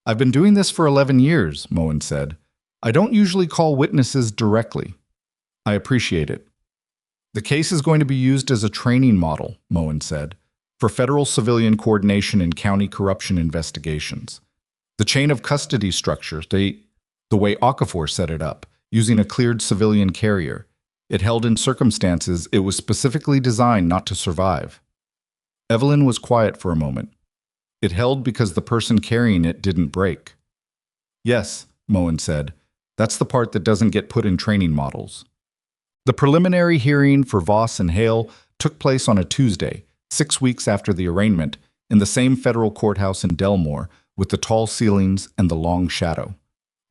"I've been doing this for 11 years, Mohan said. "I don't usually call witnesses directly. I appreciate it." "The case is going to be used as a training model," Mohan said, "for federal civilian coordination in county corruption investigations. The chain of custody structure, the way Okafor set it up, using a cleared civilian carrier. It held in circumstances it was specifically designed not to survive." Evelyn was quiet for a moment. "It held because the person carrying it didn't break." "Yes," Mohan said, "that's the part that doesn't get put in training models." The preliminary hearing for Voss and Hale took place on a Tuesday, 6 weeks after the arraignment, in the same federal courthouse in Delmore, with the tall ceilings and the long shadow.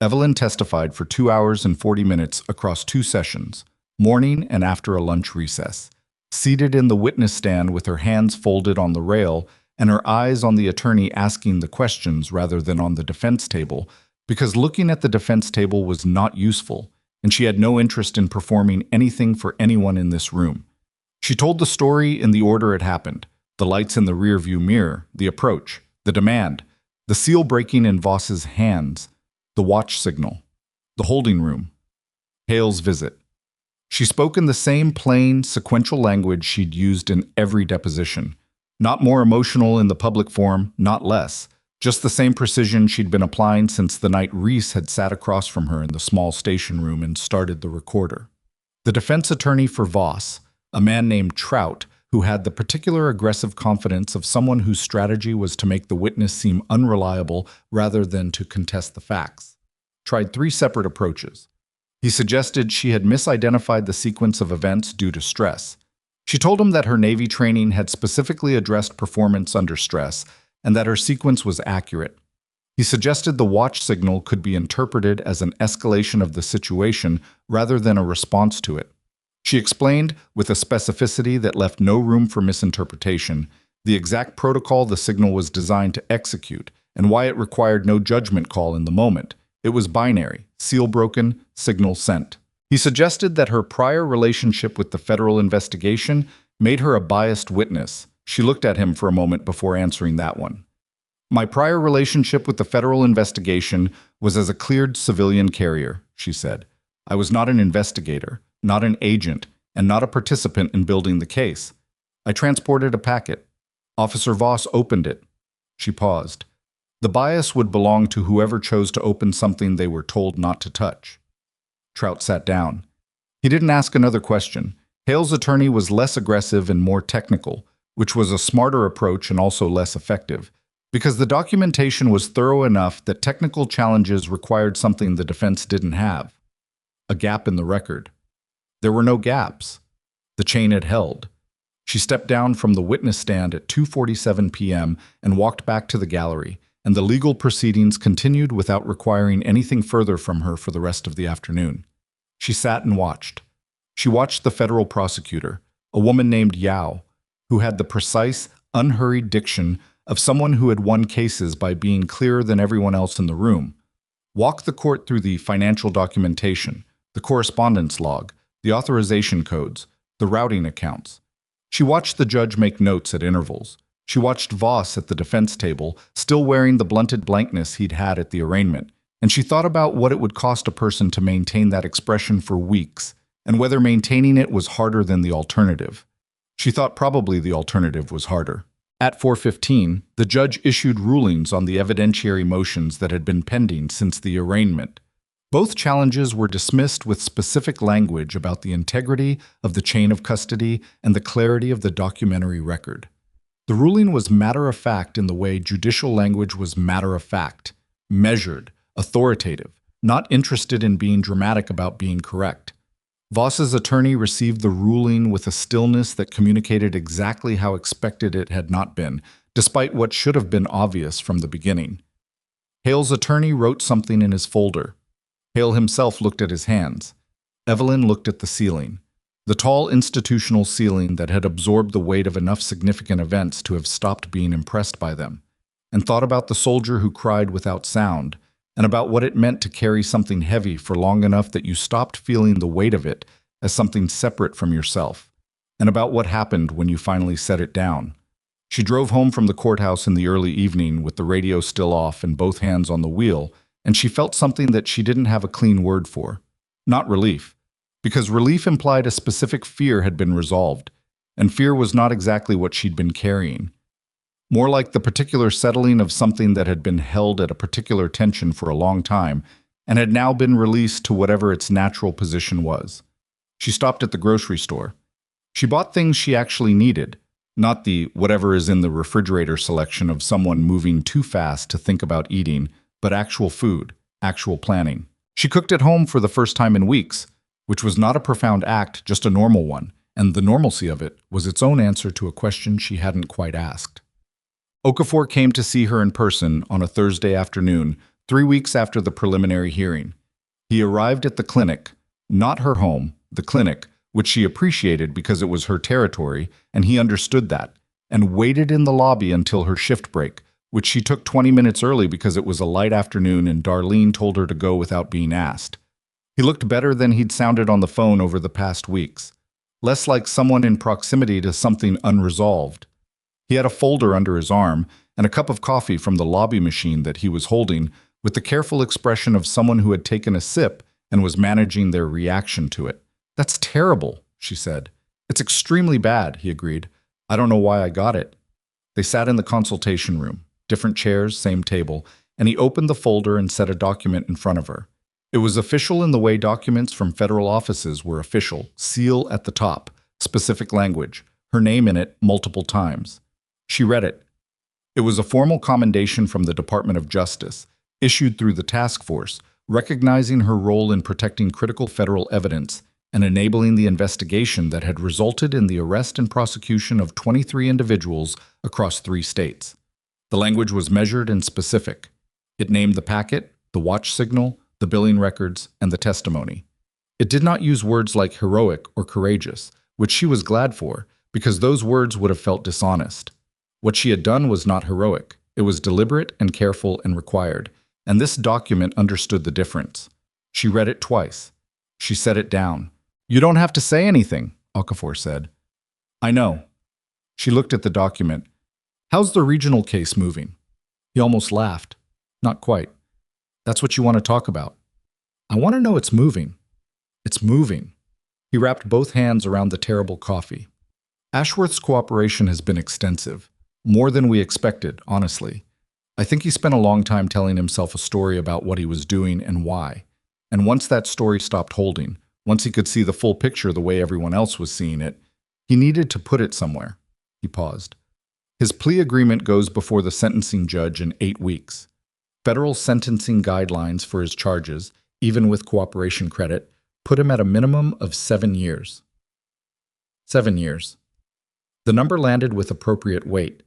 Evelyn testified for 2 hours and 40 minutes across 2 sessions, morning and after a lunch recess, seated in the witness stand with her hands folded on the rail and her eyes on the attorney asking the questions rather than on the defense table, because looking at the defense table was not useful, and she had no interest in performing anything for anyone in this room. She told the story in the order it happened: the lights in the rearview mirror, the approach, the demand, the seal breaking in Voss's hands, the watch signal, the holding room, Hale's visit. She spoke in the same plain, sequential language she'd used in every deposition. Not more emotional in the public forum, not less. Just the same precision she'd been applying since the night Reese had sat across from her in the small station room and started the recorder. The defense attorney for Voss, a man named Trout, who had the particular aggressive confidence of someone whose strategy was to make the witness seem unreliable rather than to contest the facts, tried three separate approaches. He suggested she had misidentified the sequence of events due to stress. She told him that her Navy training had specifically addressed performance under stress and that her sequence was accurate. He suggested the watch signal could be interpreted as an escalation of the situation rather than a response to it. She explained, with a specificity that left no room for misinterpretation, the exact protocol the signal was designed to execute and why it required no judgment call in the moment. It was binary, seal broken, signal sent. He suggested that her prior relationship with the federal investigation made her a biased witness. She looked at him for a moment before answering that one. My prior relationship with the federal investigation was as a cleared civilian carrier, she said. I was not an investigator, not an agent, and not a participant in building the case. I transported a packet. Officer Voss opened it. She paused. The bias would belong to whoever chose to open something they were told not to touch. Trout sat down. He didn't ask another question. Hale's attorney was less aggressive and more technical, which was a smarter approach and also less effective, because the documentation was thorough enough that technical challenges required something the defense didn't have: a gap in the record. There were no gaps. The chain had held. She stepped down from the witness stand at 2:47 p.m. and walked back to the gallery, and the legal proceedings continued without requiring anything further from her for the rest of the afternoon. She sat and watched. She watched the federal prosecutor, a woman named Yao, who had the precise, unhurried diction of someone who had won cases by being clearer than everyone else in the room, walk the court through the financial documentation, the correspondence log, the authorization codes, the routing accounts. She watched the judge make notes at intervals. She watched Voss at the defense table, still wearing the blunted blankness he'd had at the arraignment, and she thought about what it would cost a person to maintain that expression for weeks, and whether maintaining it was harder than the alternative. She thought probably the alternative was harder. At 4:15, the judge issued rulings on the evidentiary motions that had been pending since the arraignment. Both challenges were dismissed with specific language about the integrity of the chain of custody and the clarity of the documentary record. The ruling was matter-of-fact in the way judicial language was matter-of-fact, measured, authoritative, not interested in being dramatic about being correct. Voss's attorney received the ruling with a stillness that communicated exactly how expected it had not been, despite what should have been obvious from the beginning. Hale's attorney wrote something in his folder. Hale himself looked at his hands. Evelyn looked at the ceiling, the tall institutional ceiling that had absorbed the weight of enough significant events to have stopped being impressed by them, and thought about the soldier who cried without sound, and about what it meant to carry something heavy for long enough that you stopped feeling the weight of it as something separate from yourself, and about what happened when you finally set it down. She drove home from the courthouse in the early evening with the radio still off and both hands on the wheel, and she felt something that she didn't have a clean word for. Not relief, because relief implied a specific fear had been resolved, and fear was not exactly what she'd been carrying. More like the particular settling of something that had been held at a particular tension for a long time and had now been released to whatever its natural position was. She stopped at the grocery store. She bought things she actually needed, not the whatever is in the refrigerator selection of someone moving too fast to think about eating, but actual food, actual planning. She cooked at home for the first time in weeks, which was not a profound act, just a normal one, and the normalcy of it was its own answer to a question she hadn't quite asked. Okafor came to see her in person on a Thursday afternoon, 3 weeks after the preliminary hearing. He arrived at the clinic, not her home, the clinic, which she appreciated because it was her territory, and he understood that, and waited in the lobby until her shift break, which she took 20 minutes early because it was a light afternoon and Darlene told her to go without being asked. He looked better than he'd sounded on the phone over the past weeks, less like someone in proximity to something unresolved. He had a folder under his arm and a cup of coffee from the lobby machine that he was holding with the careful expression of someone who had taken a sip and was managing their reaction to it. "That's terrible," she said. "It's extremely bad," he agreed. "I don't know why I got it." They sat in the consultation room. Different chairs, same table, and he opened the folder and set a document in front of her. It was official in the way documents from federal offices were official, seal at the top, specific language, her name in it multiple times. She read it. It was a formal commendation from the Department of Justice, issued through the task force, recognizing her role in protecting critical federal evidence and enabling the investigation that had resulted in the arrest and prosecution of 23 individuals across 3 states. The language was measured and specific. It named the packet, the watch signal, the billing records, and the testimony. It did not use words like heroic or courageous, which she was glad for, because those words would have felt dishonest. What she had done was not heroic. It was deliberate and careful and required, and this document understood the difference. She read it twice. She set it down. "You don't have to say anything," Okafor said. "I know." She looked at the document. "How's the regional case moving?" He almost laughed. "Not quite." "That's what you want to talk about." "I want to know it's moving." "It's moving." He wrapped both hands around the terrible coffee. "Ashworth's cooperation has been extensive. More than we expected, honestly. I think he spent a long time telling himself a story about what he was doing and why. And once that story stopped holding, once he could see the full picture the way everyone else was seeing it, he needed to put it somewhere." He paused. "His plea agreement goes before the sentencing judge in 8 weeks. Federal sentencing guidelines for his charges, even with cooperation credit, put him at a minimum of 7 years. 7 years. The number landed with appropriate weight,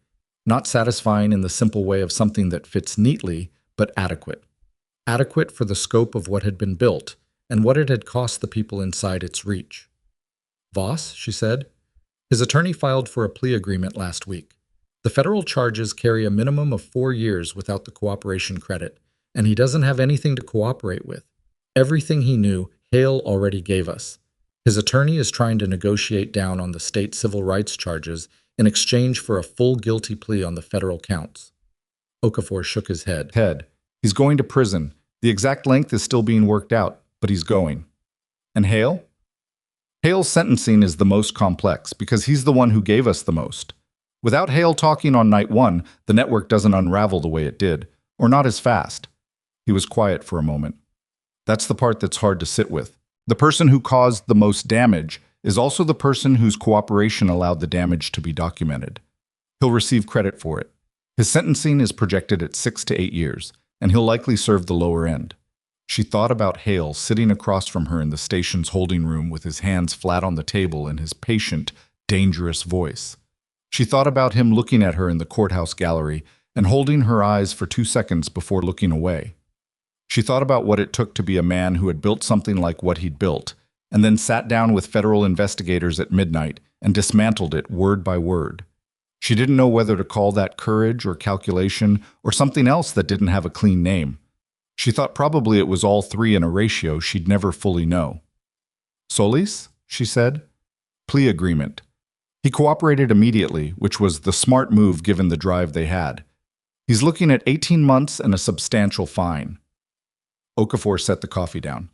not satisfying in the simple way of something that fits neatly, but adequate. Adequate for the scope of what had been built and what it had cost the people inside its reach. "Voss," she said. His attorney filed for a plea agreement last week. The federal charges carry a minimum of 4 years without the cooperation credit, and he doesn't have anything to cooperate with. Everything he knew, Hale already gave us. His attorney is trying to negotiate down on the state civil rights charges in exchange for a full guilty plea on the federal counts." Okafor shook his head. "He's going to prison. The exact length is still being worked out, but he's going." "And Hale?" "Hale's sentencing is the most complex because he's the one who gave us the most. Without Hale talking on night 1, the network doesn't unravel the way it did, or not as fast." He was quiet for a moment. "That's the part that's hard to sit with. The person who caused the most damage is also the person whose cooperation allowed the damage to be documented. He'll receive credit for it. His sentencing is projected at 6 to 8 years, and he'll likely serve the lower end." She thought about Hale sitting across from her in the station's holding room with his hands flat on the table and his patient, dangerous voice. She thought about him looking at her in the courthouse gallery and holding her eyes for 2 seconds before looking away. She thought about what it took to be a man who had built something like what he'd built, and then sat down with federal investigators at midnight and dismantled it word by word. She didn't know whether to call that courage or calculation or something else that didn't have a clean name. She thought probably it was all 3 in a ratio she'd never fully know. "Solis?" she said. "Plea agreement. He cooperated immediately, which was the smart move given the drive they had. He's looking at 18 months and a substantial fine." Okafor set the coffee down.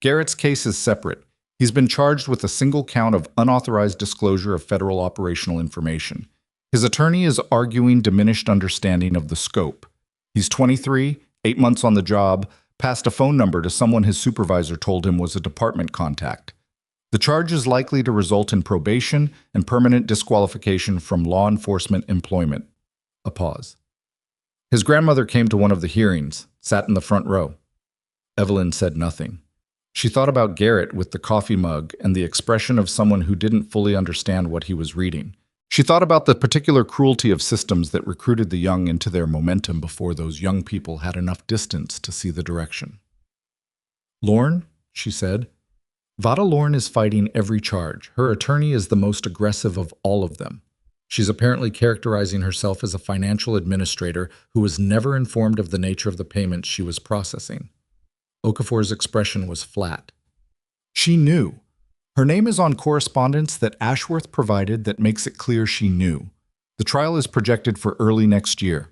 "Garrett's case is separate. He's been charged with a single count of unauthorized disclosure of federal operational information. His attorney is arguing diminished understanding of the scope. He's 23, 8 months on the job, passed a phone number to someone his supervisor told him was a department contact. The charge is likely to result in probation and permanent disqualification from law enforcement employment." A pause. "His grandmother came to one of the hearings, sat in the front row." Evelyn said nothing. She thought about Garrett with the coffee mug and the expression of someone who didn't fully understand what he was reading. She thought about the particular cruelty of systems that recruited the young into their momentum before those young people had enough distance to see the direction. "Lorne," she said. "Vada Lorne is fighting every charge. Her attorney is the most aggressive of all of them. She's apparently characterizing herself as a financial administrator who was never informed of the nature of the payments she was processing." Okafor's expression was flat. She knew. Her name is on correspondence that Ashworth provided that makes it clear she knew. The trial is projected for early next year.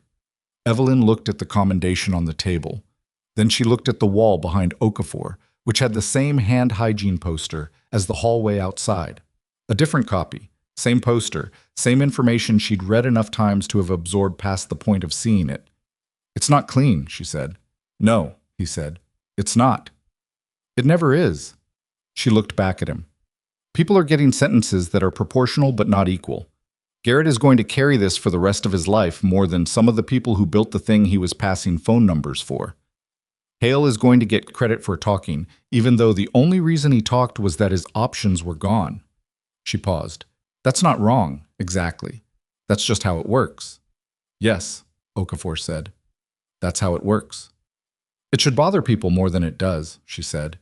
Evelyn looked at the commendation on the table. Then she looked at the wall behind Okafor, which had the same hand hygiene poster as the hallway outside. A different copy, same poster, same information she'd read enough times to have absorbed past the point of seeing it. "It's not clean," she said. "No," he said. "It's not." It never is. She looked back at him. People are getting sentences that are proportional but not equal. Garrett is going to carry this for the rest of his life more than some of the people who built the thing he was passing phone numbers for. Hale is going to get credit for talking, even though the only reason he talked was that his options were gone. She paused. That's not wrong, exactly. That's just how it works. Yes, Okafor said. That's how it works. It should bother people more than it does, she said.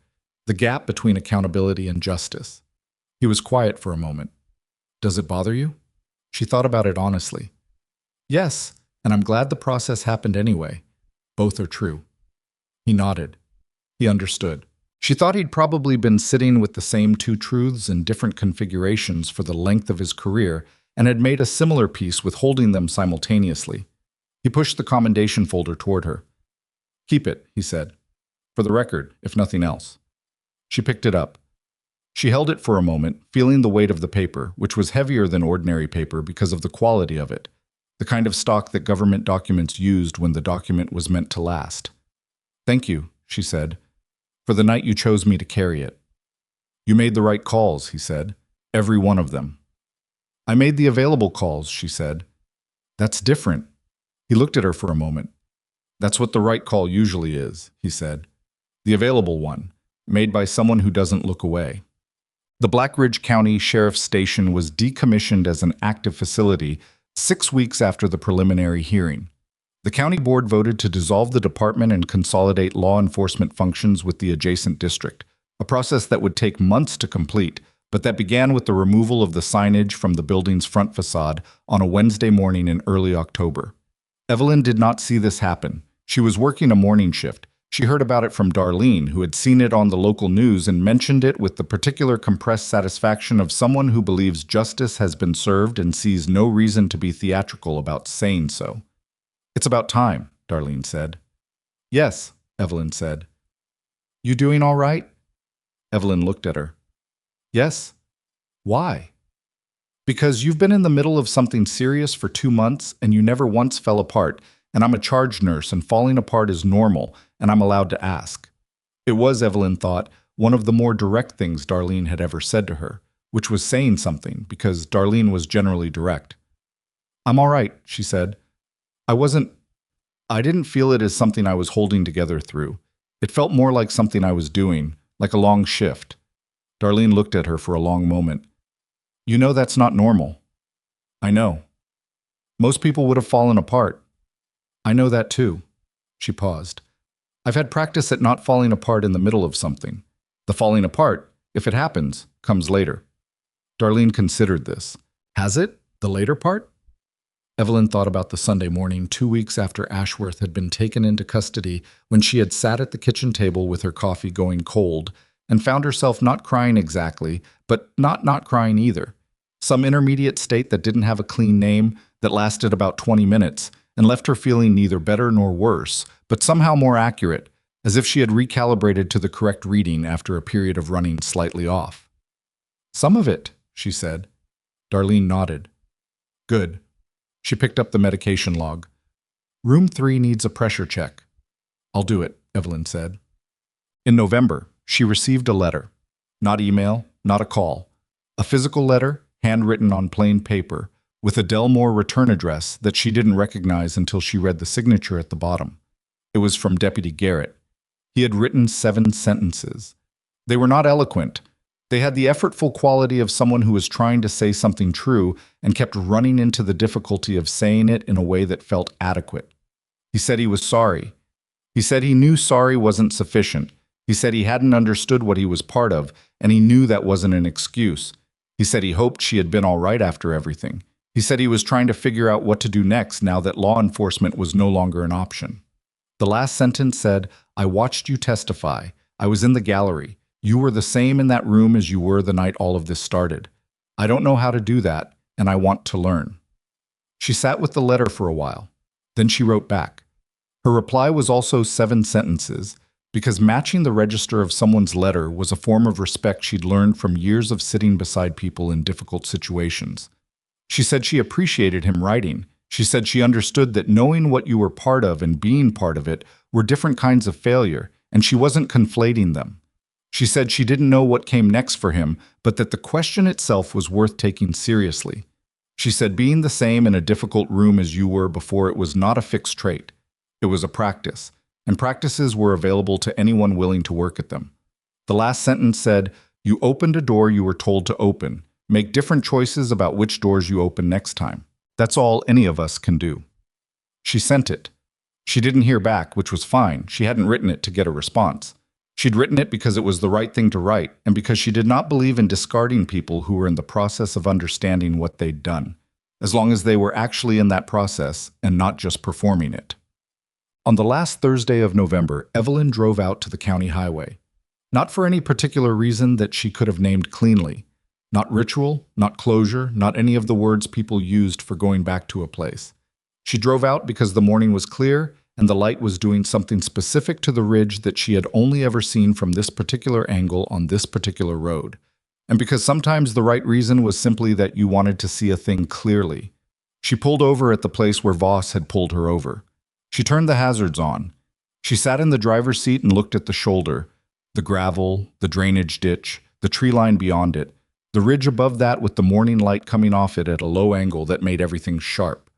The gap between accountability and justice. He was quiet for a moment. Does it bother you? She thought about it honestly. Yes, and I'm glad the process happened anyway. Both are true. He nodded. He understood. She thought he'd probably been sitting with the same two truths in different configurations for the length of his career and had made a similar peace with holding them simultaneously. He pushed the commendation folder toward her. Keep it, he said. For the record, if nothing else. She picked it up. She held it for a moment, feeling the weight of the paper, which was heavier than ordinary paper because of the quality of it, the kind of stock that government documents used when the document was meant to last. Thank you, she said, for the night you chose me to carry it. You made the right calls, he said, every one of them. I made the available calls, she said. That's different. He looked at her for a moment. That's what the right call usually is, he said. The available one, made by someone who doesn't look away. The Black Ridge County Sheriff's Station was decommissioned as an active facility 6 weeks after the preliminary hearing. The county board voted to dissolve the department and consolidate law enforcement functions with the adjacent district, a process that would take months to complete, but that began with the removal of the signage from the building's front facade on a Wednesday morning in early October. Evelyn did not see this happen. She was working a morning shift. She heard about it from Darlene, who had seen it on the local news and mentioned it with the particular compressed satisfaction of someone who believes justice has been served and sees no reason to be theatrical about saying so. It's about time, Darlene said. Yes, Evelyn said. You doing all right? Evelyn looked at her. Yes. Why? Because you've been in the middle of something serious for 2 months and you never once fell apart, and I'm a charge nurse and falling apart is normal, and I'm allowed to ask. It was, Evelyn thought, one of the more direct things Darlene had ever said to her, which was saying something because Darlene was generally direct. I'm all right, she said. I didn't feel it as something I was holding together through. It felt more like something I was doing, like a long shift. Darlene looked at her for a long moment. You know that's not normal. I know. Most people would have fallen apart. I know that too. She paused. I've had practice at not falling apart in the middle of something. The falling apart, if it happens, comes later. Darlene considered this. Has it? The later part? Evelyn thought about the Sunday morning 2 weeks after Ashworth had been taken into custody when she had sat at the kitchen table with her coffee going cold and found herself not crying exactly, but not crying either. Some intermediate state that didn't have a clean name that lasted about 20 minutes and left her feeling neither better nor worse, but somehow more accurate, as if she had recalibrated to the correct reading after a period of running slightly off. Some of it, she said. Darlene nodded. Good. She picked up the medication log. Room 3 needs a pressure check. I'll do it, Evelyn said. In November, she received a letter. Not email, not a call. A physical letter, handwritten on plain paper, with a Delmore return address that she didn't recognize until she read the signature at the bottom. It was from Deputy Garrett. He had written 7 sentences. They were not eloquent. They had the effortful quality of someone who was trying to say something true and kept running into the difficulty of saying it in a way that felt adequate. He said he was sorry. He said he knew sorry wasn't sufficient. He said he hadn't understood what he was part of, and he knew that wasn't an excuse. He said he hoped she had been all right after everything. He said he was trying to figure out what to do next now that law enforcement was no longer an option. The last sentence said, I watched you testify. I was in the gallery. You were the same in that room as you were the night all of this started. I don't know how to do that, and I want to learn. She sat with the letter for a while. Then she wrote back. Her reply was also 7 sentences, because matching the register of someone's letter was a form of respect she'd learned from years of sitting beside people in difficult situations. She said she appreciated him writing. She said she understood that knowing what you were part of and being part of it were different kinds of failure, and she wasn't conflating them. She said she didn't know what came next for him, but that the question itself was worth taking seriously. She said being the same in a difficult room as you were before it was not a fixed trait. It was a practice, and practices were available to anyone willing to work at them. The last sentence said, "You opened a door you were told to open. Make different choices about which doors you open next time. That's all any of us can do." She sent it. She didn't hear back, which was fine. She hadn't written it to get a response. She'd written it because it was the right thing to write, and because she did not believe in discarding people who were in the process of understanding what they'd done, as long as they were actually in that process and not just performing it. On the last Thursday of November, Evelyn drove out to the county highway. Not for any particular reason that she could have named cleanly. Not ritual, not closure, not any of the words people used for going back to a place. She drove out because the morning was clear and the light was doing something specific to the ridge that she had only ever seen from this particular angle on this particular road. And because sometimes the right reason was simply that you wanted to see a thing clearly. She pulled over at the place where Voss had pulled her over. She turned the hazards on. She sat in the driver's seat and looked at the shoulder, the gravel, the drainage ditch, the tree line beyond it, the ridge above that with the morning light coming off it at a low angle that made everything sharp.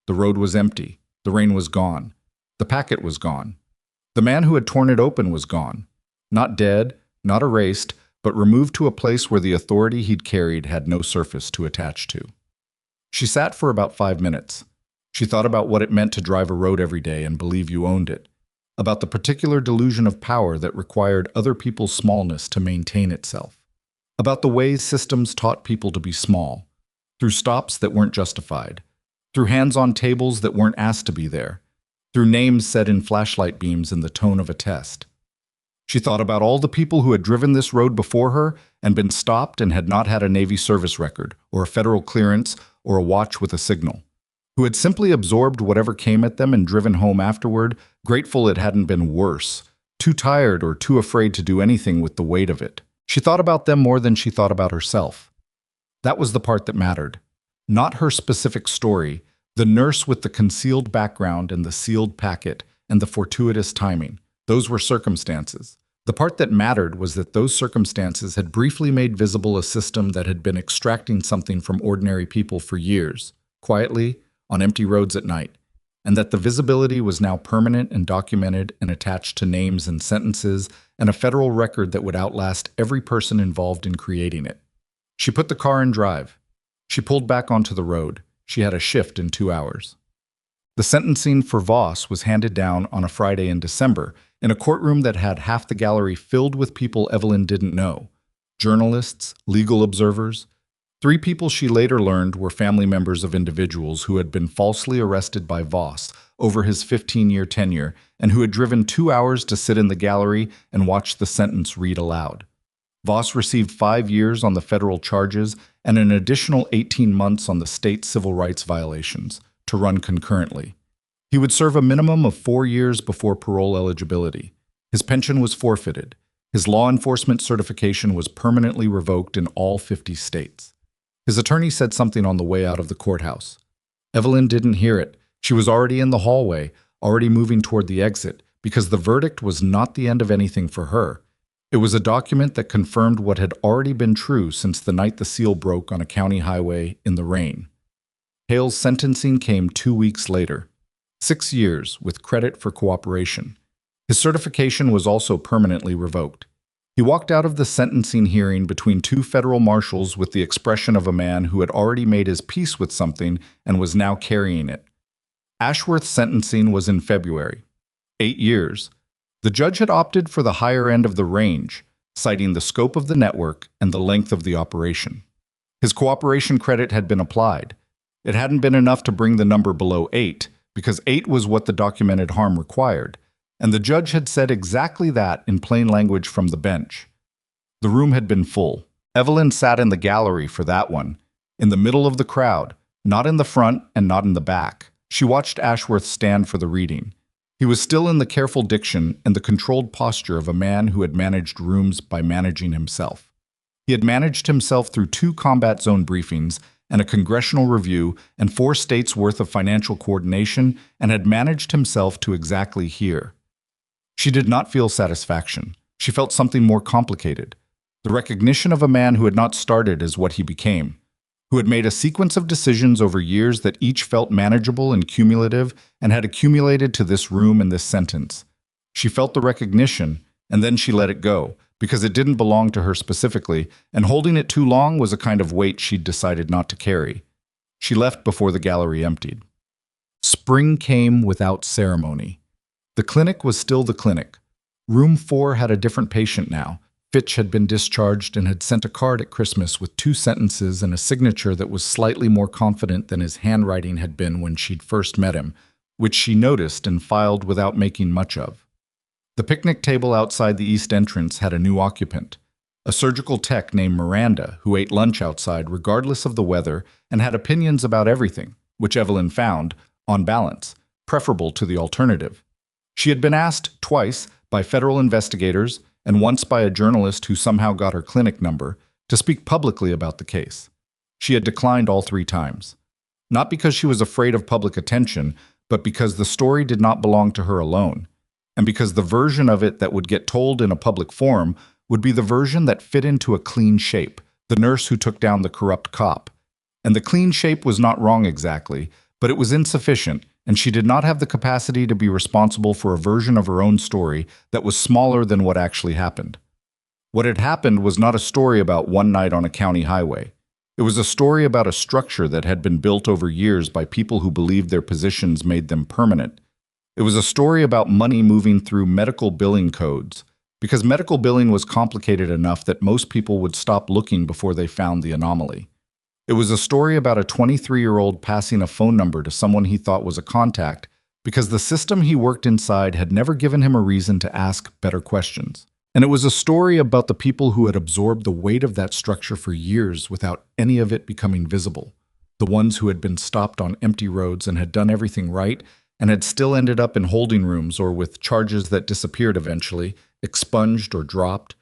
The road was empty. The rain was gone. The packet was gone. The man who had torn it open was gone. Not dead, not erased, but removed to a place where the authority he'd carried had no surface to attach to. She sat for about 5 minutes. She thought about what it meant to drive a road every day and believe you owned it, about the particular delusion of power that required other people's smallness to maintain itself, about the ways systems taught people to be small, through stops that weren't justified, through hands on tables that weren't asked to be there, through names said in flashlight beams in the tone of a test. She thought about all the people who had driven this road before her and been stopped and had not had a Navy service record, or a federal clearance, or a watch with a signal, who had simply absorbed whatever came at them and driven home afterward, grateful it hadn't been worse, too tired or too afraid to do anything with the weight of it. She thought about them more than she thought about herself. That was the part that mattered. Not her specific story, the nurse with the concealed background and the sealed packet and the fortuitous timing. Those were circumstances. The part that mattered was that those circumstances had briefly made visible a system that had been extracting something from ordinary people for years, quietly, on empty roads at night, and that the visibility was now permanent and documented and attached to names and sentences and a federal record that would outlast every person involved in creating it. She put the car in drive. She pulled back onto the road. She had a shift in 2 hours. The sentencing for Voss was handed down on a Friday in December in a courtroom that had half the gallery filled with people Evelyn didn't know. Journalists, legal observers. 3 people she later learned were family members of individuals who had been falsely arrested by Voss over his 15-year tenure and who had driven 2 hours to sit in the gallery and watch the sentence read aloud. Voss received 5 years on the federal charges and an additional 18 months on the state civil rights violations, to run concurrently. He would serve a minimum of 4 years before parole eligibility. His pension was forfeited. His law enforcement certification was permanently revoked in all 50 states. His attorney said something on the way out of the courthouse. Evelyn didn't hear it. She was already in the hallway, already moving toward the exit, because the verdict was not the end of anything for her. It was a document that confirmed what had already been true since the night the seal broke on a county highway in the rain. Hale's sentencing came 2 weeks later. 6 years, with credit for cooperation. His certification was also permanently revoked. He walked out of the sentencing hearing between 2 federal marshals with the expression of a man who had already made his peace with something and was now carrying it. Ashworth's sentencing was in February. 8 years. The judge had opted for the higher end of the range, citing the scope of the network and the length of the operation. His cooperation credit had been applied. It hadn't been enough to bring the number below 8, because 8 was what the documented harm required, and the judge had said exactly that in plain language from the bench. The room had been full. Evelyn sat in the gallery for that one, in the middle of the crowd, not in the front and not in the back. She watched Ashworth stand for the reading. He was still in the careful diction and the controlled posture of a man who had managed rooms by managing himself. He had managed himself through 2 combat zone briefings and a congressional review and 4 states' worth of financial coordination, and had managed himself to exactly here. She did not feel satisfaction. She felt something more complicated. The recognition of a man who had not started as what he became, who had made a sequence of decisions over years that each felt manageable and cumulative and had accumulated to this room and this sentence. She felt the recognition, and then she let it go, because it didn't belong to her specifically, and holding it too long was a kind of weight she'd decided not to carry. She left before the gallery emptied. Spring came without ceremony. The clinic was still the clinic. Room 4 had a different patient now. Fitch had been discharged and had sent a card at Christmas with 2 sentences and a signature that was slightly more confident than his handwriting had been when she'd first met him, which she noticed and filed without making much of. The picnic table outside the east entrance had a new occupant, a surgical tech named Miranda who ate lunch outside regardless of the weather and had opinions about everything, which Evelyn found, on balance, preferable to the alternative. She had been asked twice by federal investigators and once by a journalist who somehow got her clinic number, to speak publicly about the case. She had declined all 3 times. Not because she was afraid of public attention, but because the story did not belong to her alone, and because the version of it that would get told in a public forum would be the version that fit into a clean shape, the nurse who took down the corrupt cop. And the clean shape was not wrong exactly, but it was insufficient, and she did not have the capacity to be responsible for a version of her own story that was smaller than what actually happened. What had happened was not a story about one night on a county highway. It was a story about a structure that had been built over years by people who believed their positions made them permanent. It was a story about money moving through medical billing codes, because medical billing was complicated enough that most people would stop looking before they found the anomaly. It was a story about a 23-year-old passing a phone number to someone he thought was a contact because the system he worked inside had never given him a reason to ask better questions. And it was a story about the people who had absorbed the weight of that structure for years without any of it becoming visible. The ones who had been stopped on empty roads and had done everything right and had still ended up in holding rooms or with charges that disappeared eventually, expunged or dropped,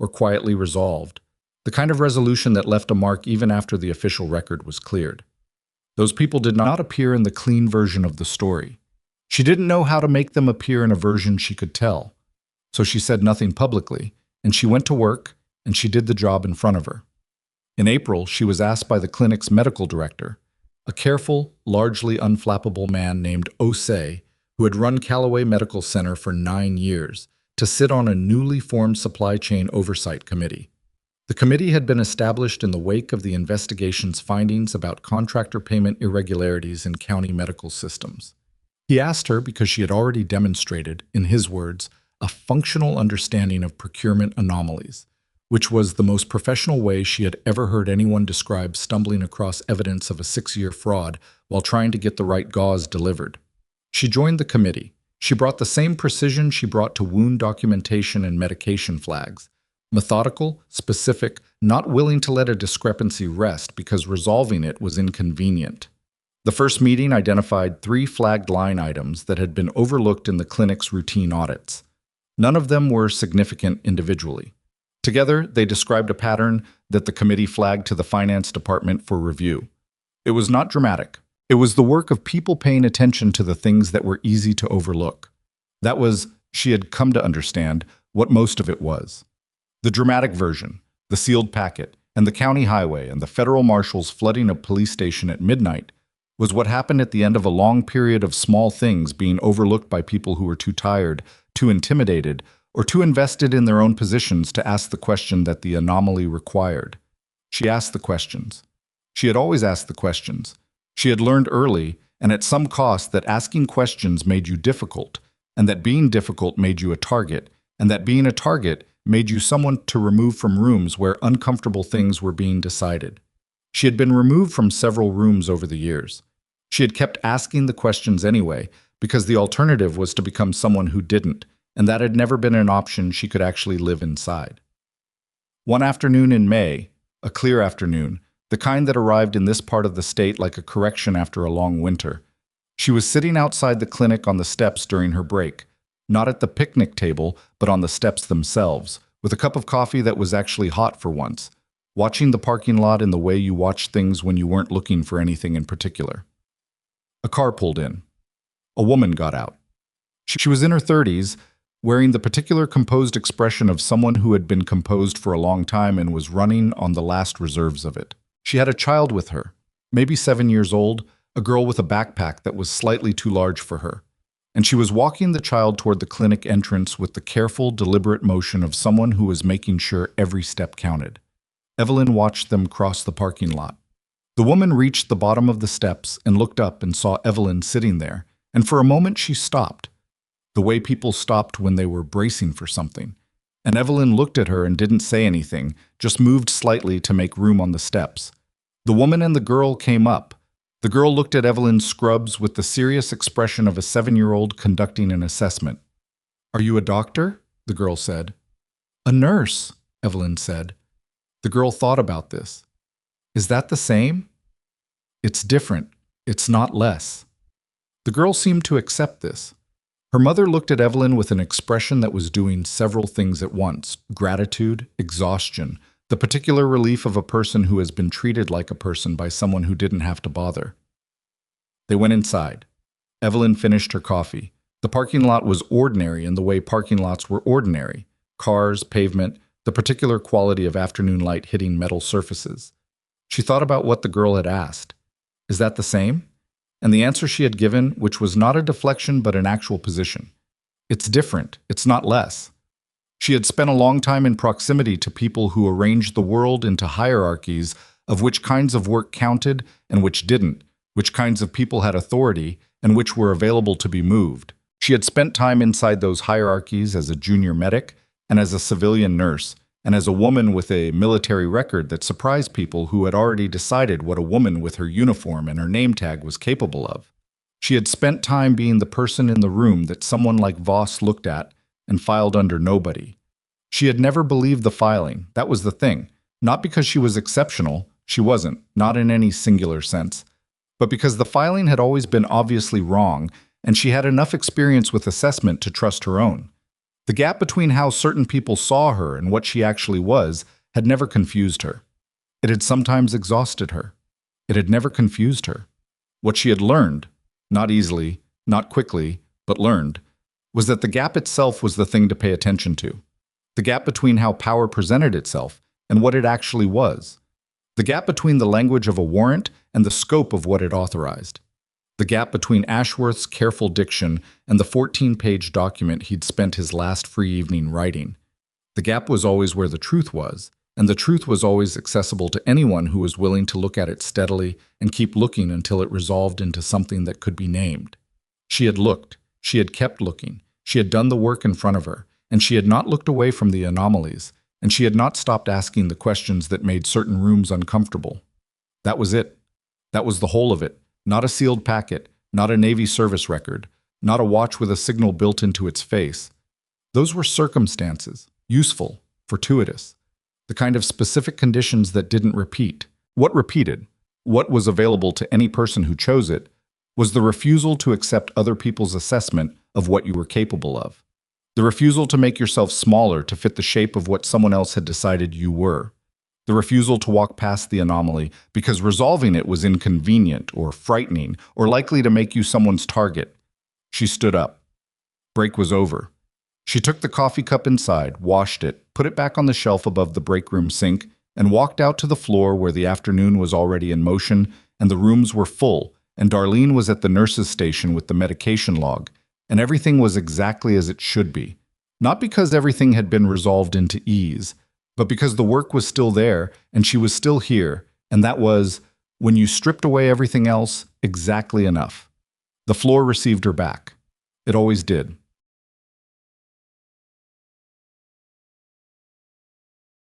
or quietly resolved. The kind of resolution that left a mark even after the official record was cleared. Those people did not appear in the clean version of the story. She didn't know how to make them appear in a version she could tell. So she said nothing publicly, and she went to work, and she did the job in front of her. In April, she was asked by the clinic's medical director, a careful, largely unflappable man named Osei, who had run Callaway Medical Center for 9 years, to sit on a newly formed supply chain oversight committee. The committee had been established in the wake of the investigation's findings about contractor payment irregularities in county medical systems. He asked her because she had already demonstrated, in his words, a functional understanding of procurement anomalies, which was the most professional way she had ever heard anyone describe stumbling across evidence of a 6-year fraud while trying to get the right gauze delivered. She joined the committee. She brought the same precision she brought to wound documentation and medication flags. Methodical, specific, not willing to let a discrepancy rest because resolving it was inconvenient. The first meeting identified 3 flagged line items that had been overlooked in the clinic's routine audits. None of them were significant individually. Together, they described a pattern that the committee flagged to the finance department for review. It was not dramatic. It was the work of people paying attention to the things that were easy to overlook. That was, she had come to understand, what most of it was. The dramatic version, the sealed packet, and the county highway and the federal marshals flooding a police station at midnight was what happened at the end of a long period of small things being overlooked by people who were too tired, too intimidated, or too invested in their own positions to ask the question that the anomaly required. She asked the questions. She had always asked the questions. She had learned early, and at some cost, that asking questions made you difficult, and that being difficult made you a target, and that being a target made you someone to remove from rooms where uncomfortable things were being decided. She had been removed from several rooms over the years. She had kept asking the questions anyway, because the alternative was to become someone who didn't, and that had never been an option she could actually live inside. One afternoon in May, a clear afternoon, the kind that arrived in this part of the state like a correction after a long winter, she was sitting outside the clinic on the steps during her break, not at the picnic table, but on the steps themselves, with a cup of coffee that was actually hot for once, watching the parking lot in the way you watch things when you weren't looking for anything in particular. A car pulled in. A woman got out. She was in her 30s, wearing the particular composed expression of someone who had been composed for a long time and was running on the last reserves of it. She had a child with her, maybe 7 years old, a girl with a backpack that was slightly too large for her. And she was walking the child toward the clinic entrance with the careful, deliberate motion of someone who was making sure every step counted. Evelyn watched them cross the parking lot. The woman reached the bottom of the steps and looked up and saw Evelyn sitting there, and for a moment she stopped, the way people stopped when they were bracing for something. And Evelyn looked at her and didn't say anything, just moved slightly to make room on the steps. The woman and the girl came up. The girl looked at Evelyn's scrubs with the serious expression of a 7-year-old conducting an assessment. "Are you a doctor?" the girl said. "A nurse," Evelyn said. The girl thought about this. "Is that the same?" "It's different. It's not less." The girl seemed to accept this. Her mother looked at Evelyn with an expression that was doing several things at once: gratitude, exhaustion, the particular relief of a person who has been treated like a person by someone who didn't have to bother. They went inside. Evelyn finished her coffee. The parking lot was ordinary in the way parking lots were ordinary: cars, pavement, the particular quality of afternoon light hitting metal surfaces. She thought about what the girl had asked. "Is that the same?" And the answer she had given, which was not a deflection but an actual position. "It's different. It's not less." She had spent a long time in proximity to people who arranged the world into hierarchies of which kinds of work counted and which didn't, which kinds of people had authority and which were available to be moved. She had spent time inside those hierarchies as a junior medic and as a civilian nurse, and as a woman with a military record that surprised people who had already decided what a woman with her uniform and her name tag was capable of. She had spent time being the person in the room that someone like Voss looked at and filed under nobody. She had never believed the filing, that was the thing, not because she was exceptional, she wasn't, not in any singular sense, but because the filing had always been obviously wrong, and she had enough experience with assessment to trust her own. The gap between how certain people saw her and what she actually was had never confused her. It had sometimes exhausted her. It had never confused her. What she had learned, not easily, not quickly, but learned, was that the gap itself was the thing to pay attention to. The gap between how power presented itself and what it actually was. The gap between the language of a warrant and the scope of what it authorized. The gap between Ashworth's careful diction and the 14-page document he'd spent his last free evening writing. The gap was always where the truth was, and the truth was always accessible to anyone who was willing to look at it steadily and keep looking until it resolved into something that could be named. She had looked, she had kept looking, she had done the work in front of her, and she had not looked away from the anomalies, and she had not stopped asking the questions that made certain rooms uncomfortable. That was it. That was the whole of it. Not a sealed packet, not a Navy service record, not a watch with a signal built into its face. Those were circumstances, useful, fortuitous, the kind of specific conditions that didn't repeat. What repeated, what was available to any person who chose it, was the refusal to accept other people's assessment of what you were capable of. The refusal to make yourself smaller to fit the shape of what someone else had decided you were. The refusal to walk past the anomaly because resolving it was inconvenient or frightening or likely to make you someone's target. She stood up. Break was over. She took the coffee cup inside, washed it, put it back on the shelf above the break room sink, and walked out to the floor where the afternoon was already in motion and the rooms were full, and Darlene was at the nurse's station with the medication log, and everything was exactly as it should be. Not because everything had been resolved into ease, but because the work was still there and she was still here, and that was, when you stripped away everything else, exactly enough. The floor received her back. It always did.